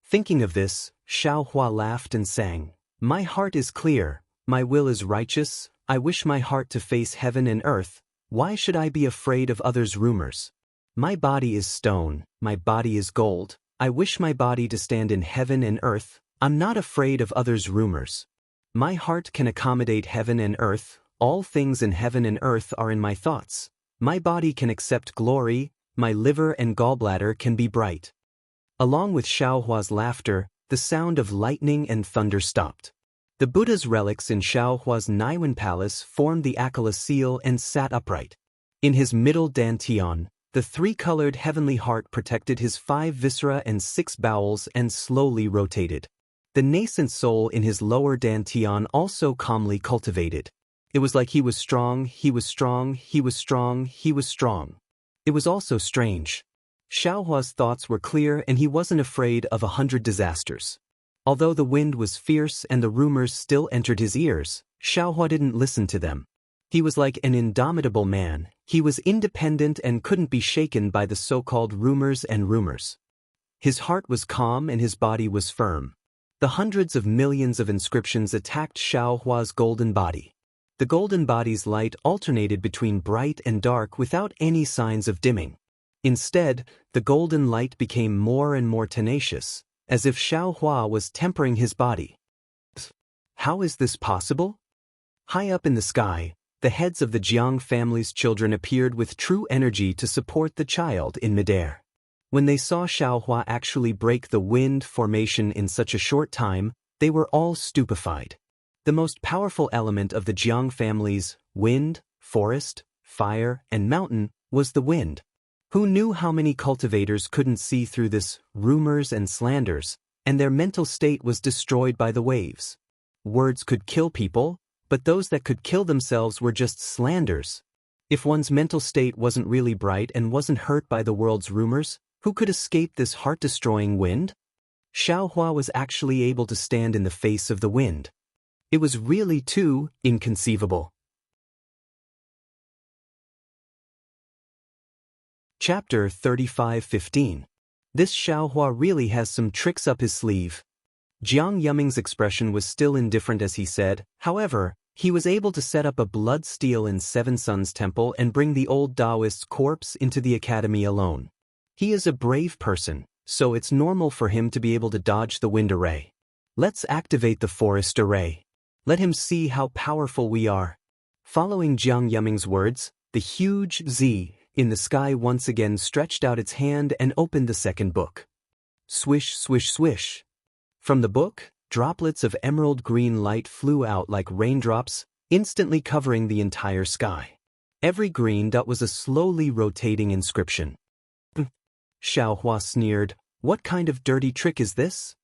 Thinking of this, Xiao Hua laughed and sang, my heart is clear, my will is righteous, I wish my heart to face heaven and earth, why should I be afraid of others' rumors? My body is stone, my body is gold, I wish my body to stand in heaven and earth, I'm not afraid of others' rumors. My heart can accommodate heaven and earth, all things in heaven and earth are in my thoughts. My body can accept glory, my liver and gallbladder can be bright. Along with Xiaohua's laughter, the sound of lightning and thunder stopped. The Buddha's relics in Xiaohua's Naiwan palace formed the Akala seal and sat upright. In his middle dantian, the three-colored heavenly heart protected his 5 viscera and 6 bowels and slowly rotated. The nascent soul in his lower dantian also calmly cultivated. It was like he was strong, he was strong, he was strong, he was strong. It was also strange. Xiaohua's thoughts were clear and he wasn't afraid of 100 disasters. Although the wind was fierce and the rumors still entered his ears, Xiaohua didn't listen to them. He was like an indomitable man. He was independent and couldn't be shaken by the so-called rumors and rumors. His heart was calm and his body was firm. The hundreds of millions of inscriptions attacked Xiaohua's golden body. The golden body's light alternated between bright and dark without any signs of dimming. Instead, the golden light became more and more tenacious, as if Xiaohua was tempering his body. How is this possible? High up in the sky, the heads of the Jiang family's children appeared with true energy to support the child in midair. When they saw Xiaohua actually break the wind formation in such a short time, they were all stupefied. The most powerful element of the Jiang family's wind, forest, fire, and mountain was the wind. Who knew how many cultivators couldn't see through this rumors and slanders, and their mental state was destroyed by the waves? Words could kill people, but those that could kill themselves were just slanders. If one's mental state wasn't really bright and wasn't hurt by the world's rumors, who could escape this heart-destroying wind? Xiaohua was actually able to stand in the face of the wind. It was really too inconceivable. Chapter 35:15. This Xiaohua really has some tricks up his sleeve. Jiang Yuming's expression was still indifferent as he said, however, he was able to set up a blood steel in Seven Suns Temple and bring the old Taoist's corpse into the academy alone. He is a brave person, so it's normal for him to be able to dodge the wind array. Let's activate the forest array. Let him see how powerful we are. Following Jiang Yuming's words, the huge Z in the sky once again stretched out its hand and opened the second book. Swish, swish, swish. From the book, droplets of emerald green light flew out like raindrops, instantly covering the entire sky. Every green dot was a slowly rotating inscription. Xiaohua sneered, "What kind of dirty trick is this?"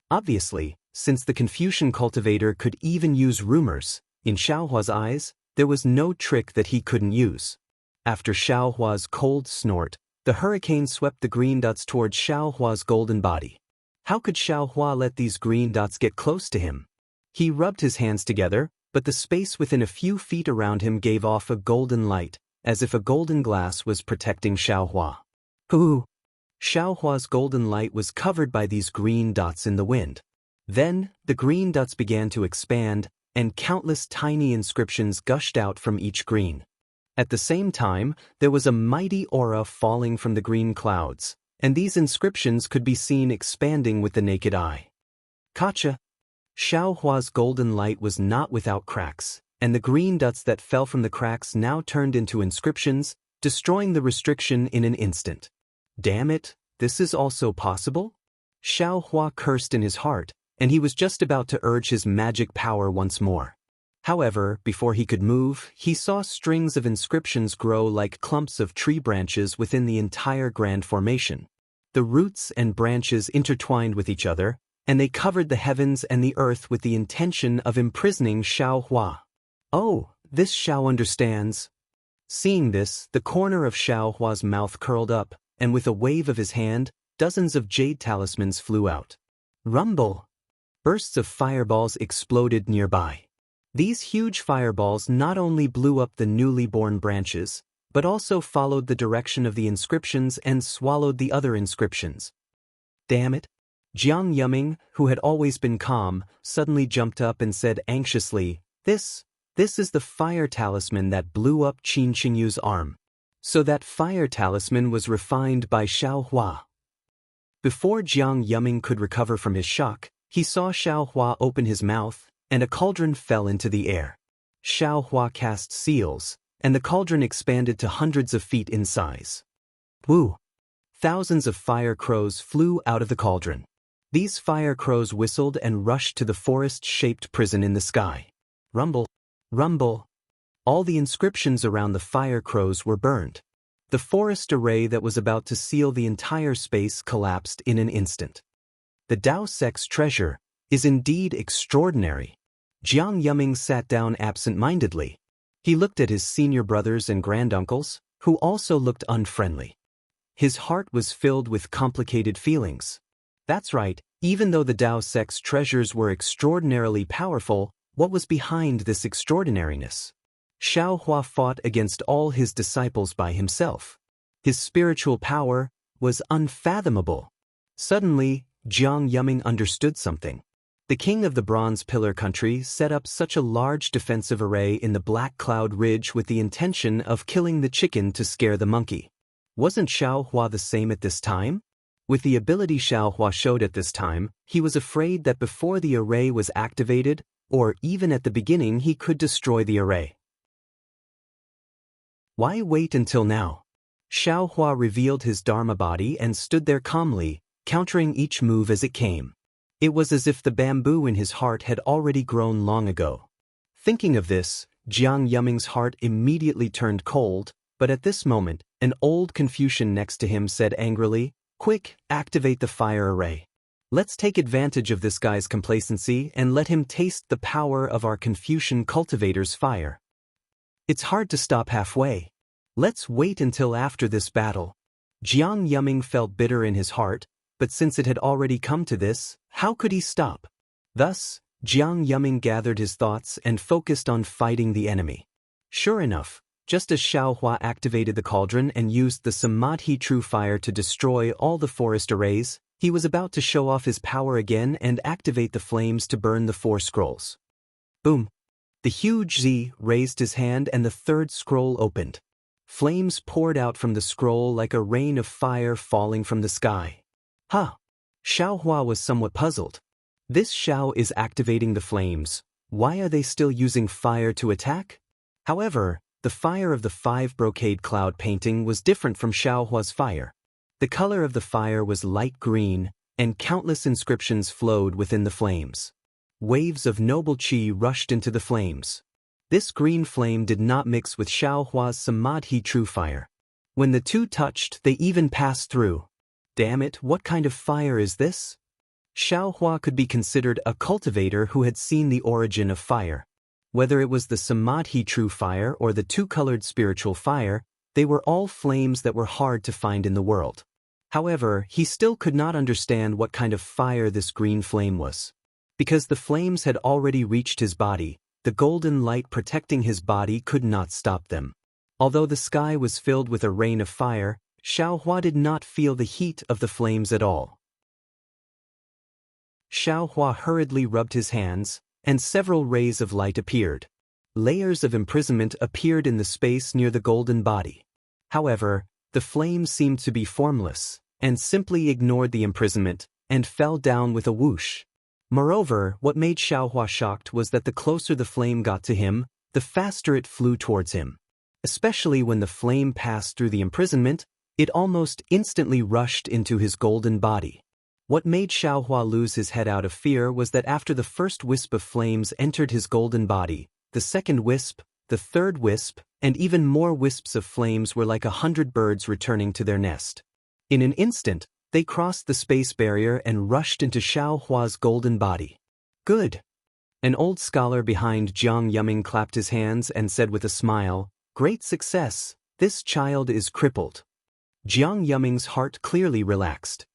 Obviously, since the Confucian cultivator could even use rumors, in Xiaohua's eyes, there was no trick that he couldn't use. After Xiaohua's cold snort, the hurricane swept the green dots towards Xiaohua's golden body. How could Xiaohua let these green dots get close to him? He rubbed his hands together, but the space within a few feet around him gave off a golden light, as if a golden glass was protecting Xiaohua. Ooh! Xiaohua's golden light was covered by these green dots in the wind. Then, the green dots began to expand, and countless tiny inscriptions gushed out from each green. At the same time, there was a mighty aura falling from the green clouds, and these inscriptions could be seen expanding with the naked eye. Gotcha! Xiaohua's golden light was not without cracks, and the green dots that fell from the cracks now turned into inscriptions, destroying the restriction in an instant. Damn it, this is also possible? Xiaohua cursed in his heart, and he was just about to urge his magic power once more. However, before he could move, he saw strings of inscriptions grow like clumps of tree branches within the entire grand formation. The roots and branches intertwined with each other, and they covered the heavens and the earth with the intention of imprisoning Xiaohua. Oh, this Xiao understands. Seeing this, the corner of Xiaohua's mouth curled up, and with a wave of his hand, dozens of jade talismans flew out. Rumble! Bursts of fireballs exploded nearby. These huge fireballs not only blew up the newly born branches, but also followed the direction of the inscriptions and swallowed the other inscriptions. Damn it! Jiang Yuming, who had always been calm, suddenly jumped up and said anxiously, This is the fire talisman that blew up Qin Qingyu's arm. So that fire talisman was refined by Xiaohua. Before Jiang Yuming could recover from his shock, he saw Xiaohua open his mouth, and a cauldron fell into the air. Xiao Hua cast seals, and the cauldron expanded to hundreds of feet in size. Woo! Thousands of fire crows flew out of the cauldron. These fire crows whistled and rushed to the forest-shaped prison in the sky. Rumble! Rumble! All the inscriptions around the fire crows were burned. The forest array that was about to seal the entire space collapsed in an instant. The Dao Sect's treasure is indeed extraordinary. Jiang Yuming sat down absent-mindedly. He looked at his senior brothers and granduncles, who also looked unfriendly. His heart was filled with complicated feelings. That's right, even though the Dao Sect's treasures were extraordinarily powerful, what was behind this extraordinariness? Xiao Hua fought against all his disciples by himself. His spiritual power was unfathomable. Suddenly, Jiang Yuming understood something. The king of the Bronze Pillar country set up such a large defensive array in the Black Cloud Ridge with the intention of killing the chicken to scare the monkey. Wasn't Xiao Hua the same at this time? With the ability Xiao Hua showed at this time, he was afraid that before the array was activated, or even at the beginning, he could destroy the array. Why wait until now? Xiao Hua revealed his Dharma body and stood there calmly, countering each move as it came. It was as if the bamboo in his heart had already grown long ago. Thinking of this, Jiang Yuming's heart immediately turned cold, but at this moment, an old Confucian next to him said angrily, "Quick, activate the fire array. Let's take advantage of this guy's complacency and let him taste the power of our Confucian cultivator's fire. It's hard to stop halfway. Let's wait until after this battle." Jiang Yuming felt bitter in his heart, but since it had already come to this, how could he stop? Thus, Jiang Yuming gathered his thoughts and focused on fighting the enemy. Sure enough, just as Xiao Hua activated the cauldron and used the Samadhi True Fire to destroy all the forest arrays, he was about to show off his power again and activate the flames to burn the 4 scrolls. Boom! The huge Z raised his hand and the 3rd scroll opened. Flames poured out from the scroll like a rain of fire falling from the sky. Huh! Xiao Hua was somewhat puzzled. This Xiao is activating the flames. Why are they still using fire to attack? However, the fire of the 5 brocade cloud painting was different from Xiao Hua's fire. The color of the fire was light green, and countless inscriptions flowed within the flames. Waves of noble qi rushed into the flames. This green flame did not mix with Xiao Hua's Samadhi True Fire. When the two touched, they even passed through. Damn it, what kind of fire is this? Xiao Hua could be considered a cultivator who had seen the origin of fire. Whether it was the Samadhi True Fire or the 2-colored spiritual fire, they were all flames that were hard to find in the world. However, he still could not understand what kind of fire this green flame was. Because the flames had already reached his body, the golden light protecting his body could not stop them. Although the sky was filled with a rain of fire, Xiao Hua did not feel the heat of the flames at all. Xiao Hua hurriedly rubbed his hands, and several rays of light appeared. Layers of imprisonment appeared in the space near the golden body. However, the flames seemed to be formless, and simply ignored the imprisonment, and fell down with a whoosh. Moreover, what made Xiao Hua shocked was that the closer the flame got to him, the faster it flew towards him. Especially when the flame passed through the imprisonment, it almost instantly rushed into his golden body. What made Xiao Hua lose his head out of fear was that after the first wisp of flames entered his golden body, the second wisp, the third wisp, and even more wisps of flames were like 100 birds returning to their nest. In an instant, they crossed the space barrier and rushed into Xiao Hua's golden body. Good. An old scholar behind Jiang Yuming clapped his hands and said with a smile, "Great success, this child is crippled." Jiang Yuming's heart clearly relaxed.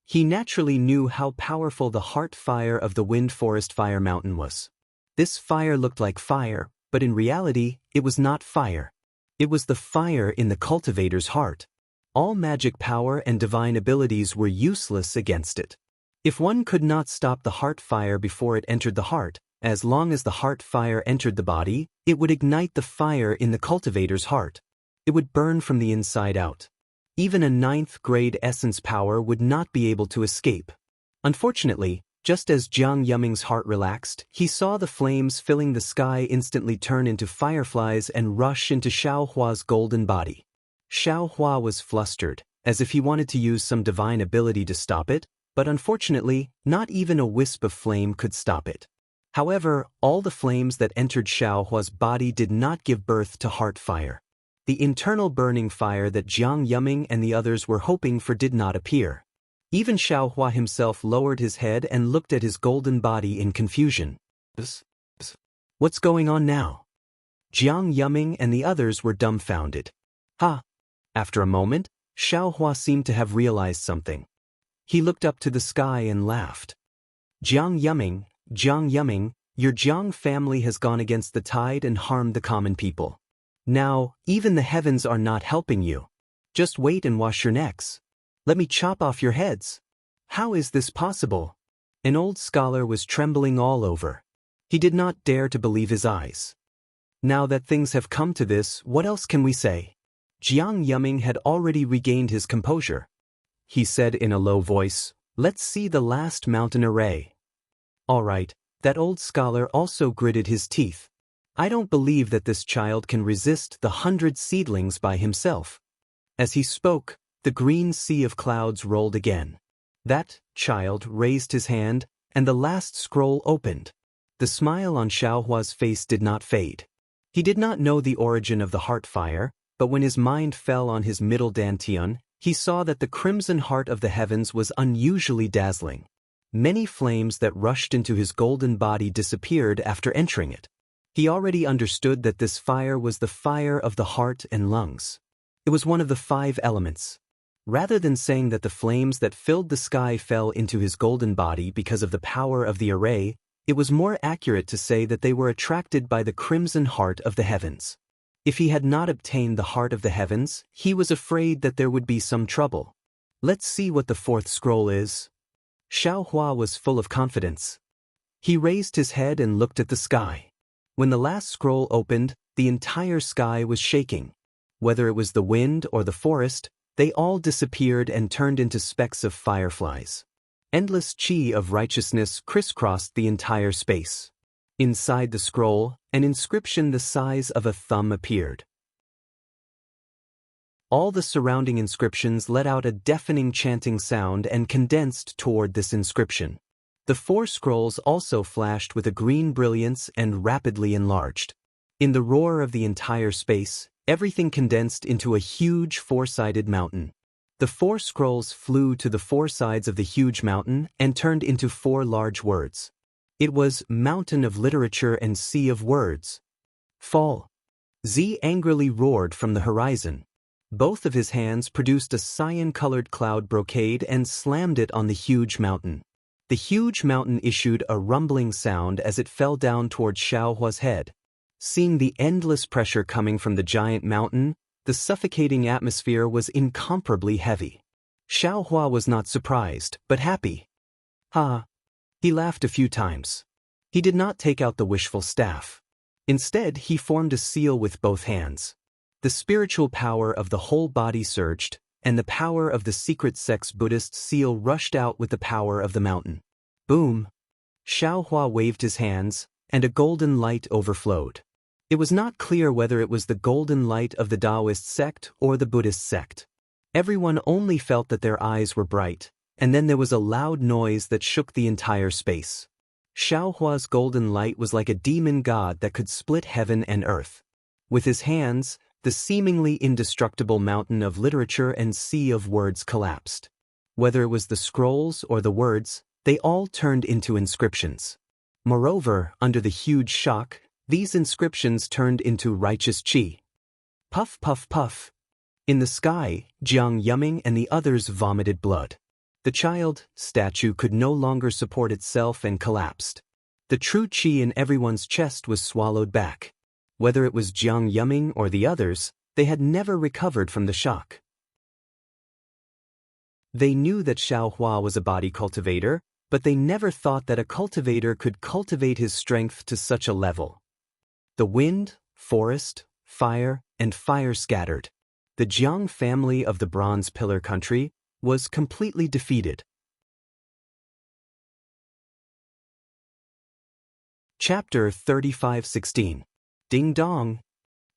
He naturally knew how powerful the heart fire of the Wind Forest Fire Mountain was. This fire looked like fire, but in reality, it was not fire. It was the fire in the cultivator's heart. All magic power and divine abilities were useless against it. If one could not stop the heart fire before it entered the heart, as long as the heart fire entered the body, it would ignite the fire in the cultivator's heart. It would burn from the inside out. Even a 9th grade essence power would not be able to escape. Unfortunately, Just as Jiang Yuming's heart relaxed, he saw the flames filling the sky instantly turn into fireflies and rush into Xiao Hua's golden body. Xiao Hua was flustered, as if he wanted to use some divine ability to stop it, but unfortunately, not even a wisp of flame could stop it. However, all the flames that entered Xiao Hua's body did not give birth to heart fire. The internal burning fire that Jiang Yuming and the others were hoping for did not appear. Even Xiao Hua himself lowered his head and looked at his golden body in confusion. What's going on now? Jiang Yuming and the others were dumbfounded. Ha! After a moment, Xiao Hua seemed to have realized something. He looked up to the sky and laughed. Jiang Yuming, your Jiang family has gone against the tide and harmed the common people. Now, even the heavens are not helping you. Just wait and wash your necks. Let me chop off your heads. How is this possible? An old scholar was trembling all over. He did not dare to believe his eyes. Now that things have come to this, what else can we say? Jiang Yuming had already regained his composure. He said in a low voice, "Let's see the last mountain array." All right, that old scholar also gritted his teeth. I don't believe that this child can resist the 100 seedlings by himself. As he spoke, the green sea of clouds rolled again. That child raised his hand, and the last scroll opened. The smile on Xiao Hua's face did not fade. He did not know the origin of the heart fire, but when his mind fell on his middle dantian, he saw that the crimson heart of the heavens was unusually dazzling. Many flames that rushed into his golden body disappeared after entering it. He already understood that this fire was the fire of the heart and lungs. It was one of the 5 elements. Rather than saying that the flames that filled the sky fell into his golden body because of the power of the array, it was more accurate to say that they were attracted by the crimson heart of the heavens. If he had not obtained the heart of the heavens, he was afraid that there would be some trouble. Let's see what the 4th scroll is. Xiao Hua was full of confidence. He raised his head and looked at the sky. When the last scroll opened, the entire sky was shaking. Whether it was the wind or the forest, they all disappeared and turned into specks of fireflies. Endless chi of righteousness crisscrossed the entire space. Inside the scroll, an inscription the size of a thumb appeared. All the surrounding inscriptions let out a deafening chanting sound and condensed toward this inscription. The 4 scrolls also flashed with a green brilliance and rapidly enlarged. In the roar of the entire space, everything condensed into a huge 4-sided mountain. The 4 scrolls flew to the 4 sides of the huge mountain and turned into 4 large words. It was Mountain of Literature and Sea of Words. Fall. Z angrily roared from the horizon. Both of his hands produced a cyan-colored cloud brocade and slammed it on the huge mountain. The huge mountain issued a rumbling sound as it fell down toward Xiao Hua's head. Seeing the endless pressure coming from the giant mountain, the suffocating atmosphere was incomparably heavy. Xiao Hua was not surprised, but happy. Ha! He laughed a few times. He did not take out the wishful staff. Instead, he formed a seal with both hands. The spiritual power of the whole body surged, and the power of the secret sex Buddhist seal rushed out with the power of the mountain. Boom! Xiao Hua waved his hands, and a golden light overflowed. It was not clear whether it was the golden light of the Taoist sect or the Buddhist sect. Everyone only felt that their eyes were bright, and then there was a loud noise that shook the entire space. Xiao Hua's golden light was like a demon god that could split heaven and earth. With his hands, the seemingly indestructible mountain of literature and sea of words collapsed. Whether it was the scrolls or the words, they all turned into inscriptions. Moreover, under the huge shock, these inscriptions turned into righteous chi. Puff, puff, puff. In the sky, Jiang Yuming and the others vomited blood. The child statue could no longer support itself and collapsed. The true chi in everyone's chest was swallowed back. Whether it was Jiang Yuming or the others, they had never recovered from the shock. They knew that Xiao Hua was a body cultivator, but they never thought that a cultivator could cultivate his strength to such a level. The wind, forest, fire, and fire scattered. The Jiang family of the Bronze Pillar country was completely defeated. Chapter 35:16. Ding dong.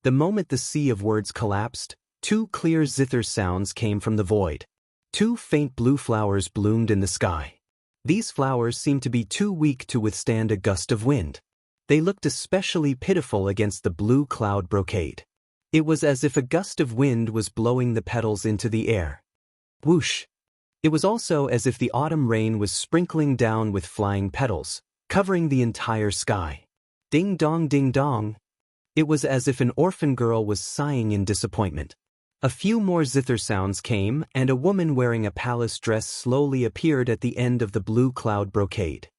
The moment the sea of words collapsed, two clear zither sounds came from the void. Two faint blue flowers bloomed in the sky. These flowers seemed to be too weak to withstand a gust of wind. They looked especially pitiful against the blue cloud brocade. It was as if a gust of wind was blowing the petals into the air. Whoosh! It was also as if the autumn rain was sprinkling down with flying petals, covering the entire sky. Ding dong ding dong. It was as if an orphan girl was sighing in disappointment. A few more zither sounds came, and a woman wearing a palace dress slowly appeared at the end of the blue cloud brocade.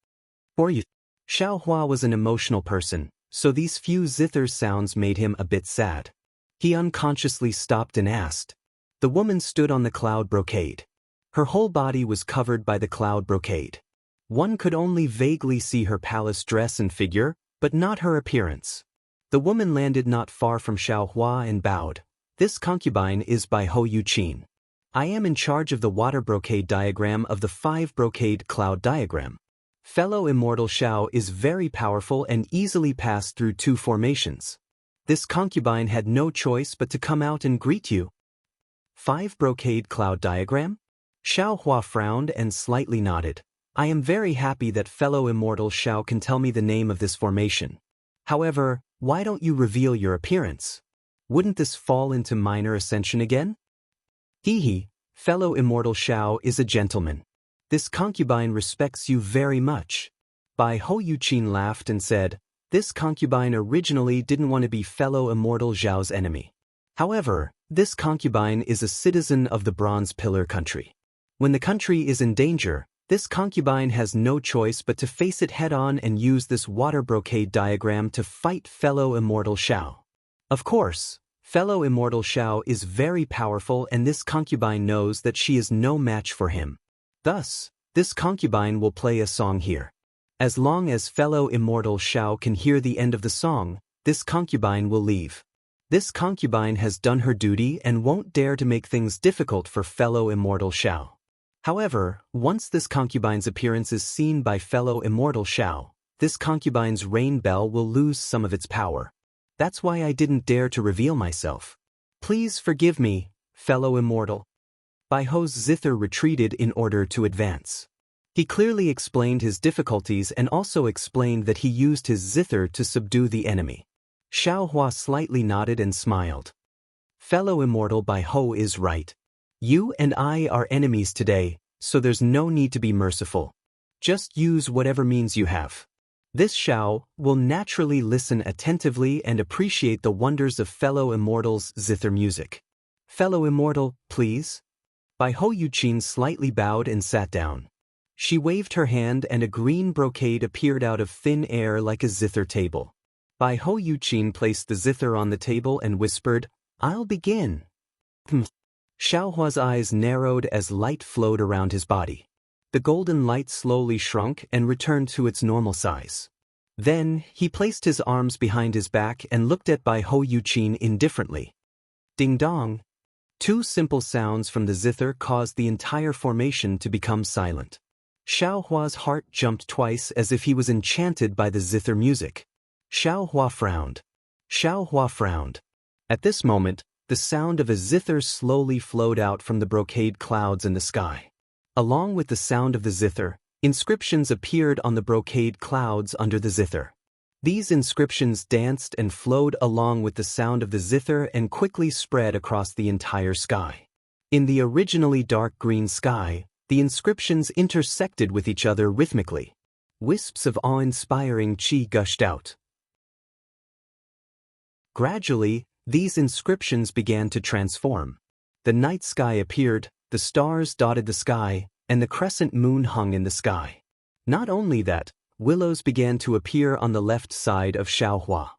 For you, Xiao Hua was an emotional person, so these few zither sounds made him a bit sad. He unconsciously stopped and asked. The woman stood on the cloud brocade. Her whole body was covered by the cloud brocade. One could only vaguely see her palace dress and figure, but not her appearance. The woman landed not far from Xiao Hua and bowed. This concubine is by Hou Yuqin. I am in charge of the water brocade diagram of the 5 brocade cloud diagram. Fellow immortal Xiao is very powerful and easily passed through 2 formations. This concubine had no choice but to come out and greet you. 5 brocade cloud diagram? Xiao Hua frowned and slightly nodded. I am very happy that fellow immortal Xiao can tell me the name of this formation. However, why don't you reveal your appearance? Wouldn't this fall into minor ascension again? Hee, fellow immortal Xiao is a gentleman. This concubine respects you very much. Bai Hou Yuqin laughed and said, this concubine originally didn't want to be fellow immortal Zhao's enemy. However, this concubine is a citizen of the Bronze Pillar country. When the country is in danger, this concubine has no choice but to face it head-on and use this water brocade diagram to fight fellow immortal Xiao. Of course, fellow immortal Xiao is very powerful and this concubine knows that she is no match for him. Thus, this concubine will play a song here. As long as fellow immortal Xiao can hear the end of the song, this concubine will leave. This concubine has done her duty and won't dare to make things difficult for fellow immortal Xiao. However, once this concubine's appearance is seen by fellow immortal Xiao, this concubine's rain bell will lose some of its power. That's why I didn't dare to reveal myself. Please forgive me, fellow immortal. Bai Hou's zither retreated in order to advance. He clearly explained his difficulties and also explained that he used his zither to subdue the enemy. Xiao Hua slightly nodded and smiled. Fellow immortal Bai Hou is right. You and I are enemies today, so there's no need to be merciful. Just use whatever means you have. This Xiao will naturally listen attentively and appreciate the wonders of fellow immortals' zither music. Fellow immortal, please. Bai Hou Yuqin slightly bowed and sat down. She waved her hand and a green brocade appeared out of thin air like a zither table. Bai Hou Yuqin placed the zither on the table and whispered, I'll begin. Xiao Hua's eyes narrowed as light flowed around his body. The golden light slowly shrunk and returned to its normal size. Then, he placed his arms behind his back and looked at Bai Hou Yuqin indifferently. Ding dong. 2 simple sounds from the zither caused the entire formation to become silent. Xiao Hua's heart jumped twice as if he was enchanted by the zither music. Xiao Hua frowned. Xiao Hua frowned. At this moment, the sound of a zither slowly flowed out from the brocade clouds in the sky. Along with the sound of the zither, inscriptions appeared on the brocade clouds under the zither. These inscriptions danced and flowed along with the sound of the zither and quickly spread across the entire sky. In the originally dark green sky, the inscriptions intersected with each other rhythmically. Wisps of awe-inspiring qi gushed out. Gradually, these inscriptions began to transform. The night sky appeared, the stars dotted the sky, and the crescent moon hung in the sky. Not only that, willows began to appear on the left side of Xiao Hua.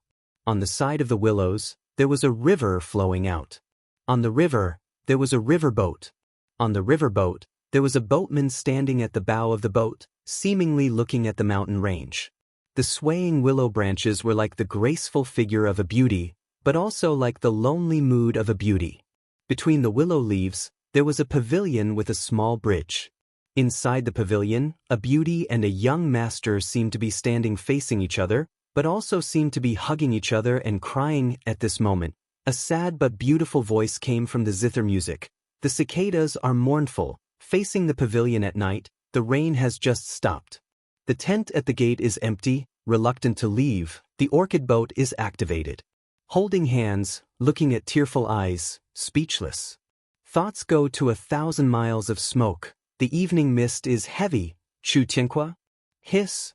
On the side of the willows, there was a river flowing out. On the river, there was a river boat. On the river boat, there was a boatman standing at the bow of the boat, seemingly looking at the mountain range. The swaying willow branches were like the graceful figure of a beauty, but also like the lonely mood of a beauty. Between the willow leaves, there was a pavilion with a small bridge. Inside the pavilion, a beauty and a young master seemed to be standing facing each other, but also seemed to be hugging each other and crying. At this moment, a sad but beautiful voice came from the zither music. The cicadas are mournful, facing the pavilion at night. The rain has just stopped. The tent at the gate is empty, reluctant to leave. The orchid boat is activated. Holding hands, looking at tearful eyes, speechless. Thoughts go to 1,000 miles of smoke. The evening mist is heavy. Chu Tianqua? Hiss.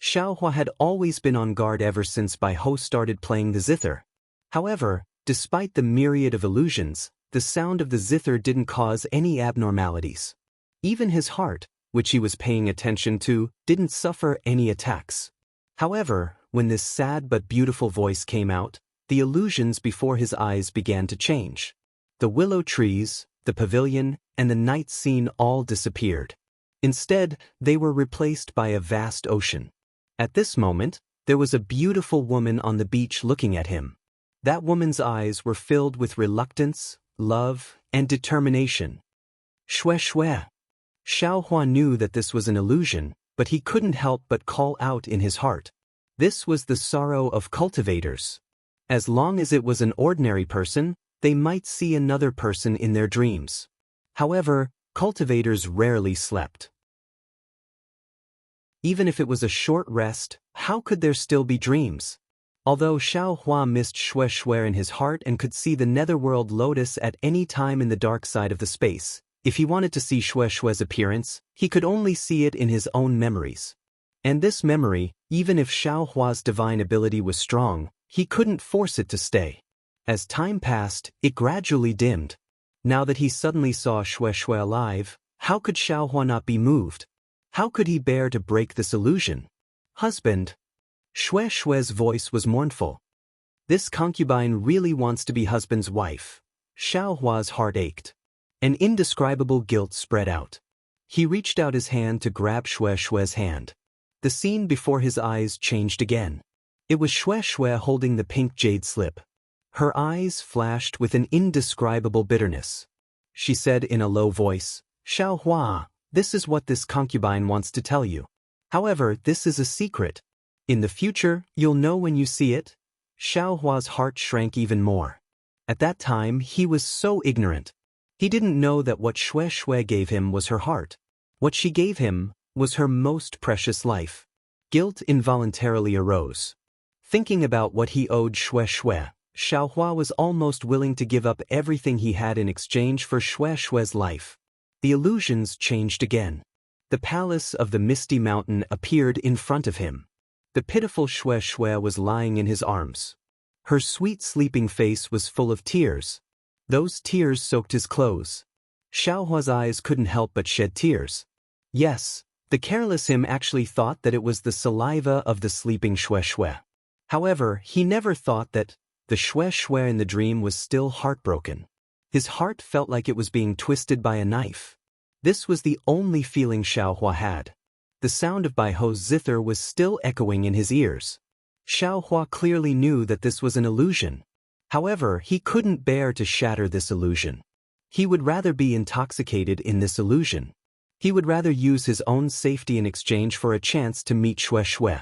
Xiaohua had always been on guard ever since Bai Ho started playing the zither. However, despite the myriad of illusions, the sound of the zither didn't cause any abnormalities. Even his heart, which he was paying attention to, didn't suffer any attacks. However, when this sad but beautiful voice came out, the illusions before his eyes began to change. The willow trees, the pavilion, and the night scene all disappeared. Instead, they were replaced by a vast ocean. At this moment, there was a beautiful woman on the beach looking at him. That woman's eyes were filled with reluctance, love, and determination. Shue Shue. Xiaohua knew that this was an illusion, but he couldn't help but call out in his heart. This was the sorrow of cultivators. As long as it was an ordinary person, they might see another person in their dreams. However, cultivators rarely slept. Even if it was a short rest, how could there still be dreams? Although Xiaohua missed Shue Shue in his heart and could see the netherworld lotus at any time in the dark side of the space, if he wanted to see Shue Shue's appearance, he could only see it in his own memories. And this memory, even if Xiaohua's divine ability was strong, he couldn't force it to stay. As time passed, it gradually dimmed. Now that he suddenly saw Shue Shue alive, how could Xiaohua not be moved? How could he bear to break this illusion? Husband. Shue Shue's voice was mournful. This concubine really wants to be husband's wife. Xiaohua's heart ached. An indescribable guilt spread out. He reached out his hand to grab Shue Shue's hand. The scene before his eyes changed again. It was Shue Shue holding the pink jade slip. Her eyes flashed with an indescribable bitterness. She said in a low voice, "Xiaohua, this is what this concubine wants to tell you. However, this is a secret. In the future, you'll know when you see it." Xiaohua's heart shrank even more. At that time, he was so ignorant. He didn't know that what Shue Shue gave him was her heart. What she gave him was her most precious life. Guilt involuntarily arose. Thinking about what he owed Shue Shue, Xiaohua was almost willing to give up everything he had in exchange for Shue Shue's life. The illusions changed again. The palace of the Misty Mountain appeared in front of him. The pitiful Shue Shue was lying in his arms. Her sweet sleeping face was full of tears. Those tears soaked his clothes. Xiaohua's eyes couldn't help but shed tears. Yes, the careless him actually thought that it was the saliva of the sleeping Shue Shue. However, he never thought that the Shue Shue in the dream was still heartbroken. His heart felt like it was being twisted by a knife. This was the only feeling Xiaohua had. The sound of Bai Ho's zither was still echoing in his ears. Xiaohua clearly knew that this was an illusion. However, he couldn't bear to shatter this illusion. He would rather be intoxicated in this illusion. He would rather use his own safety in exchange for a chance to meet Shue Shue.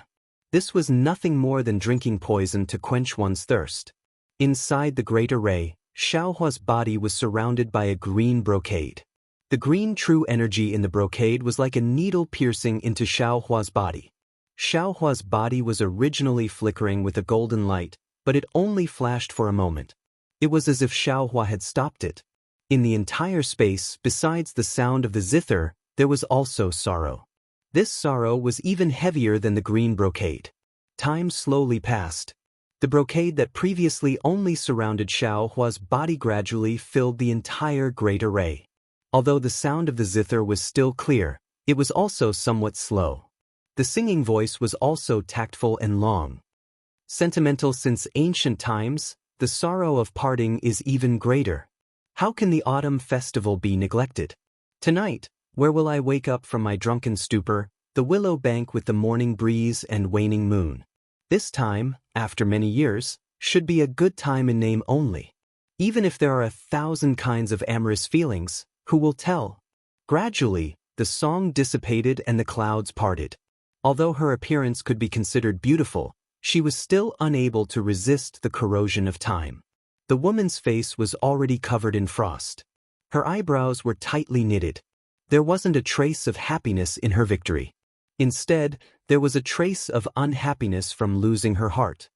This was nothing more than drinking poison to quench one's thirst. Inside the great array, Xiaohua's body was surrounded by a green brocade. The green true energy in the brocade was like a needle piercing into Xiaohua's body. Xiaohua's body was originally flickering with a golden light, but it only flashed for a moment. It was as if Xiaohua had stopped it. In the entire space, besides the sound of the zither, there was also sorrow. This sorrow was even heavier than the green brocade. Time slowly passed. The brocade that previously only surrounded Xiaohua's body gradually filled the entire great array. Although the sound of the zither was still clear, it was also somewhat slow. The singing voice was also tactful and long. Sentimental since ancient times, the sorrow of parting is even greater. How can the autumn festival be neglected? Tonight, where will I wake up from my drunken stupor? The willow bank with the morning breeze and waning moon. This time, after many years, should be a good time in name only. Even if there are 1,000 kinds of amorous feelings, who will tell? Gradually, the song dissipated and the clouds parted. Although her appearance could be considered beautiful, She was still unable to resist the corrosion of time. The woman's face was already covered in frost. Her eyebrows were tightly knitted. There wasn't a trace of happiness in her victory. Instead, there was a trace of unhappiness from losing her heart.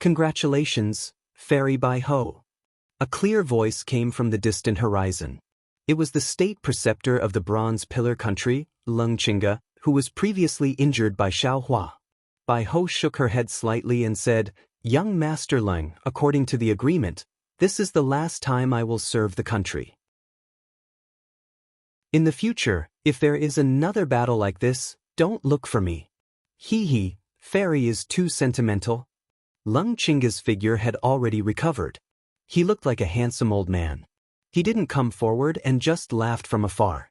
"Congratulations, Fairy Bai Ho." A clear voice came from the distant horizon. It was the state preceptor of the Bronze Pillar country, Leng Qingge, who was previously injured by Xiao Hua. Bai Ho shook her head slightly and said, "Young Master Leng, according to the agreement, this is the last time I will serve the country. In the future, if there is another battle like this, don't look for me. Hee, Fairy is too sentimental." Leng Qingge's figure had already recovered. He looked like a handsome old man. He didn't come forward and just laughed from afar.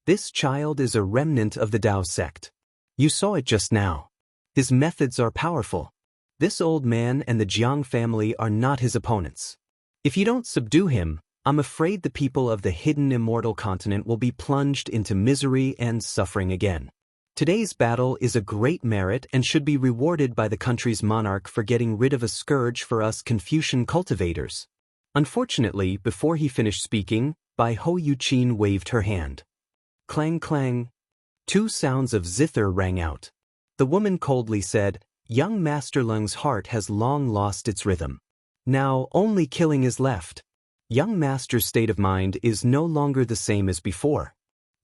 "This child is a remnant of the Dao sect. You saw it just now. His methods are powerful. This old man and the Jiang family are not his opponents. If you don't subdue him, I'm afraid the people of the hidden immortal continent will be plunged into misery and suffering again. Today's battle is a great merit and should be rewarded by the country's monarch for getting rid of a scourge for us Confucian cultivators." Unfortunately, before he finished speaking, Bai Ho Yuqin waved her hand. Clang clang. 2 sounds of zither rang out. The woman coldly said, "Young Master Leng's heart has long lost its rhythm. Now only killing is left. Young Master's state of mind is no longer the same as before.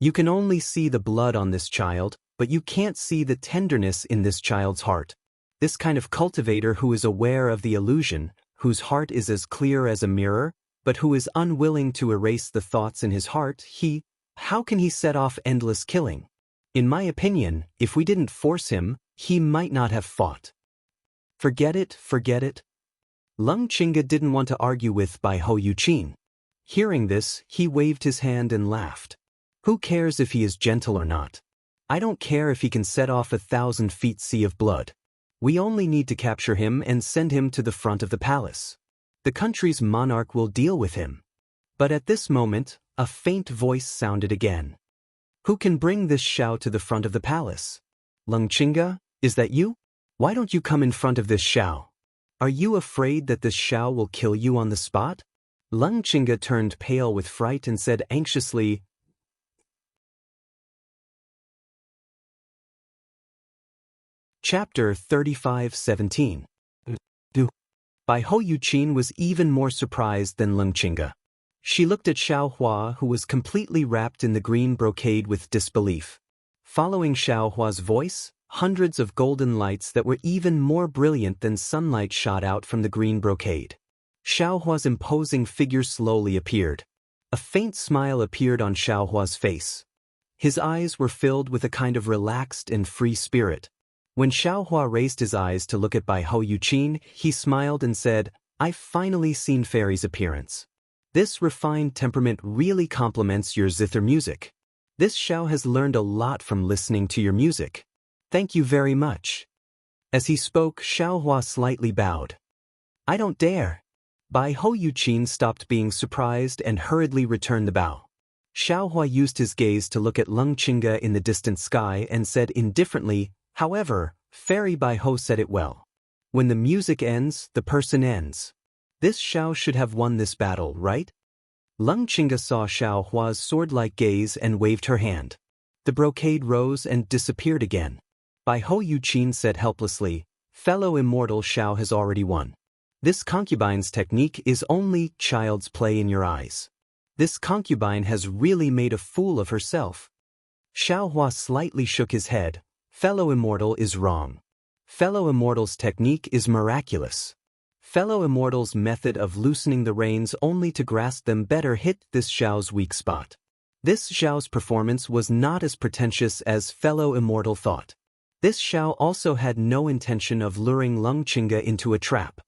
You can only see the blood on this child, but you can't see the tenderness in this child's heart. This kind of cultivator who is aware of the illusion, whose heart is as clear as a mirror, but who is unwilling to erase the thoughts in his heart, how can he set off endless killing? In my opinion, if we didn't force him, he might not have fought." Forget it. Leng Qingge didn't want to argue with Bai Ho Yuqin. Hearing this, he waved his hand and laughed. "Who cares if he is gentle or not? I don't care if he can set off 1,000 feet sea of blood. We only need to capture him and send him to the front of the palace. The country's monarch will deal with him." But at this moment, a faint voice sounded again. "Who can bring this Xiao to the front of the palace? Leng Qingge, is that you? Why don't you come in front of this Xiao? Are you afraid that this Xiao will kill you on the spot?" Leng Qingge turned pale with fright and said anxiously, Chapter 35:17. Bai Ho Yuqin was even more surprised than Leng Qingge. She looked at Xiao Hua, who was completely wrapped in the green brocade, with disbelief. Following Xiao Hua's voice, hundreds of golden lights that were even more brilliant than sunlight shot out from the green brocade. Xiao Hua's imposing figure slowly appeared. A faint smile appeared on Xiao Hua's face. His eyes were filled with a kind of relaxed and free spirit. When Xiao Hua raised his eyes to look at Bai Ho Yuqin, he smiled and said, "I've finally seen Fairy's appearance. This refined temperament really complements your zither music. This Xiao has learned a lot from listening to your music. Thank you very much." As he spoke, Xiao Hua slightly bowed. "I don't dare." Bai Ho Yuqin stopped being surprised and hurriedly returned the bow. Xiao Hua used his gaze to look at Leng Qingge in the distant sky and said indifferently, "However, Fairy Bai Ho said it well. When the music ends, the person ends. This Xiao should have won this battle, right?" Leng Qingge saw Xiao Hua's sword-like gaze and waved her hand. The brocade rose and disappeared again. Bai Ho Yuqin said helplessly, "Fellow immortal Xiao has already won. This concubine's technique is only child's play in your eyes. This concubine has really made a fool of herself." Xiao Hua slightly shook his head. "Fellow immortal is wrong. Fellow immortal's technique is miraculous. Fellow immortal's method of loosening the reins only to grasp them better hit this Xiao's weak spot. This Xiao's performance was not as pretentious as fellow immortal thought. This Xiao also had no intention of luring Leng Qingge into a trap."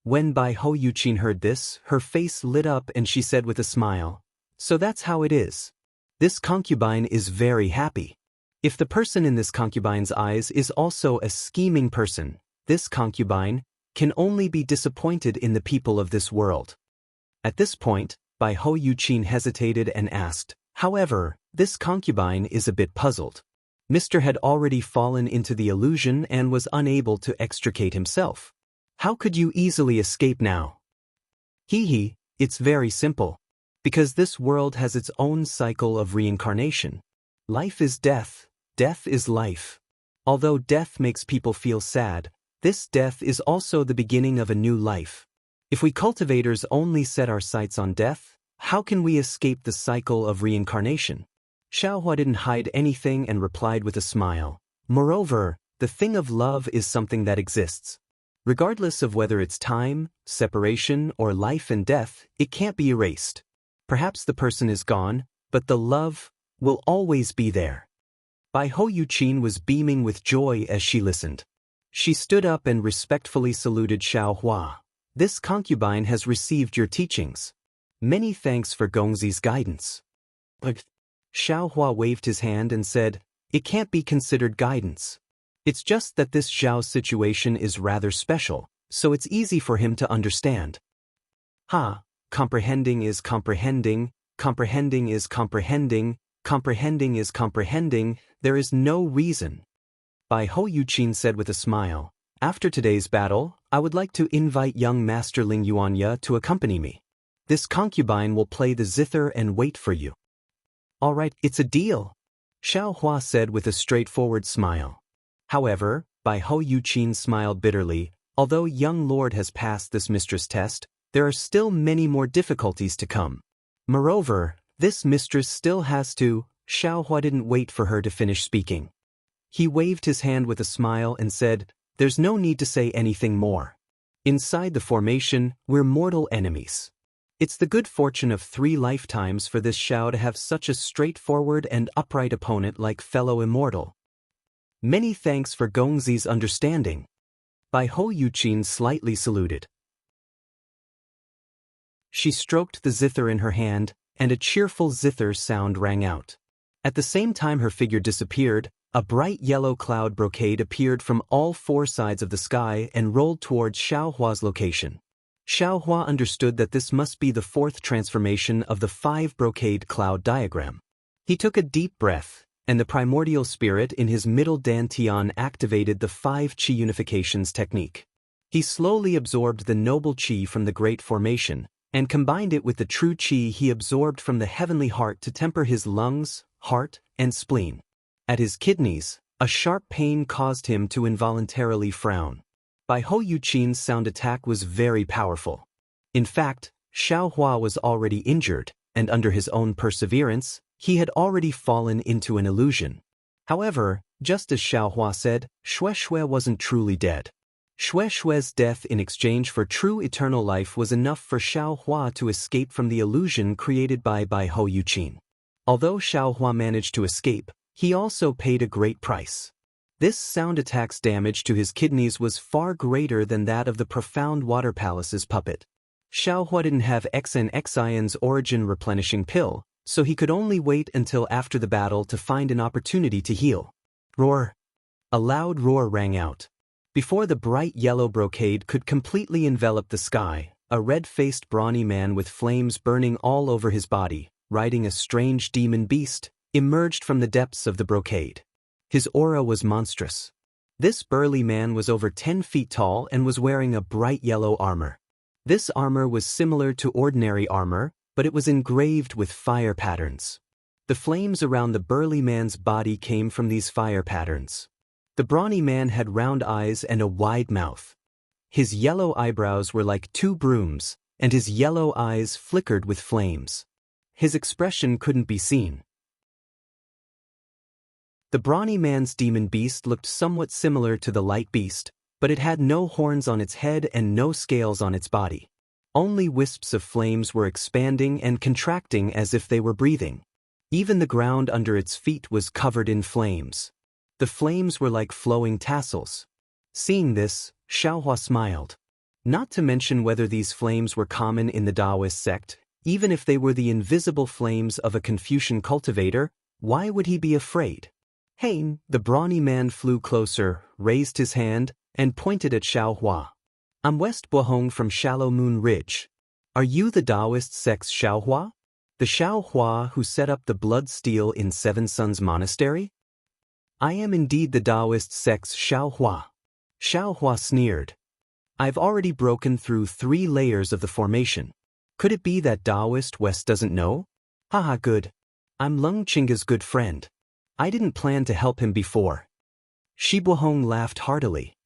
When Bai Ho Yuqin heard this, her face lit up and she said with a smile, "So that's how it is. This concubine is very happy. If the person in this concubine's eyes is also a scheming person, this concubine can only be disappointed in the people of this world." At this point, Bai Ho Yuqin hesitated and asked, "However, this concubine is a bit puzzled. Mr. had already fallen into the illusion and was unable to extricate himself. How could you easily escape now? Hee, it's very simple. Because this world has its own cycle of reincarnation. Life is death, death is life. Although death makes people feel sad, this death is also the beginning of a new life. If we cultivators only set our sights on death, how can we escape the cycle of reincarnation? Xiaohua didn't hide anything and replied with a smile. Moreover, the thing of love is something that exists. Regardless of whether it's time, separation, or life and death, it can't be erased. Perhaps the person is gone, but the love will always be there. Bai Hou Yuqin was beaming with joy as she listened. She stood up and respectfully saluted Xiaohua. This concubine has received your teachings. Many thanks for Gongzi's guidance. But Xiaohua waved his hand and said, it can't be considered guidance. It's just that this Zhao's situation is rather special, so it's easy for him to understand. Comprehending is comprehending, comprehending is comprehending, comprehending is comprehending, there is no reason. Bai Hou Yuqin said with a smile, after today's battle, I would like to invite young Master Ling Yuanya to accompany me. This concubine will play the zither and wait for you. All right, it's a deal, Xiaohua said with a straightforward smile. However, Bai Hou Yuqin smiled bitterly, although young lord has passed this mistress test, there are still many more difficulties to come. Moreover, this mistress still has to. Xiaohua didn't wait for her to finish speaking. He waved his hand with a smile and said, there's no need to say anything more. Inside the formation, we're mortal enemies. It's the good fortune of 3 lifetimes for this Xiao to have such a straightforward and upright opponent like fellow immortal. Many thanks for Gongzi's understanding. Bai Hou Yuqin slightly saluted. She stroked the zither in her hand, and a cheerful zither sound rang out. At the same time her figure disappeared, a bright yellow cloud brocade appeared from all 4 sides of the sky and rolled towards Xiaohua's location. Xiaohua understood that this must be the 4th transformation of the 5 brocade cloud diagram. He took a deep breath, and the primordial spirit in his middle dantian activated the 5 qi unifications technique. He slowly absorbed the noble qi from the great formation, and combined it with the true qi he absorbed from the heavenly heart to temper his lungs, heart, and spleen. At his kidneys, a sharp pain caused him to involuntarily frown. Bai Hou Yuqin's sound attack was very powerful. In fact, Xiaohua was already injured, and under his own perseverance, he had already fallen into an illusion. However, just as Xiaohua said, Xue wasn't truly dead. Xue's death in exchange for true eternal life was enough for Xiaohua to escape from the illusion created by Bai Hou Yuqin. Although Xiaohua managed to escape, he also paid a great price. This sound attack's damage to his kidneys was far greater than that of the profound water palace's puppet. Xiaohua didn't have XNXion's origin replenishing pill, so he could only wait until after the battle to find an opportunity to heal. Roar! A loud roar rang out. Before the bright yellow brocade could completely envelop the sky, a red-faced brawny man with flames burning all over his body, riding a strange demon beast, emerged from the depths of the brocade. His aura was monstrous. This burly man was over 10 feet tall and was wearing a bright yellow armor. This armor was similar to ordinary armor, but it was engraved with fire patterns. The flames around the burly man's body came from these fire patterns. The brawny man had round eyes and a wide mouth. His yellow eyebrows were like 2 brooms, and his yellow eyes flickered with flames. His expression couldn't be seen. The brawny man's demon beast looked somewhat similar to the light beast, but it had no horns on its head and no scales on its body. Only wisps of flames were expanding and contracting as if they were breathing. Even the ground under its feet was covered in flames. The flames were like flowing tassels. Seeing this, Xiaohua smiled. Not to mention whether these flames were common in the Taoist sect, even if they were the invisible flames of a Confucian cultivator, why would he be afraid? Hey! The brawny man flew closer, raised his hand, and pointed at Xiaohua. I'm West Bohong from Shallow Moon Ridge. Are you the Taoist sect's Xiaohua? The Xiaohua who set up the blood steel in Seven Suns Monastery? I am indeed the Taoist sect's Xiao Hua. Xiao Hua sneered. I've already broken through 3 layers of the formation. Could it be that Taoist West doesn't know? Haha, good. I'm Lung Chinga's good friend. I didn't plan to help him before. Shi Buohong laughed heartily.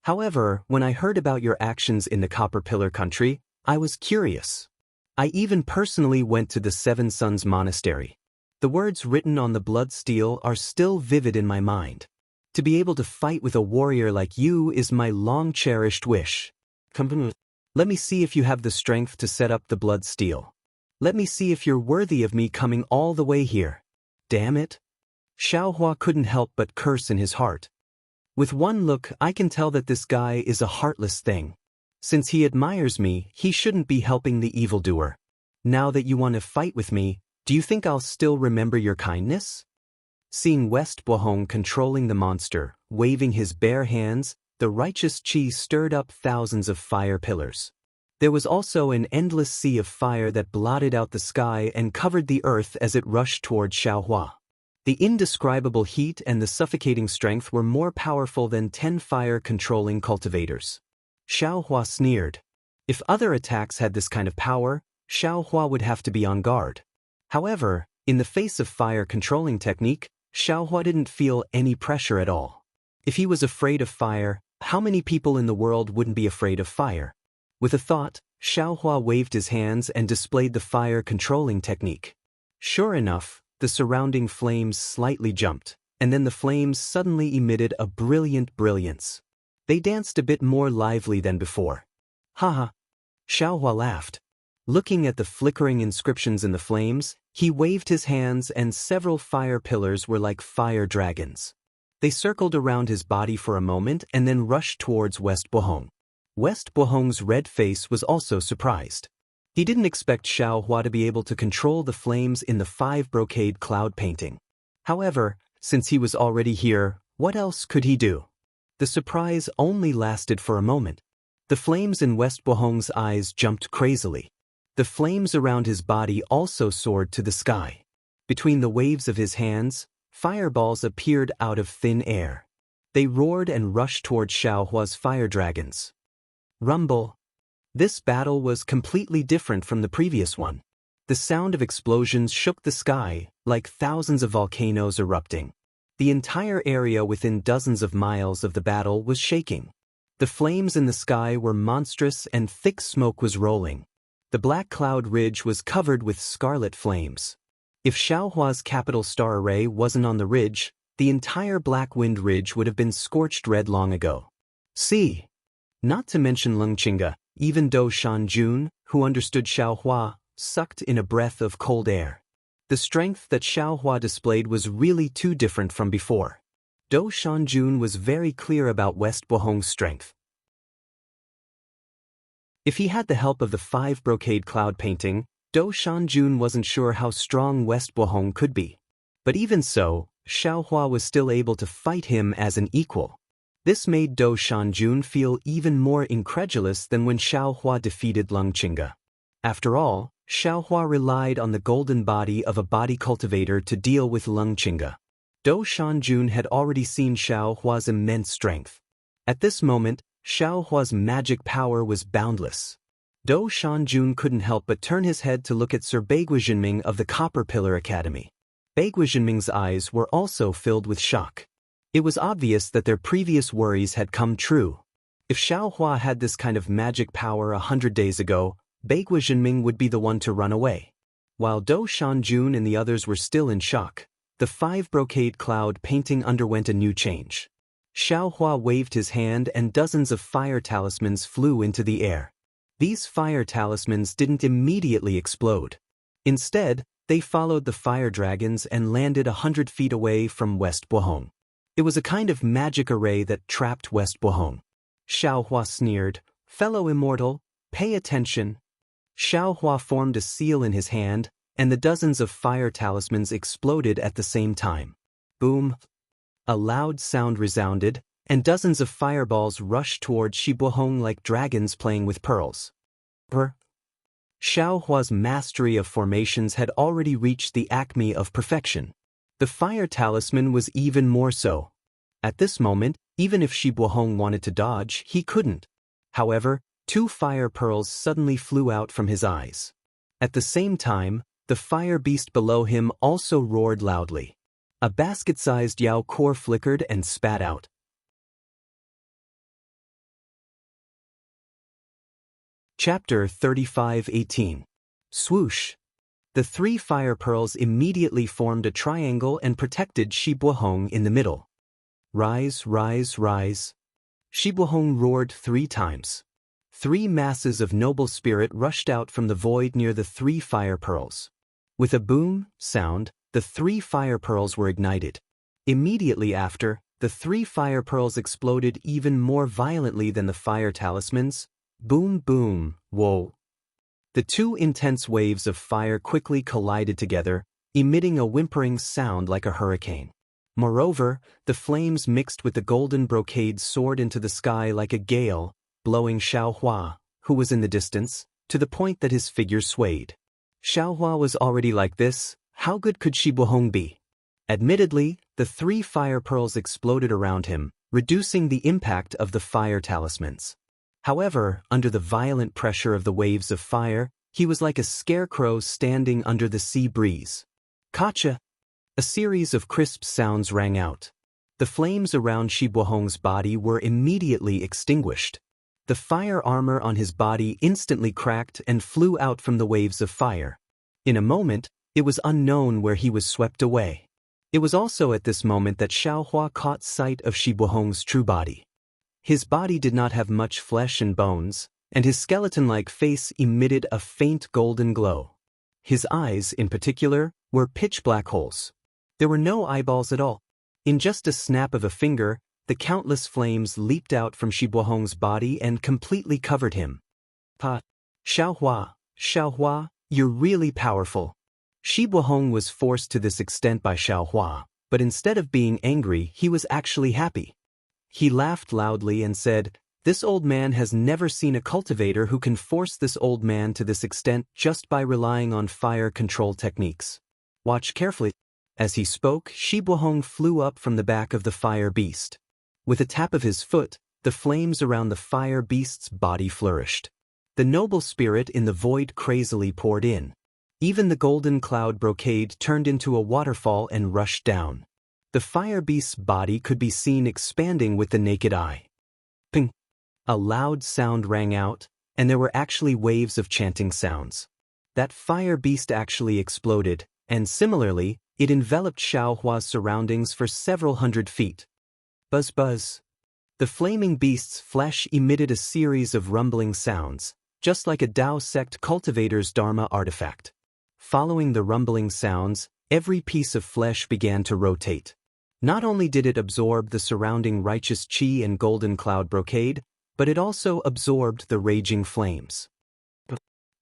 However, when I heard about your actions in the Copper Pillar country, I was curious. I even personally went to the Seven Sons Monastery. The words written on the blood steel are still vivid in my mind. To be able to fight with a warrior like you is my long-cherished wish. Let me see if you have the strength to set up the blood steel. Let me see if you're worthy of me coming all the way here. Damn it. Xiao Hua couldn't help but curse in his heart. With one look, I can tell that this guy is a heartless thing. Since he admires me, he shouldn't be helping the evildoer. Now that you want to fight with me, do you think I'll still remember your kindness? Seeing West Buohong controlling the monster, waving his bare hands, the righteous Qi stirred up thousands of fire pillars. There was also an endless sea of fire that blotted out the sky and covered the earth as it rushed toward Xiao Hua. The indescribable heat and the suffocating strength were more powerful than 10 fire-controlling cultivators. Xiao Hua sneered. If other attacks had this kind of power, Xiao Hua would have to be on guard. However, in the face of fire-controlling technique, Xiao Hua didn't feel any pressure at all. If he was afraid of fire, how many people in the world wouldn't be afraid of fire? With a thought, Xiao Hua waved his hands and displayed the fire-controlling technique. Sure enough, the surrounding flames slightly jumped, and then the flames suddenly emitted a brilliant brilliance. They danced a bit more lively than before. Haha. Xiao Hua laughed. Looking at the flickering inscriptions in the flames, he waved his hands and several fire pillars were like fire dragons. They circled around his body for a moment and then rushed towards West Buohong. West Buohong's red face was also surprised. He didn't expect Xiao Hua to be able to control the flames in the 5 brocade cloud painting. However, since he was already here, what else could he do? The surprise only lasted for a moment. The flames in West Buohong's eyes jumped crazily. The flames around his body also soared to the sky. Between the waves of his hands, fireballs appeared out of thin air. They roared and rushed toward Xiao Hua's fire dragons. Rumble. This battle was completely different from the previous one. The sound of explosions shook the sky, like thousands of volcanoes erupting. The entire area within dozens of miles of the battle was shaking. The flames in the sky were monstrous and thick smoke was rolling. The black cloud ridge was covered with scarlet flames. If Xiao Hua's capital star array wasn't on the ridge, the entire Black Wind Ridge would have been scorched red long ago. See. Not to mention Lung Chinga, even Do Shanjun, who understood Xiao Hua, sucked in a breath of cold air. The strength that Xiao Hua displayed was really too different from before. Do Shanjun was very clear about West Buohong's strength. If he had the help of the 5 brocade cloud painting, Do Shanjun wasn't sure how strong West Buohong could be. But even so, Xiao Hua was still able to fight him as an equal. This made Do Shanjun feel even more incredulous than when Xiao Hua defeated Lung Chinga. After all, Xiao Hua relied on the golden body of a body cultivator to deal with Lung Chinga. Do Shanjun had already seen Xiao Hua's immense strength. At this moment, Xiao Hua's magic power was boundless. Do Shanjun couldn't help but turn his head to look at Sir Baiguazhenming of the Copper Pillar Academy. Baiguazhenming's eyes were also filled with shock. It was obvious that their previous worries had come true. If Xiao Hua had this kind of magic power 100 days ago, Baiguazhenming would be the one to run away. While Do Shanjun and the others were still in shock, the 5 brocade cloud painting underwent a new change. Xiao Hua waved his hand and dozens of fire talismans flew into the air. These fire talismans didn't immediately explode. Instead, they followed the fire dragons and landed 100 feet away from West Buohong. It was a kind of magic array that trapped West Buohong. Xiao Hua sneered, "Fellow immortal, pay attention." Xiao Hua formed a seal in his hand, and the dozens of fire talismans exploded at the same time. Boom! A loud sound resounded, and dozens of fireballs rushed toward Shi Buohong like dragons playing with pearls. Xiao Hua's mastery of formations had already reached the acme of perfection. The fire talisman was even more so. At this moment, even if Shi Buohong wanted to dodge, he couldn't. However, 2 fire pearls suddenly flew out from his eyes. At the same time, the fire beast below him also roared loudly. A basket-sized Yao core flickered and spat out. Chapter 35:18. Swoosh. The 3 fire pearls immediately formed a triangle and protected Shi Buohong in the middle. Rise, rise, rise. Shi Buohong roared 3 times. 3 masses of noble spirit rushed out from the void near the 3 fire pearls. With a boom sound, the 3 fire pearls were ignited. Immediately after, the 3 fire pearls exploded even more violently than the fire talismans. Boom, boom, whoa. The 2 intense waves of fire quickly collided together, emitting a whimpering sound like a hurricane. Moreover, the flames mixed with the golden brocade soared into the sky like a gale, blowing Xiaohua, who was in the distance, to the point that his figure swayed. Xiaohua was already like this, how good could Shi Buohong be? Admittedly, the 3 fire pearls exploded around him, reducing the impact of the fire talismans. However, under the violent pressure of the waves of fire, he was like a scarecrow standing under the sea breeze. Kacha! A series of crisp sounds rang out. The flames around Shi Buohong's body were immediately extinguished. The fire armor on his body instantly cracked and flew out from the waves of fire. In a moment, it was unknown where he was swept away. It was also at this moment that Xiaohua caught sight of Shi Buohong's true body. His body did not have much flesh and bones, and his skeleton-like face emitted a faint golden glow. His eyes, in particular, were pitch black holes. There were no eyeballs at all. In just a snap of a finger, the countless flames leaped out from Shi Buohong's body and completely covered him. Xiaohua, Xiaohua, you're really powerful. Shi Buohong was forced to this extent by Xiaohua, but instead of being angry, he was actually happy. He laughed loudly and said, "This old man has never seen a cultivator who can force this old man to this extent just by relying on fire control techniques. Watch carefully." As he spoke, Shi Buohong flew up from the back of the fire beast. With a tap of his foot, the flames around the fire beast's body flourished. The noble spirit in the void crazily poured in. Even the golden cloud brocade turned into a waterfall and rushed down. The fire beast's body could be seen expanding with the naked eye. Ping! A loud sound rang out, and there were actually waves of chanting sounds. That fire beast actually exploded, and similarly, it enveloped Xiaohua's surroundings for several hundred feet. Buzz buzz. The flaming beast's flesh emitted a series of rumbling sounds, just like a Tao sect cultivator's Dharma artifact. Following the rumbling sounds, every piece of flesh began to rotate. Not only did it absorb the surrounding righteous qi and golden cloud brocade, but it also absorbed the raging flames.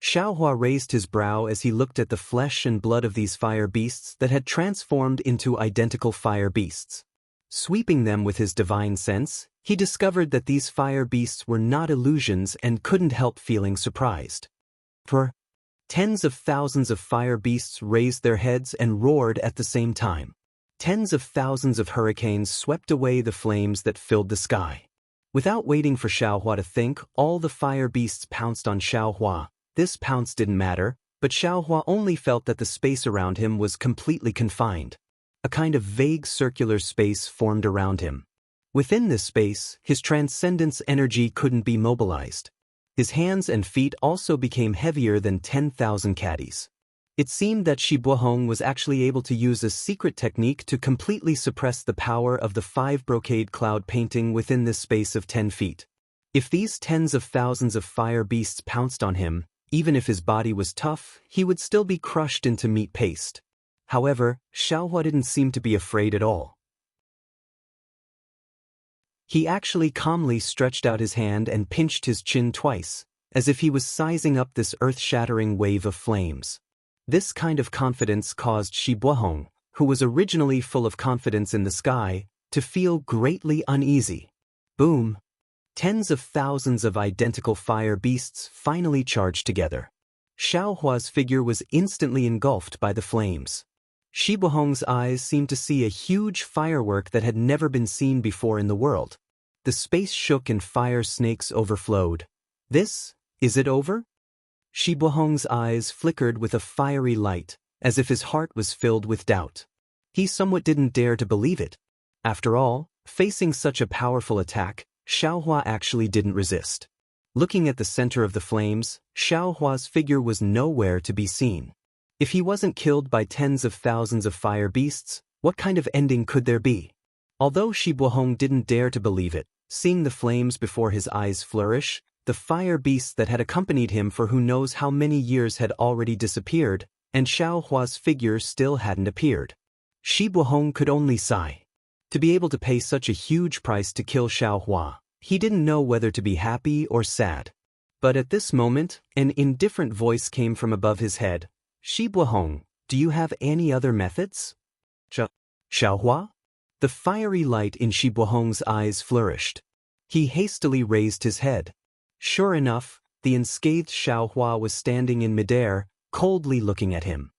Xiaohua raised his brow as he looked at the flesh and blood of these fire beasts that had transformed into identical fire beasts. Sweeping them with his divine sense, he discovered that these fire beasts were not illusions and couldn't help feeling surprised. Tens of thousands of fire beasts raised their heads and roared at the same time. Tens of thousands of hurricanes swept away the flames that filled the sky. Without waiting for Xiaohua to think, all the fire beasts pounced on Xiaohua. This pounce didn't matter, but Xiaohua only felt that the space around him was completely confined. A kind of vague circular space formed around him. Within this space, his transcendence energy couldn't be mobilized. His hands and feet also became heavier than 10,000 caddies. It seemed that Shi Buohong was actually able to use a secret technique to completely suppress the power of the 5 brocade cloud painting within this space of 10 feet. If these tens of thousands of fire beasts pounced on him, even if his body was tough, he would still be crushed into meat paste. However, Xiaohua didn't seem to be afraid at all. He actually calmly stretched out his hand and pinched his chin twice, as if he was sizing up this earth-shattering wave of flames. This kind of confidence caused Shi Buohong, who was originally full of confidence in the sky, to feel greatly uneasy. Boom! Tens of thousands of identical fire beasts finally charged together. Xiaohua's figure was instantly engulfed by the flames. Shi Buhong's eyes seemed to see a huge firework that had never been seen before in the world. The space shook and fire snakes overflowed. Is it over? Shi Buhong's eyes flickered with a fiery light, as if his heart was filled with doubt. He somewhat didn't dare to believe it. After all, facing such a powerful attack, Xiaohua actually didn't resist. Looking at the center of the flames, Xiaohua's figure was nowhere to be seen. If he wasn't killed by tens of thousands of fire beasts, what kind of ending could there be? Although Shi Buhong didn't dare to believe it, seeing the flames before his eyes flourish, the fire beasts that had accompanied him for who knows how many years had already disappeared, and Xiaohua's figure still hadn't appeared. Shi Buhong could only sigh. To be able to pay such a huge price to kill Xiaohua, he didn't know whether to be happy or sad. But at this moment, an indifferent voice came from above his head. Shi Buhong, do you have any other methods? Xiaohua? The fiery light in Shi Buhong's eyes flourished. He hastily raised his head. Sure enough, the unscathed Xiaohua was standing in midair, coldly looking at him.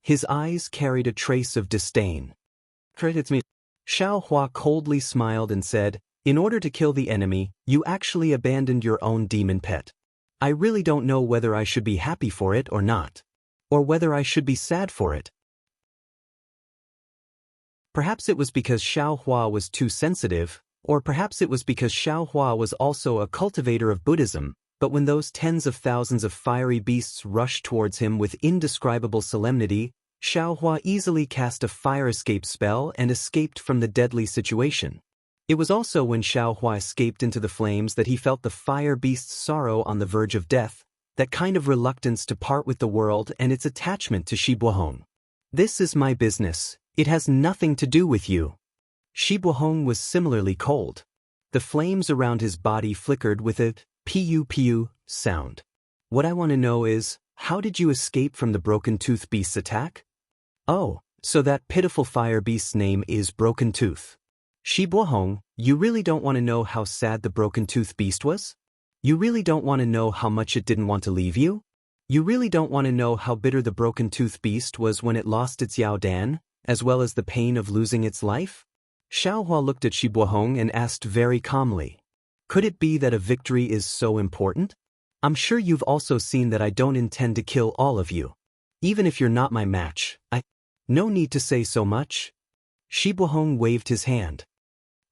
His eyes carried a trace of disdain. It's me. Xiaohua coldly smiled and said, in order to kill the enemy, you actually abandoned your own demon pet. I really don't know whether I should be happy for it or not. Or whether I should be sad for it. Perhaps it was because Xiaohua was too sensitive, or perhaps it was because Xiaohua was also a cultivator of Buddhism, but when those tens of thousands of fiery beasts rushed towards him with indescribable solemnity, Xiaohua easily cast a fire escape spell and escaped from the deadly situation. It was also when Xiaohua escaped into the flames that he felt the fire beast's sorrow on the verge of death, that kind of reluctance to part with the world and its attachment to Shi Buhong. This is my business, it has nothing to do with you. Shi Buhong was similarly cold. The flames around his body flickered with a piu-piu sound. What I want to know is, how did you escape from the Broken Tooth Beast's attack? Oh, so that pitiful fire beast's name is Broken Tooth. Shi Buhong, you really don't want to know how sad the Broken Tooth Beast was? You really don't want to know how much it didn't want to leave you? You really don't want to know how bitter the Broken Tooth Beast was when it lost its Yao Dan, as well as the pain of losing its life? Xiaohua looked at Shi Buhong and asked very calmly, could it be that a victory is so important? I'm sure you've also seen that I don't intend to kill all of you. Even if you're not my match, no need to say so much. Shi Buhong waved his hand.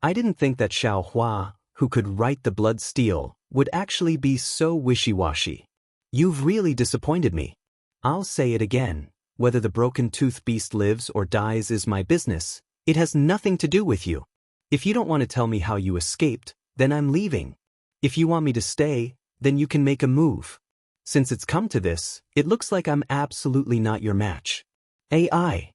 I didn't think that Xiaohua, who could write the blood steel, would actually be so wishy-washy. You've really disappointed me. I'll say it again, whether the Broken Tooth Beast lives or dies is my business, it has nothing to do with you. If you don't want to tell me how you escaped, then I'm leaving. If you want me to stay, then you can make a move. Since it's come to this, it looks like I'm absolutely not your match. AI.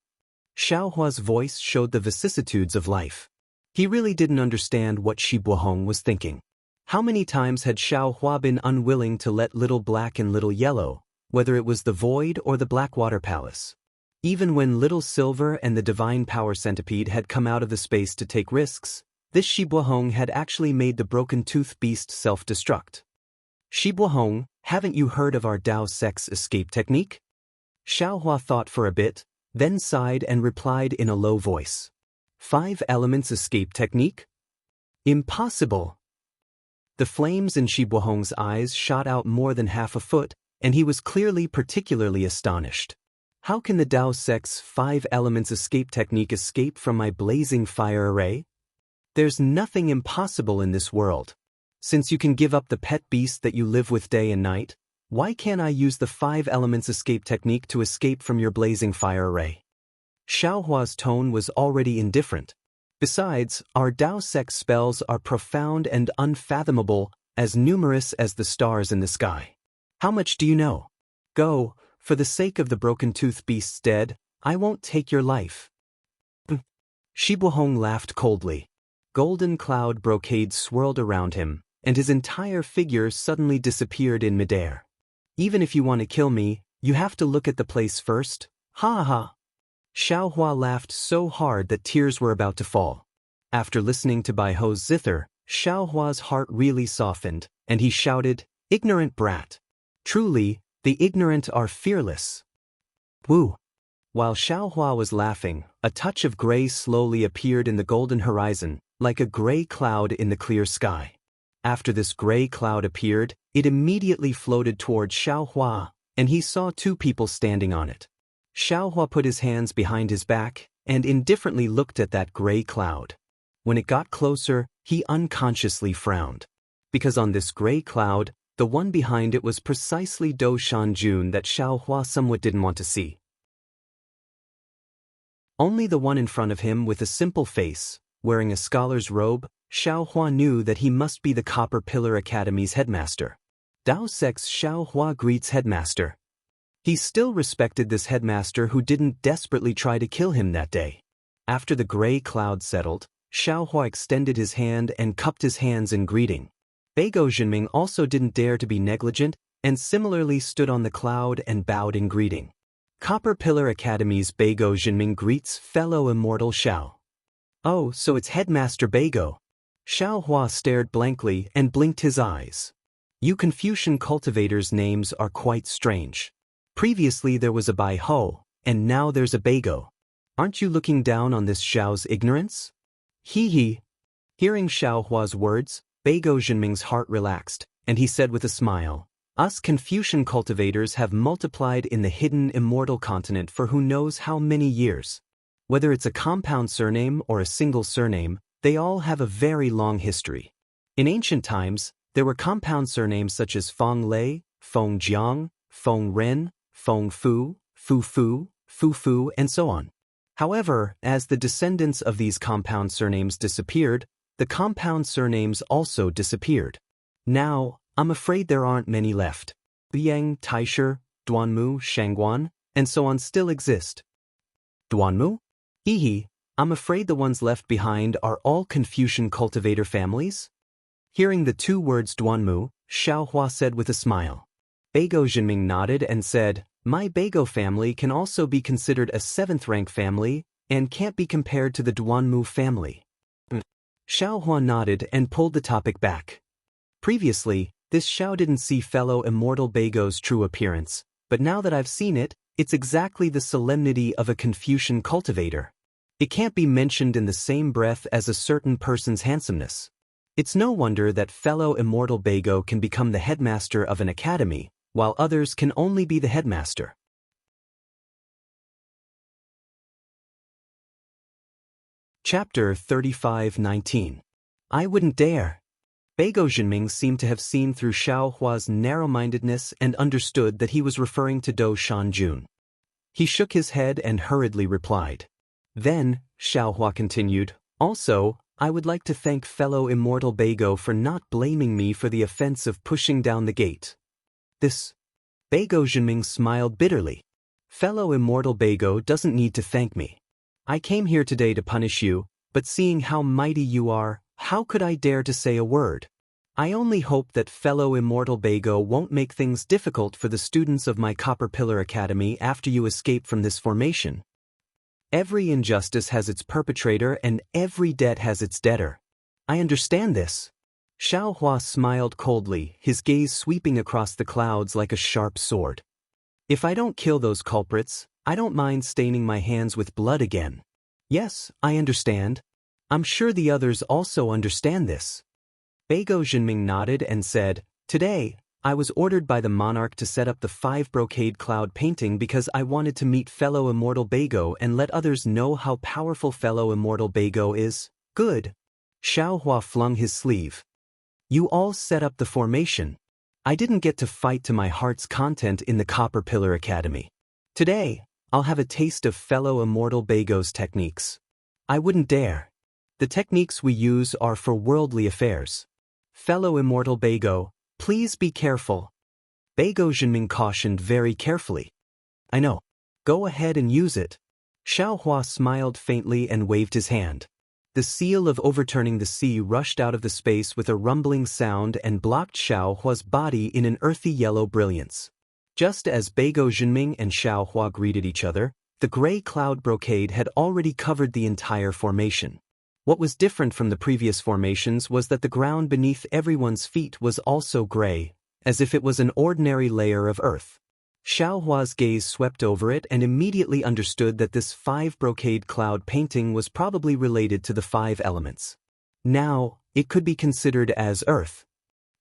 Xiaohua's voice showed the vicissitudes of life. He really didn't understand what Shi Buhong was thinking. How many times had Xiaohua been unwilling to let Little Black and Little Yellow, whether it was the Void or the Blackwater Palace? Even when Little Silver and the Divine Power Centipede had come out of the space to take risks, this Shi Buhong had actually made the Broken Tooth Beast self-destruct. Shi Buhong, haven't you heard of our Dao Sex escape technique? Xiaohua thought for a bit, then sighed and replied in a low voice. 5 elements escape technique? Impossible. The flames in Shi Buhong's eyes shot out more than half a foot, and he was clearly particularly astonished. How can the Dao Sex 5 elements escape technique escape from my blazing fire array? There's nothing impossible in this world. Since you can give up the pet beast that you live with day and night, why can't I use the 5 elements escape technique to escape from your blazing fire array? Xiaohua's tone was already indifferent. Besides, our Dao Sex spells are profound and unfathomable, as numerous as the stars in the sky. How much do you know? Go, for the sake of the Broken Tooth Beast's dead, I won't take your life. Shi Buhong laughed coldly. Golden cloud brocade swirled around him, and his entire figure suddenly disappeared in midair. Even if you want to kill me, you have to look at the place first. Ha ha. Xiaohua laughed so hard that tears were about to fall. After listening to Bai Ho's zither, Xiaohua's heart really softened, and he shouted, ignorant brat. Truly, the ignorant are fearless. Woo. While Xiaohua was laughing, a touch of gray slowly appeared in the golden horizon, like a gray cloud in the clear sky. After this gray cloud appeared, it immediately floated towards Xiaohua, and he saw two people standing on it. Xiaohua put his hands behind his back and indifferently looked at that gray cloud. When it got closer, he unconsciously frowned. Because on this gray cloud, the one behind it was precisely Do Shanjun that Xiaohua somewhat didn't want to see. Only the one in front of him with a simple face, wearing a scholar's robe, Xiaohua knew that he must be the Copper Pillar Academy's headmaster. Dao Sec's Xiaohua greets headmaster. He still respected this headmaster who didn't desperately try to kill him that day. After the gray cloud settled, Xiaohua extended his hand and cupped his hands in greeting. Beigo Jinming also didn't dare to be negligent and similarly stood on the cloud and bowed in greeting. Copper Pillar Academy's Beigo Jinming greets fellow immortal Xiao. Oh, so it's Headmaster Beigo. Xiaohua stared blankly and blinked his eyes. You Confucian cultivators' names are quite strange. Previously there was a Bai Ho, and now there's a Beigo. Aren't you looking down on this Xiao's ignorance? Hee. Hearing Xiaohua's words, Beigo Jinming's heart relaxed, and he said with a smile, us Confucian cultivators have multiplied in the hidden immortal continent for who knows how many years. Whether it's a compound surname or a single surname, they all have a very long history. In ancient times, there were compound surnames such as Feng Lei, Feng Jiang, Feng Ren, Feng Fu, Fu Fu, Fu Fu, and so on. However, as the descendants of these compound surnames disappeared, the compound surnames also disappeared. Now, I'm afraid there aren't many left. Liang, Taisher, Duanmu, Shangguan, and so on still exist. Duanmu? Hee, I'm afraid the ones left behind are all Confucian cultivator families? Hearing the two words Duanmu, Xiaohua said with a smile. Beigo Jinming nodded and said, my Beigo family can also be considered a 7th-rank family and can't be compared to the Duanmu family. Xiaohua nodded and pulled the topic back. Previously, this Xiao didn't see fellow immortal Beigo's true appearance, but now that I've seen it, it's exactly the solemnity of a Confucian cultivator. It can't be mentioned in the same breath as a certain person's handsomeness. It's no wonder that fellow immortal Beigo can become the headmaster of an academy, while others can only be the headmaster. Chapter 35:19. I wouldn't dare. Beigo Jinming seemed to have seen through Xiaohua's narrow-mindedness and understood that he was referring to Do Shanjun. He shook his head and hurriedly replied. Then, Xiaohua continued, also, I would like to thank fellow immortal Beigo for not blaming me for the offense of pushing down the gate. This. Beigo Jinming smiled bitterly. Fellow immortal Beigo doesn't need to thank me. I came here today to punish you, but seeing how mighty you are, how could I dare to say a word? I only hope that fellow immortal Beigo won't make things difficult for the students of my Copper Pillar Academy after you escape from this formation. Every injustice has its perpetrator and every debt has its debtor. I understand this. Xiaohua smiled coldly, his gaze sweeping across the clouds like a sharp sword. If I don't kill those culprits, I don't mind staining my hands with blood again. Yes, I understand. I'm sure the others also understand this. Beigo Jinming nodded and said, today, I was ordered by the monarch to set up the 5 brocade cloud painting because I wanted to meet fellow immortal Beigo and let others know how powerful fellow immortal Beigo is. Good. Xiaohua flung his sleeve. You all set up the formation. I didn't get to fight to my heart's content in the Copper Pillar Academy. Today, I'll have a taste of fellow immortal Beigo's techniques. I wouldn't dare. The techniques we use are for worldly affairs. Fellow immortal Beigo, please be careful. Beigo Jinming cautioned very carefully. I know. Go ahead and use it. Xiaohua smiled faintly and waved his hand. The seal of overturning the sea rushed out of the space with a rumbling sound and blocked Xiaohua's body in an earthy yellow brilliance. Just as Beigo Jinming and Xiaohua greeted each other, the gray cloud brocade had already covered the entire formation. What was different from the previous formations was that the ground beneath everyone's feet was also gray, as if it was an ordinary layer of earth. Xiaohua's gaze swept over it and immediately understood that this 5 brocade cloud painting was probably related to the 5 elements. Now, it could be considered as earth.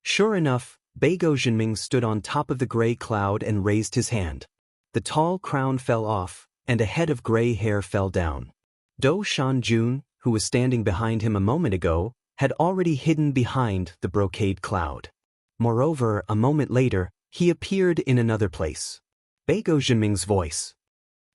Sure enough, Beigo Jinming stood on top of the gray cloud and raised his hand. The tall crown fell off, and a head of gray hair fell down. Do Shanjun, who was standing behind him a moment ago, had already hidden behind the brocade cloud. Moreover, a moment later, he appeared in another place. Beigo Jinming's voice.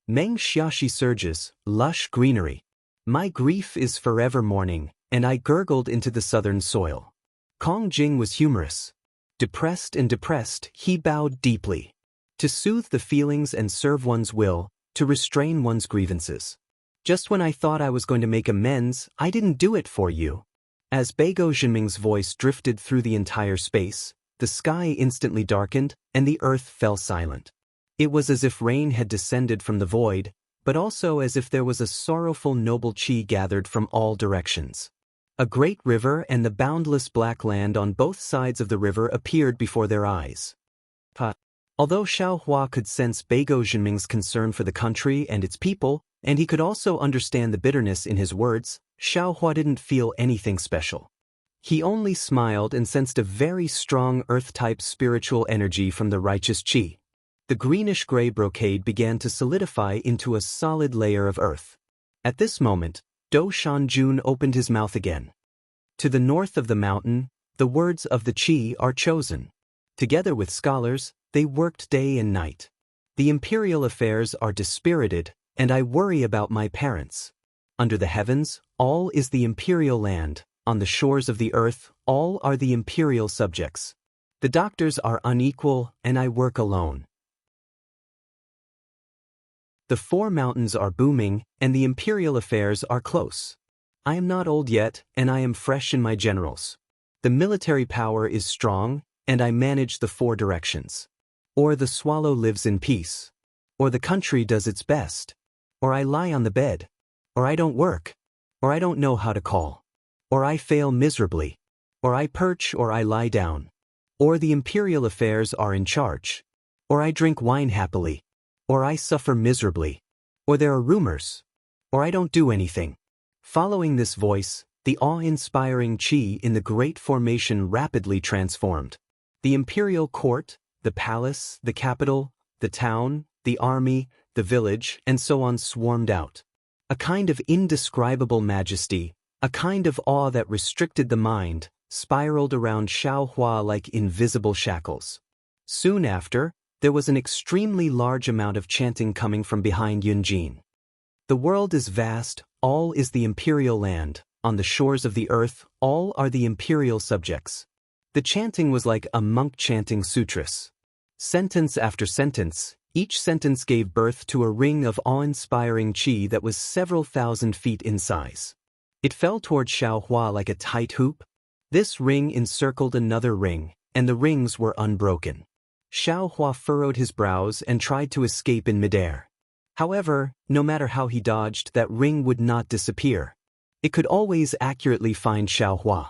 Meng Xiaxi surges, lush greenery. My grief is forever mourning, and I gurgled into the southern soil. Kong Jing was humorous. Depressed, he bowed deeply. To soothe the feelings and serve one's will, to restrain one's grievances. Just when I thought I was going to make amends, I didn't do it for you. As Beigo Jinming's voice drifted through the entire space, the sky instantly darkened, and the earth fell silent. It was as if rain had descended from the void, but also as if there was a sorrowful noble qi gathered from all directions. A great river and the boundless black land on both sides of the river appeared before their eyes. Although Xiaohua could sense Beigo Jinming's concern for the country and its people, and he could also understand the bitterness in his words, Xiaohua didn't feel anything special. He only smiled and sensed a very strong earth-type spiritual energy from the righteous qi. The greenish-gray brocade began to solidify into a solid layer of earth. At this moment, Do Shanjun opened his mouth again. To the north of the mountain, the words of the qi are chosen. Together with scholars, they worked day and night. The imperial affairs are dispirited, and I worry about my parents. Under the heavens, all is the imperial land. On the shores of the earth, all are the imperial subjects. The doctors are unequal, and I work alone. The 4 mountains are booming, and the imperial affairs are close. I am not old yet, and I am fresh in my generals. The military power is strong, and I manage the 4 directions. Or the swallow lives in peace. Or the country does its best. Or I lie on the bed. Or I don't work. Or I don't know how to call. Or I fail miserably. Or I perch or I lie down. Or the imperial affairs are in charge. Or I drink wine happily. Or I suffer miserably. Or there are rumors. Or I don't do anything. Following this voice, the awe-inspiring qi in the great formation rapidly transformed. The imperial court, the palace, the capital, the town, the army, the village, and so on swarmed out. A kind of indescribable majesty, a kind of awe that restricted the mind, spiraled around Xiaohua like invisible shackles. Soon after, there was an extremely large amount of chanting coming from behind Yunjin. The world is vast, all is the imperial land, on the shores of the earth, all are the imperial subjects. The chanting was like a monk chanting sutras. Sentence after sentence, each sentence gave birth to a ring of awe-inspiring qi that was several thousand feet in size. It fell toward Xiaohua like a tight hoop. This ring encircled another ring, and the rings were unbroken. Xiaohua furrowed his brows and tried to escape in midair. However, no matter how he dodged, that ring would not disappear. It could always accurately find Xiaohua.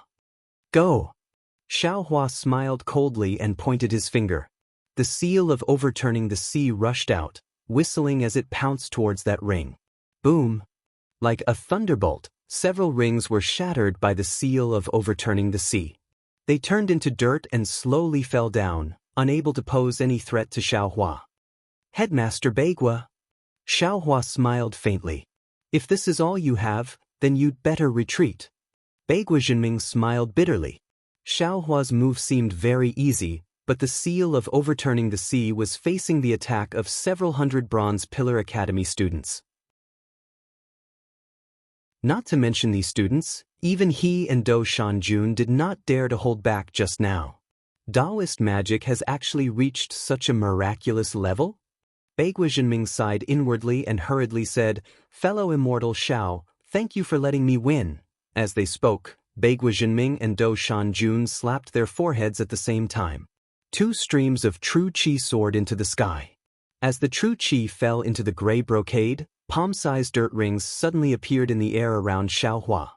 Go! Xiaohua smiled coldly and pointed his finger. The seal of overturning the sea rushed out, whistling as it pounced towards that ring. Boom! Like a thunderbolt, several rings were shattered by the seal of overturning the sea. They turned into dirt and slowly fell down, unable to pose any threat to Xiaohua. Headmaster Beigua. Xiaohua smiled faintly. If this is all you have, then you'd better retreat. Beigua Jinming smiled bitterly. Xiaohua's move seemed very easy, but the seal of overturning the sea was facing the attack of several hundred Bronze Pillar Academy students. Not to mention these students, even he and Do Shanjun did not dare to hold back just now. Taoist magic has actually reached such a miraculous level? Beigua Jinming sighed inwardly and hurriedly said, "Fellow immortal Xiao, thank you for letting me win." As they spoke, Beigua Jinming and Do Shanjun slapped their foreheads at the same time. 2 streams of true qi soared into the sky. As the true qi fell into the gray brocade, palm-sized dirt rings suddenly appeared in the air around Xiaohua.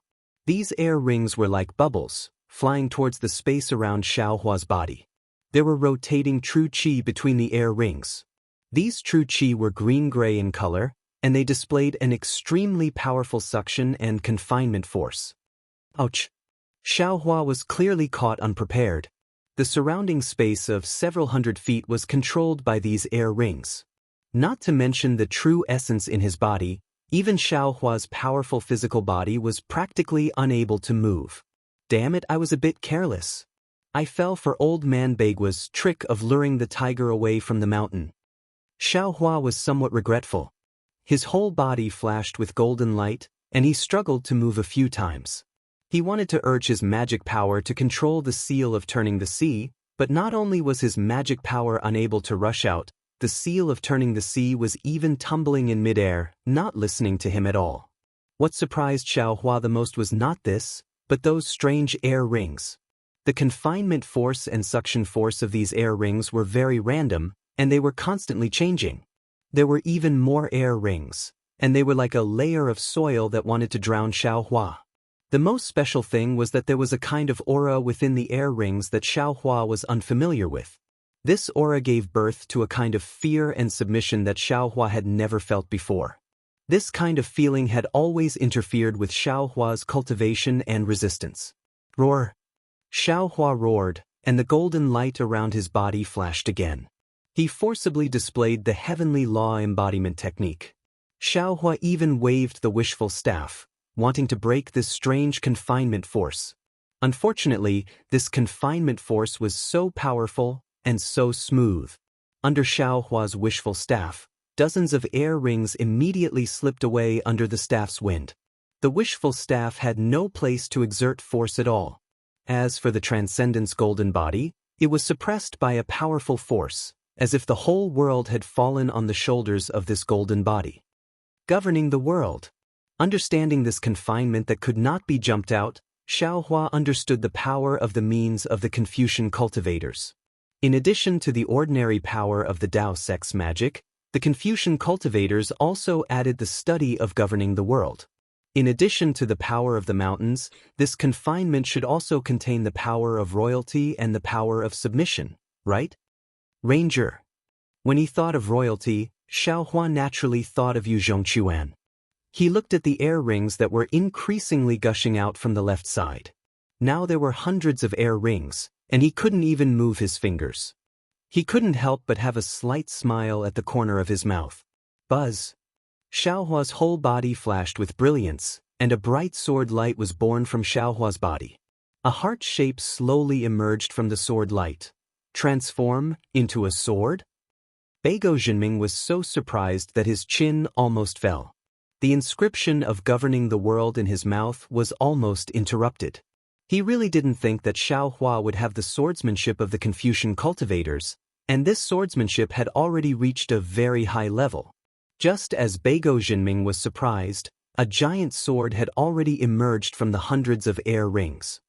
These air rings were like bubbles, flying towards the space around Xiaohua's body. There were rotating true qi between the air rings. These true qi were green-gray in color, and they displayed an extremely powerful suction and confinement force. Ouch! Xiaohua was clearly caught unprepared. The surrounding space of several hundred feet was controlled by these air rings. Not to mention the true essence in his body, even Xiaohua's powerful physical body was practically unable to move. Damn it, I was a bit careless. I fell for old man Baigua's trick of luring the tiger away from the mountain. Xiaohua was somewhat regretful. His whole body flashed with golden light, and he struggled to move a few times. He wanted to urge his magic power to control the seal of turning the sea, but not only was his magic power unable to rush out, the seal of turning the sea was even tumbling in midair, not listening to him at all. What surprised Xiaohua the most was not this, but those strange air rings. The confinement force and suction force of these air rings were very random, and they were constantly changing. There were even more air rings, and they were like a layer of soil that wanted to drown Xiaohua. The most special thing was that there was a kind of aura within the air rings that Xiaohua was unfamiliar with. This aura gave birth to a kind of fear and submission that Xiaohua had never felt before. This kind of feeling had always interfered with Xiaohua's cultivation and resistance. Roar! Xiaohua roared, and the golden light around his body flashed again. He forcibly displayed the heavenly law embodiment technique. Xiaohua even waved the wishful staff, wanting to break this strange confinement force. Unfortunately, this confinement force was so powerful and so smooth. Under Xiaohua's wishful staff, dozens of air rings immediately slipped away under the staff's wind. The wishful staff had no place to exert force at all. As for the Transcendence golden body, it was suppressed by a powerful force, as if the whole world had fallen on the shoulders of this golden body. Governing the world. Understanding this confinement that could not be jumped out, Xiaohua understood the power of the means of the Confucian cultivators. In addition to the ordinary power of the Tao sex magic, the Confucian cultivators also added the study of governing the world. In addition to the power of the mountains, this confinement should also contain the power of royalty and the power of submission, right? Ranger. When he thought of royalty, Xiaohua naturally thought of Yu Zhongquan. He looked at the air rings that were increasingly gushing out from the left side. Now there were hundreds of air rings, and he couldn't even move his fingers. He couldn't help but have a slight smile at the corner of his mouth. Buzz. Xiaohua's whole body flashed with brilliance, and a bright sword light was born from Xiaohua's body. A heart shape slowly emerged from the sword light. Transform into a sword? Beigo Jinming was so surprised that his chin almost fell. The inscription of governing the world in his mouth was almost interrupted. He really didn't think that Xiaohua would have the swordsmanship of the Confucian cultivators, and this swordsmanship had already reached a very high level. Just as Beigo Jinming was surprised, a giant sword had already emerged from the hundreds of air rings.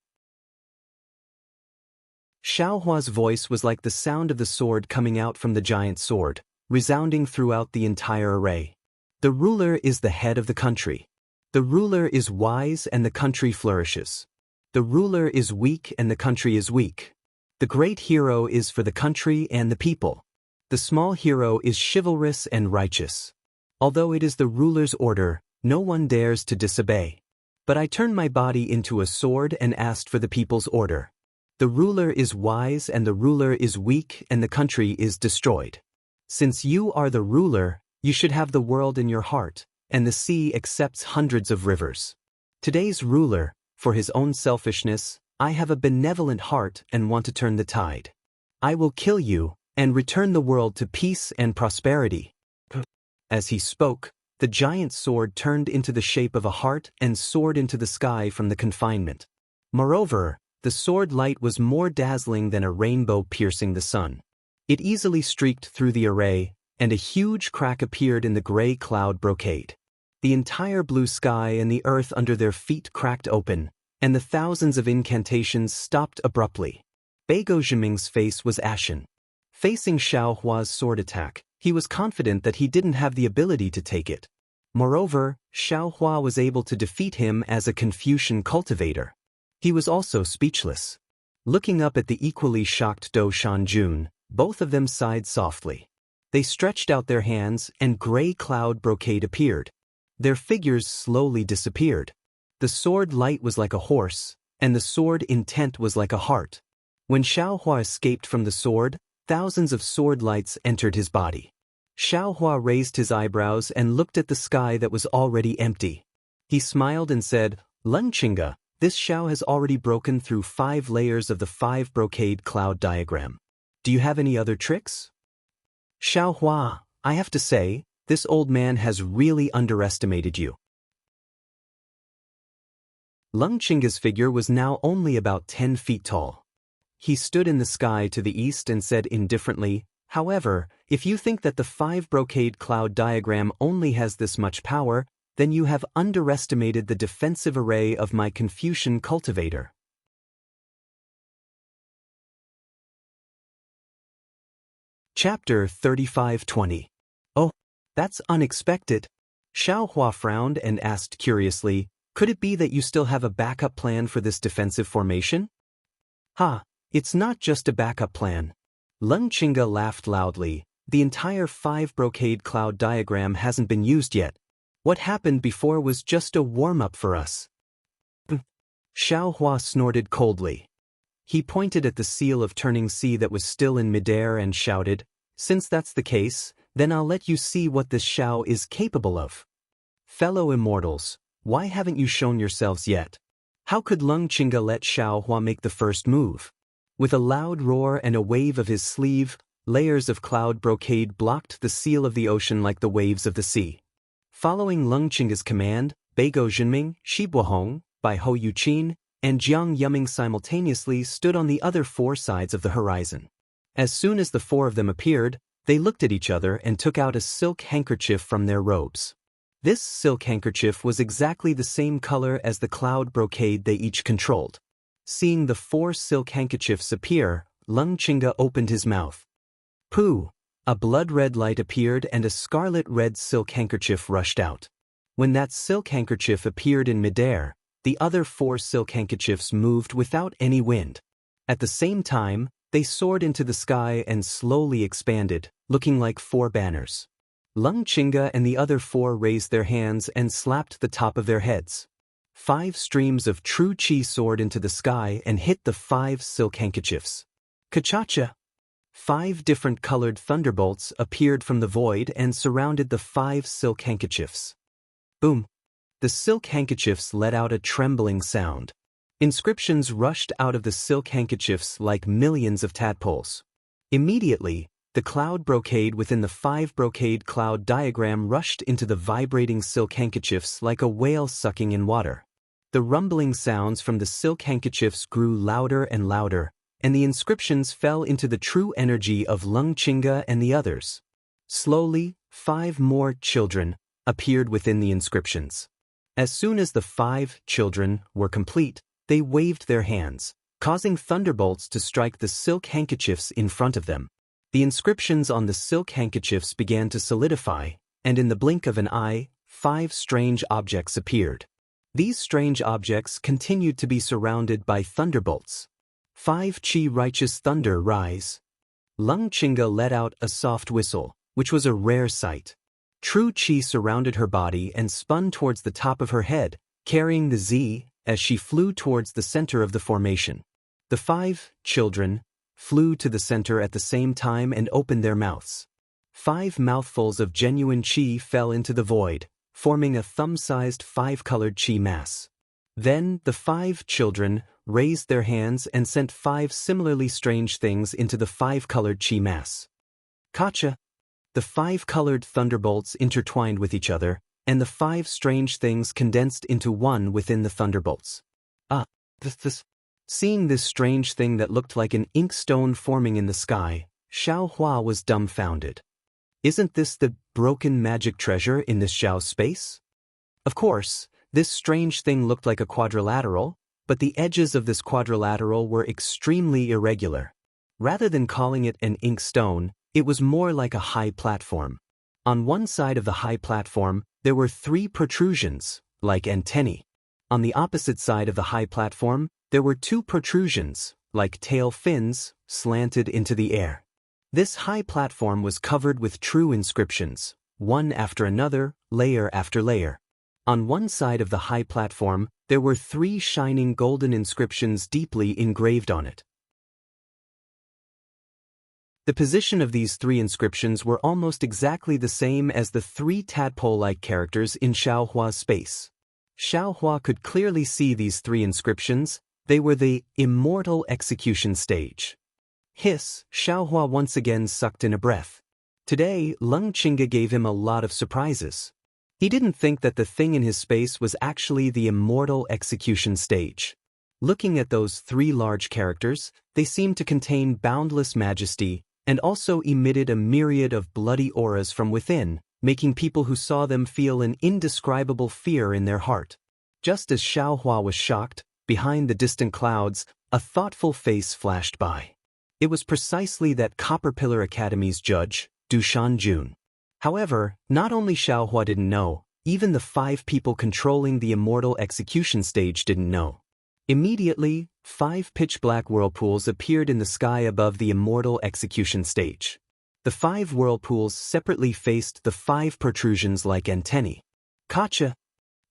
Xiaohua's voice was like the sound of the sword coming out from the giant sword, resounding throughout the entire array. The ruler is the head of the country. The ruler is wise and the country flourishes. The ruler is weak and the country is weak. The great hero is for the country and the people. The small hero is chivalrous and righteous. Although it is the ruler's order, no one dares to disobey. But I turned my body into a sword and asked for the people's order. The ruler is wise and the ruler is weak and the country is destroyed. Since you are the ruler, you should have the world in your heart, and the sea accepts hundreds of rivers. Today's ruler, for his own selfishness, I have a benevolent heart and want to turn the tide. I will kill you, and return the world to peace and prosperity. As he spoke, the giant sword turned into the shape of a heart and soared into the sky from the confinement. Moreover, the sword light was more dazzling than a rainbow piercing the sun. It easily streaked through the array, and a huge crack appeared in the gray cloud brocade. The entire blue sky and the earth under their feet cracked open, and the thousands of incantations stopped abruptly. Beigo Jinming's face was ashen. Facing Xiaohua's sword attack, he was confident that he didn't have the ability to take it. Moreover, Xiaohua was able to defeat him as a Confucian cultivator. He was also speechless. Looking up at the equally shocked Do Shanjun, both of them sighed softly. They stretched out their hands and gray cloud brocade appeared. Their figures slowly disappeared. The sword light was like a horse, and the sword intent was like a heart. When Xiaohua escaped from the sword, thousands of sword lights entered his body. Xiaohua raised his eyebrows and looked at the sky that was already empty. He smiled and said, "Lengqinga, this Xiao has already broken through 5 layers of the 5 brocade cloud diagram. Do you have any other tricks?" "Xiaohua, I have to say, this old man has really underestimated you." Lengqinga's figure was now only about 10 feet tall. He stood in the sky to the east and said indifferently, "However, if you think that the 5 brocade cloud diagram only has this much power, then you have underestimated the defensive array of my Confucian cultivator." Chapter 35:20. "Oh, that's unexpected." Xiaohua frowned and asked curiously, "Could it be that you still have a backup plan for this defensive formation?" "Ha, it's not just a backup plan." Lengqinga laughed loudly. "The entire 5 brocade cloud diagram hasn't been used yet. What happened before was just a warm-up for us." Xiaohua snorted coldly. He pointed at the seal of turning sea that was still in midair and shouted, "Since that's the case, then I'll let you see what this Xiao is capable of. Fellow immortals, why haven't you shown yourselves yet?" How could Lengqinga let Xiaohua make the first move? With a loud roar and a wave of his sleeve, layers of cloud brocade blocked the seal of the ocean like the waves of the sea. Following Lengqinga's command, Beigo Zhenming, Shibuohong, Bai Hou Yuqin, and Jiang Yuming simultaneously stood on the other 4 sides of the horizon. As soon as the 4 of them appeared, they looked at each other and took out a silk handkerchief from their robes. This silk handkerchief was exactly the same color as the cloud brocade they each controlled. Seeing the 4 silk handkerchiefs appear, Lengqinga opened his mouth. Pooh! A blood-red light appeared and a scarlet-red silk handkerchief rushed out. When that silk handkerchief appeared in midair, the other 4 silk handkerchiefs moved without any wind. At the same time, they soared into the sky and slowly expanded, looking like 4 banners. Lengqinga and the other 4 raised their hands and slapped the top of their heads. 5 streams of true qi soared into the sky and hit the 5 silk handkerchiefs. Ka-cha-cha! 5 different colored thunderbolts appeared from the void and surrounded the 5 silk handkerchiefs. Boom! The silk handkerchiefs let out a trembling sound. Inscriptions rushed out of the silk handkerchiefs like millions of tadpoles. Immediately, the cloud brocade within the 5 brocade cloud diagram rushed into the vibrating silk handkerchiefs like a whale sucking in water. The rumbling sounds from the silk handkerchiefs grew louder and louder, and the inscriptions fell into the true energy of Lengqinga and the others. Slowly, 5 more children appeared within the inscriptions. As soon as the 5 children were complete, they waved their hands, causing thunderbolts to strike the silk handkerchiefs in front of them. The inscriptions on the silk handkerchiefs began to solidify, and in the blink of an eye, 5 strange objects appeared. These strange objects continued to be surrounded by thunderbolts. 5 Qi righteous thunder rise. Lengqinga let out a soft whistle, which was a rare sight. True Qi surrounded her body and spun towards the top of her head, carrying the Z, as she flew towards the center of the formation. The 5 children flew to the center at the same time and opened their mouths. 5 mouthfuls of genuine qi fell into the void, forming a thumb-sized 5-colored qi mass. Then the 5 children raised their hands and sent 5 similarly strange things into the 5-colored qi mass. Kacha! The 5-colored thunderbolts intertwined with each other, and the 5 strange things condensed into one within the thunderbolts. Seeing this strange thing that looked like an inkstone forming in the sky, Xiaohua was dumbfounded. Isn't this the broken magic treasure in this Xiao space? Of course, this strange thing looked like a quadrilateral, but the edges of this quadrilateral were extremely irregular. Rather than calling it an inkstone, it was more like a high platform. On one side of the high platform, there were 3 protrusions, like antennae. On the opposite side of the high platform, there were 2 protrusions, like tail fins, slanted into the air. This high platform was covered with true inscriptions, one after another, layer after layer. On one side of the high platform, there were 3 shining golden inscriptions deeply engraved on it. The position of these 3 inscriptions were almost exactly the same as the 3 tadpole-like characters in Xiaohua's space. Xiaohua could clearly see these 3 inscriptions. They were the immortal execution stage. Hiss, Xiaohua once again sucked in a breath. Today, Leng Qingge gave him a lot of surprises. He didn't think that the thing in his space was actually the immortal execution stage. Looking at those 3 large characters, they seemed to contain boundless majesty and also emitted a myriad of bloody auras from within, making people who saw them feel an indescribable fear in their heart. Just as Xiaohua was shocked, behind the distant clouds, a thoughtful face flashed by. It was precisely that Copper Pillar Academy's judge, Du Shanjun. However, not only Xiaohua didn't know, even the 5 people controlling the immortal execution stage didn't know. Immediately, 5 pitch-black whirlpools appeared in the sky above the immortal execution stage. The 5 whirlpools separately faced the 5 protrusions like antennae. Gotcha!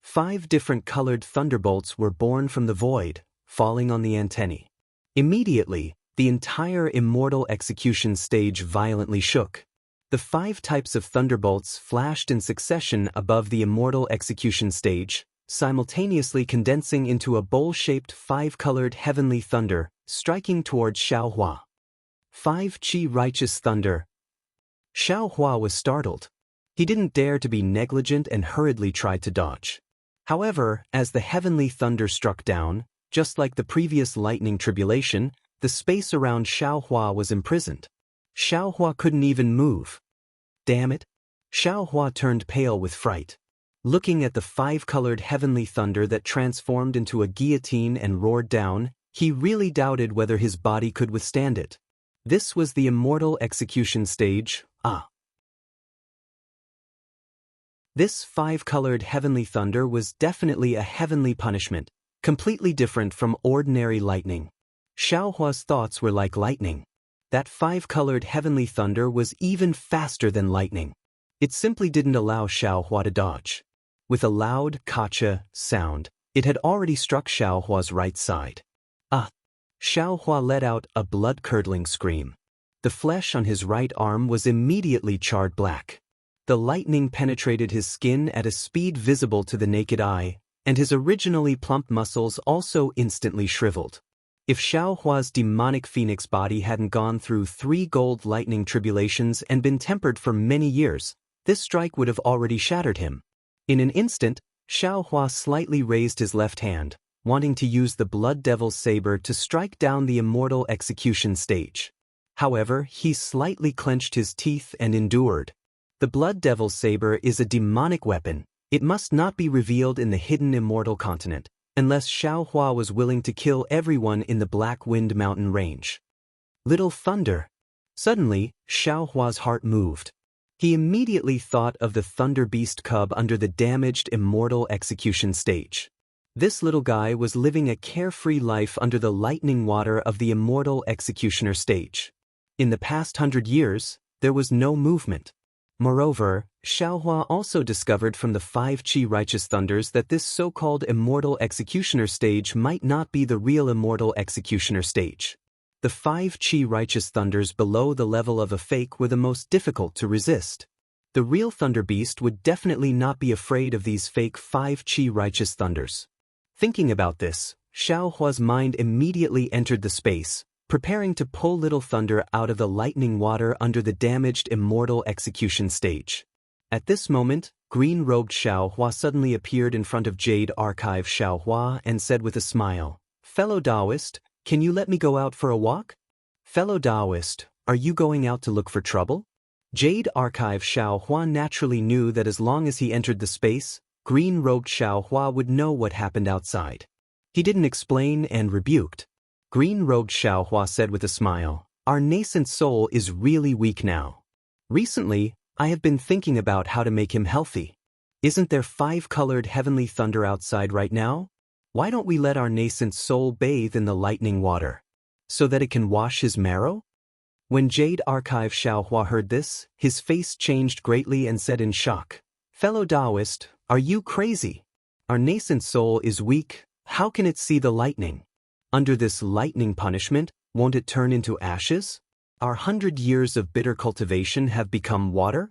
5 different colored thunderbolts were born from the void, falling on the antennae. Immediately, the entire immortal execution stage violently shook. The 5 types of thunderbolts flashed in succession above the immortal execution stage, simultaneously condensing into a bowl-shaped 5-colored heavenly thunder, striking towards Xiaohua. 5 Qi righteous thunder. Xiaohua was startled. He didn't dare to be negligent and hurriedly tried to dodge. However, as the heavenly thunder struck down, just like the previous lightning tribulation, the space around Xiaohua was imprisoned. Xiaohua couldn't even move. Damn it! Xiaohua turned pale with fright. Looking at the 5-colored heavenly thunder that transformed into a guillotine and roared down, he really doubted whether his body could withstand it. This was the immortal execution stage. This 5-colored heavenly thunder was definitely a heavenly punishment, completely different from ordinary lightning. Xiaohua's thoughts were like lightning. That 5-colored heavenly thunder was even faster than lightning. It simply didn't allow Xiaohua to dodge. With a loud "kacha" sound, it had already struck Xiaohua's right side. Xiaohua let out a blood-curdling scream. The flesh on his right arm was immediately charred black. The lightning penetrated his skin at a speed visible to the naked eye, and his originally plump muscles also instantly shriveled. If Xiaohua's demonic phoenix body hadn't gone through 3 gold lightning tribulations and been tempered for many years, this strike would have already shattered him. In an instant, Xiaohua slightly raised his left hand, wanting to use the Blood Devil's saber to strike down the immortal execution stage. However, he slightly clenched his teeth and endured. The Blood Devil's saber is a demonic weapon. It must not be revealed in the hidden immortal continent, unless Xiaohua was willing to kill everyone in the Black Wind Mountain range. Little Thunder. Suddenly, Xiaohua's heart moved. He immediately thought of the Thunder Beast cub under the damaged immortal execution stage. This little guy was living a carefree life under the lightning water of the immortal executioner stage. In the past 100 years, there was no movement. Moreover, Xiaohua also discovered from the 5 Qi righteous thunders that this so-called immortal executioner stage might not be the real immortal executioner stage. The 5 Qi righteous thunders below the level of a fake were the most difficult to resist. The real Thunder Beast would definitely not be afraid of these fake 5 Qi righteous thunders. Thinking about this, Xiaohua's mind immediately entered the space, preparing to pull Little Thunder out of the lightning water under the damaged immortal execution stage. At this moment, green-robed Xiaohua suddenly appeared in front of Jade Archive Xiaohua and said with a smile, "Fellow Taoist, can you let me go out for a walk?" "Fellow Taoist, are you going out to look for trouble?" Jade Archive Xiaohua naturally knew that as long as he entered the space, green-robed Xiaohua would know what happened outside. He didn't explain and rebuked. Green-robed Xiaohua said with a smile, "Our nascent soul is really weak now. Recently, I have been thinking about how to make him healthy. Isn't there 5-colored heavenly thunder outside right now? Why don't we let our nascent soul bathe in the lightning water, so that it can wash his marrow?" When Jade Archive Xiaohua heard this, his face changed greatly and said in shock, "Fellow Taoist, are you crazy? Our nascent soul is weak, how can it see the lightning? Under this lightning punishment, won't it turn into ashes? Our 100 years of bitter cultivation have become water?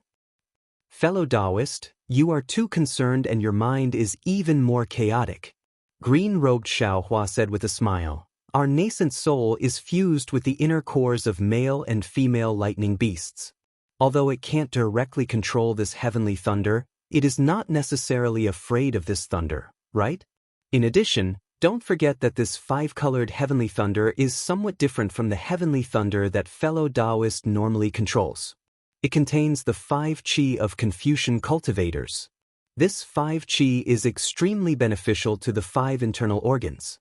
Fellow Taoist, you are too concerned and your mind is even more chaotic." Green-robed Xiaohua said with a smile, "Our nascent soul is fused with the inner cores of male and female lightning beasts. Although it can't directly control this heavenly thunder, it is not necessarily afraid of this thunder, right? In addition, don't forget that this five-colored heavenly thunder is somewhat different from the heavenly thunder that fellow Taoist normally controls. It contains the 5 qi of Confucian cultivators. This 5 qi is extremely beneficial to the 5 internal organs.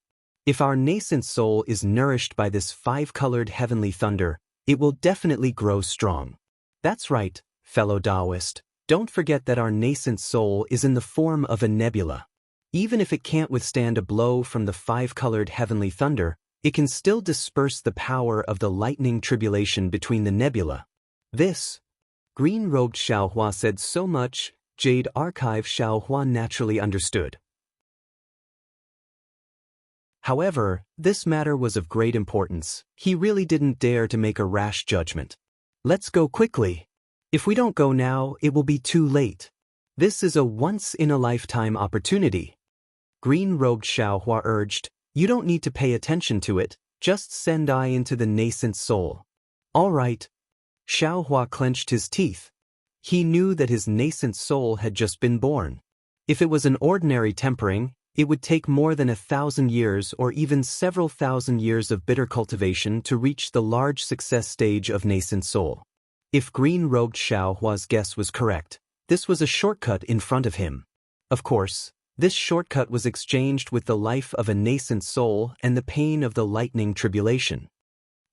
If our nascent soul is nourished by this 5-colored heavenly thunder, it will definitely grow strong. That's right, fellow Taoist. Don't forget that our nascent soul is in the form of a nebula. Even if it can't withstand a blow from the 5-colored heavenly thunder, it can still disperse the power of the lightning tribulation between the nebula. This, green-robed Xiaohua said so much, Jade Archive Xiaohua naturally understood. However, this matter was of great importance. He really didn't dare to make a rash judgment. Let's go quickly. If we don't go now, it will be too late. This is a once-in-a-lifetime opportunity. Green-robed Xiaohua urged, "You don't need to pay attention to it, just send I into the nascent soul." All right. Xiaohua clenched his teeth. He knew that his nascent soul had just been born. If it was an ordinary tempering, it would take more than 1,000 years or even several thousand years of bitter cultivation to reach the large success stage of nascent soul. If green-robed Xiaohua's guess was correct, this was a shortcut in front of him. Of course, this shortcut was exchanged with the life of a nascent soul and the pain of the lightning tribulation.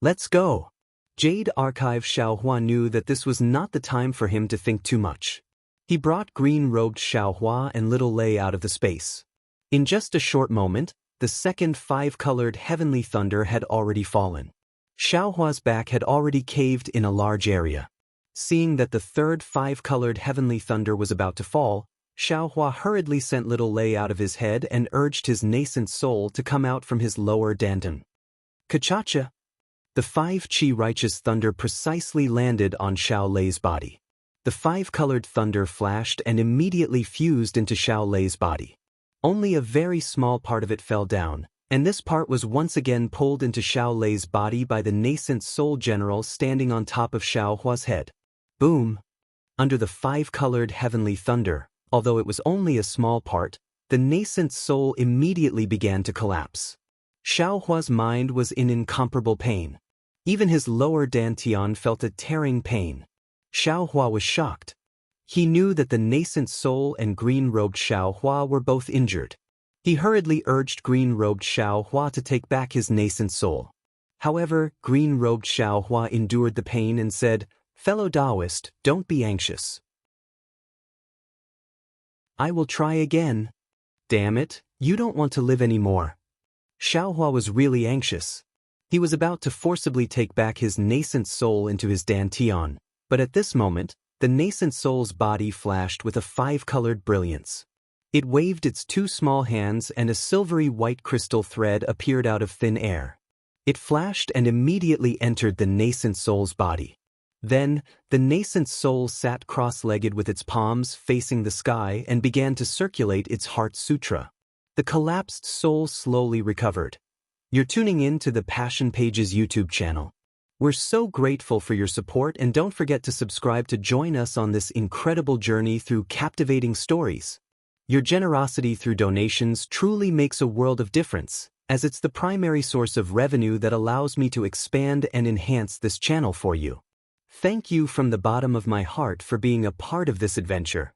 Let's go. Jade Archive Xiaohua knew that this was not the time for him to think too much. He brought green-robed Xiaohua and little Lei out of the space. In just a short moment, the second 5-colored heavenly thunder had already fallen. Xiaohua's back had already caved in a large area. Seeing that the third 5-colored heavenly thunder was about to fall, Xiaohua hurriedly sent little Lei out of his head and urged his nascent soul to come out from his lower dantian. Kachacha! The 5 qi righteous thunder precisely landed on Xiao Lei's body. The 5-colored thunder flashed and immediately fused into Xiao Lei's body. Only a very small part of it fell down, and this part was once again pulled into Xiao Lei's body by the nascent soul general standing on top of Xiaohua's head. Boom! Under the 5-colored heavenly thunder, although it was only a small part, the nascent soul immediately began to collapse. Xiaohua's mind was in incomparable pain. Even his lower dantian felt a tearing pain. Xiaohua was shocked. He knew that the nascent soul and green-robed Xiaohua were both injured. He hurriedly urged green-robed Xiaohua to take back his nascent soul. However, green-robed Xiaohua endured the pain and said, "Fellow Taoist, don't be anxious. I will try again." Damn it, you don't want to live anymore. Xiaohua was really anxious. He was about to forcibly take back his nascent soul into his dantian, but at this moment, the nascent soul's body flashed with a 5-colored brilliance. It waved its 2 small hands and a silvery white crystal thread appeared out of thin air. It flashed and immediately entered the nascent soul's body. Then, the nascent soul sat cross-legged with its palms facing the sky and began to circulate its heart sutra. The collapsed soul slowly recovered. You're tuning in to the Passion Pages YouTube channel. We're so grateful for your support and don't forget to subscribe to join us on this incredible journey through captivating stories. Your generosity through donations truly makes a world of difference, as it's the primary source of revenue that allows me to expand and enhance this channel for you. Thank you from the bottom of my heart for being a part of this adventure.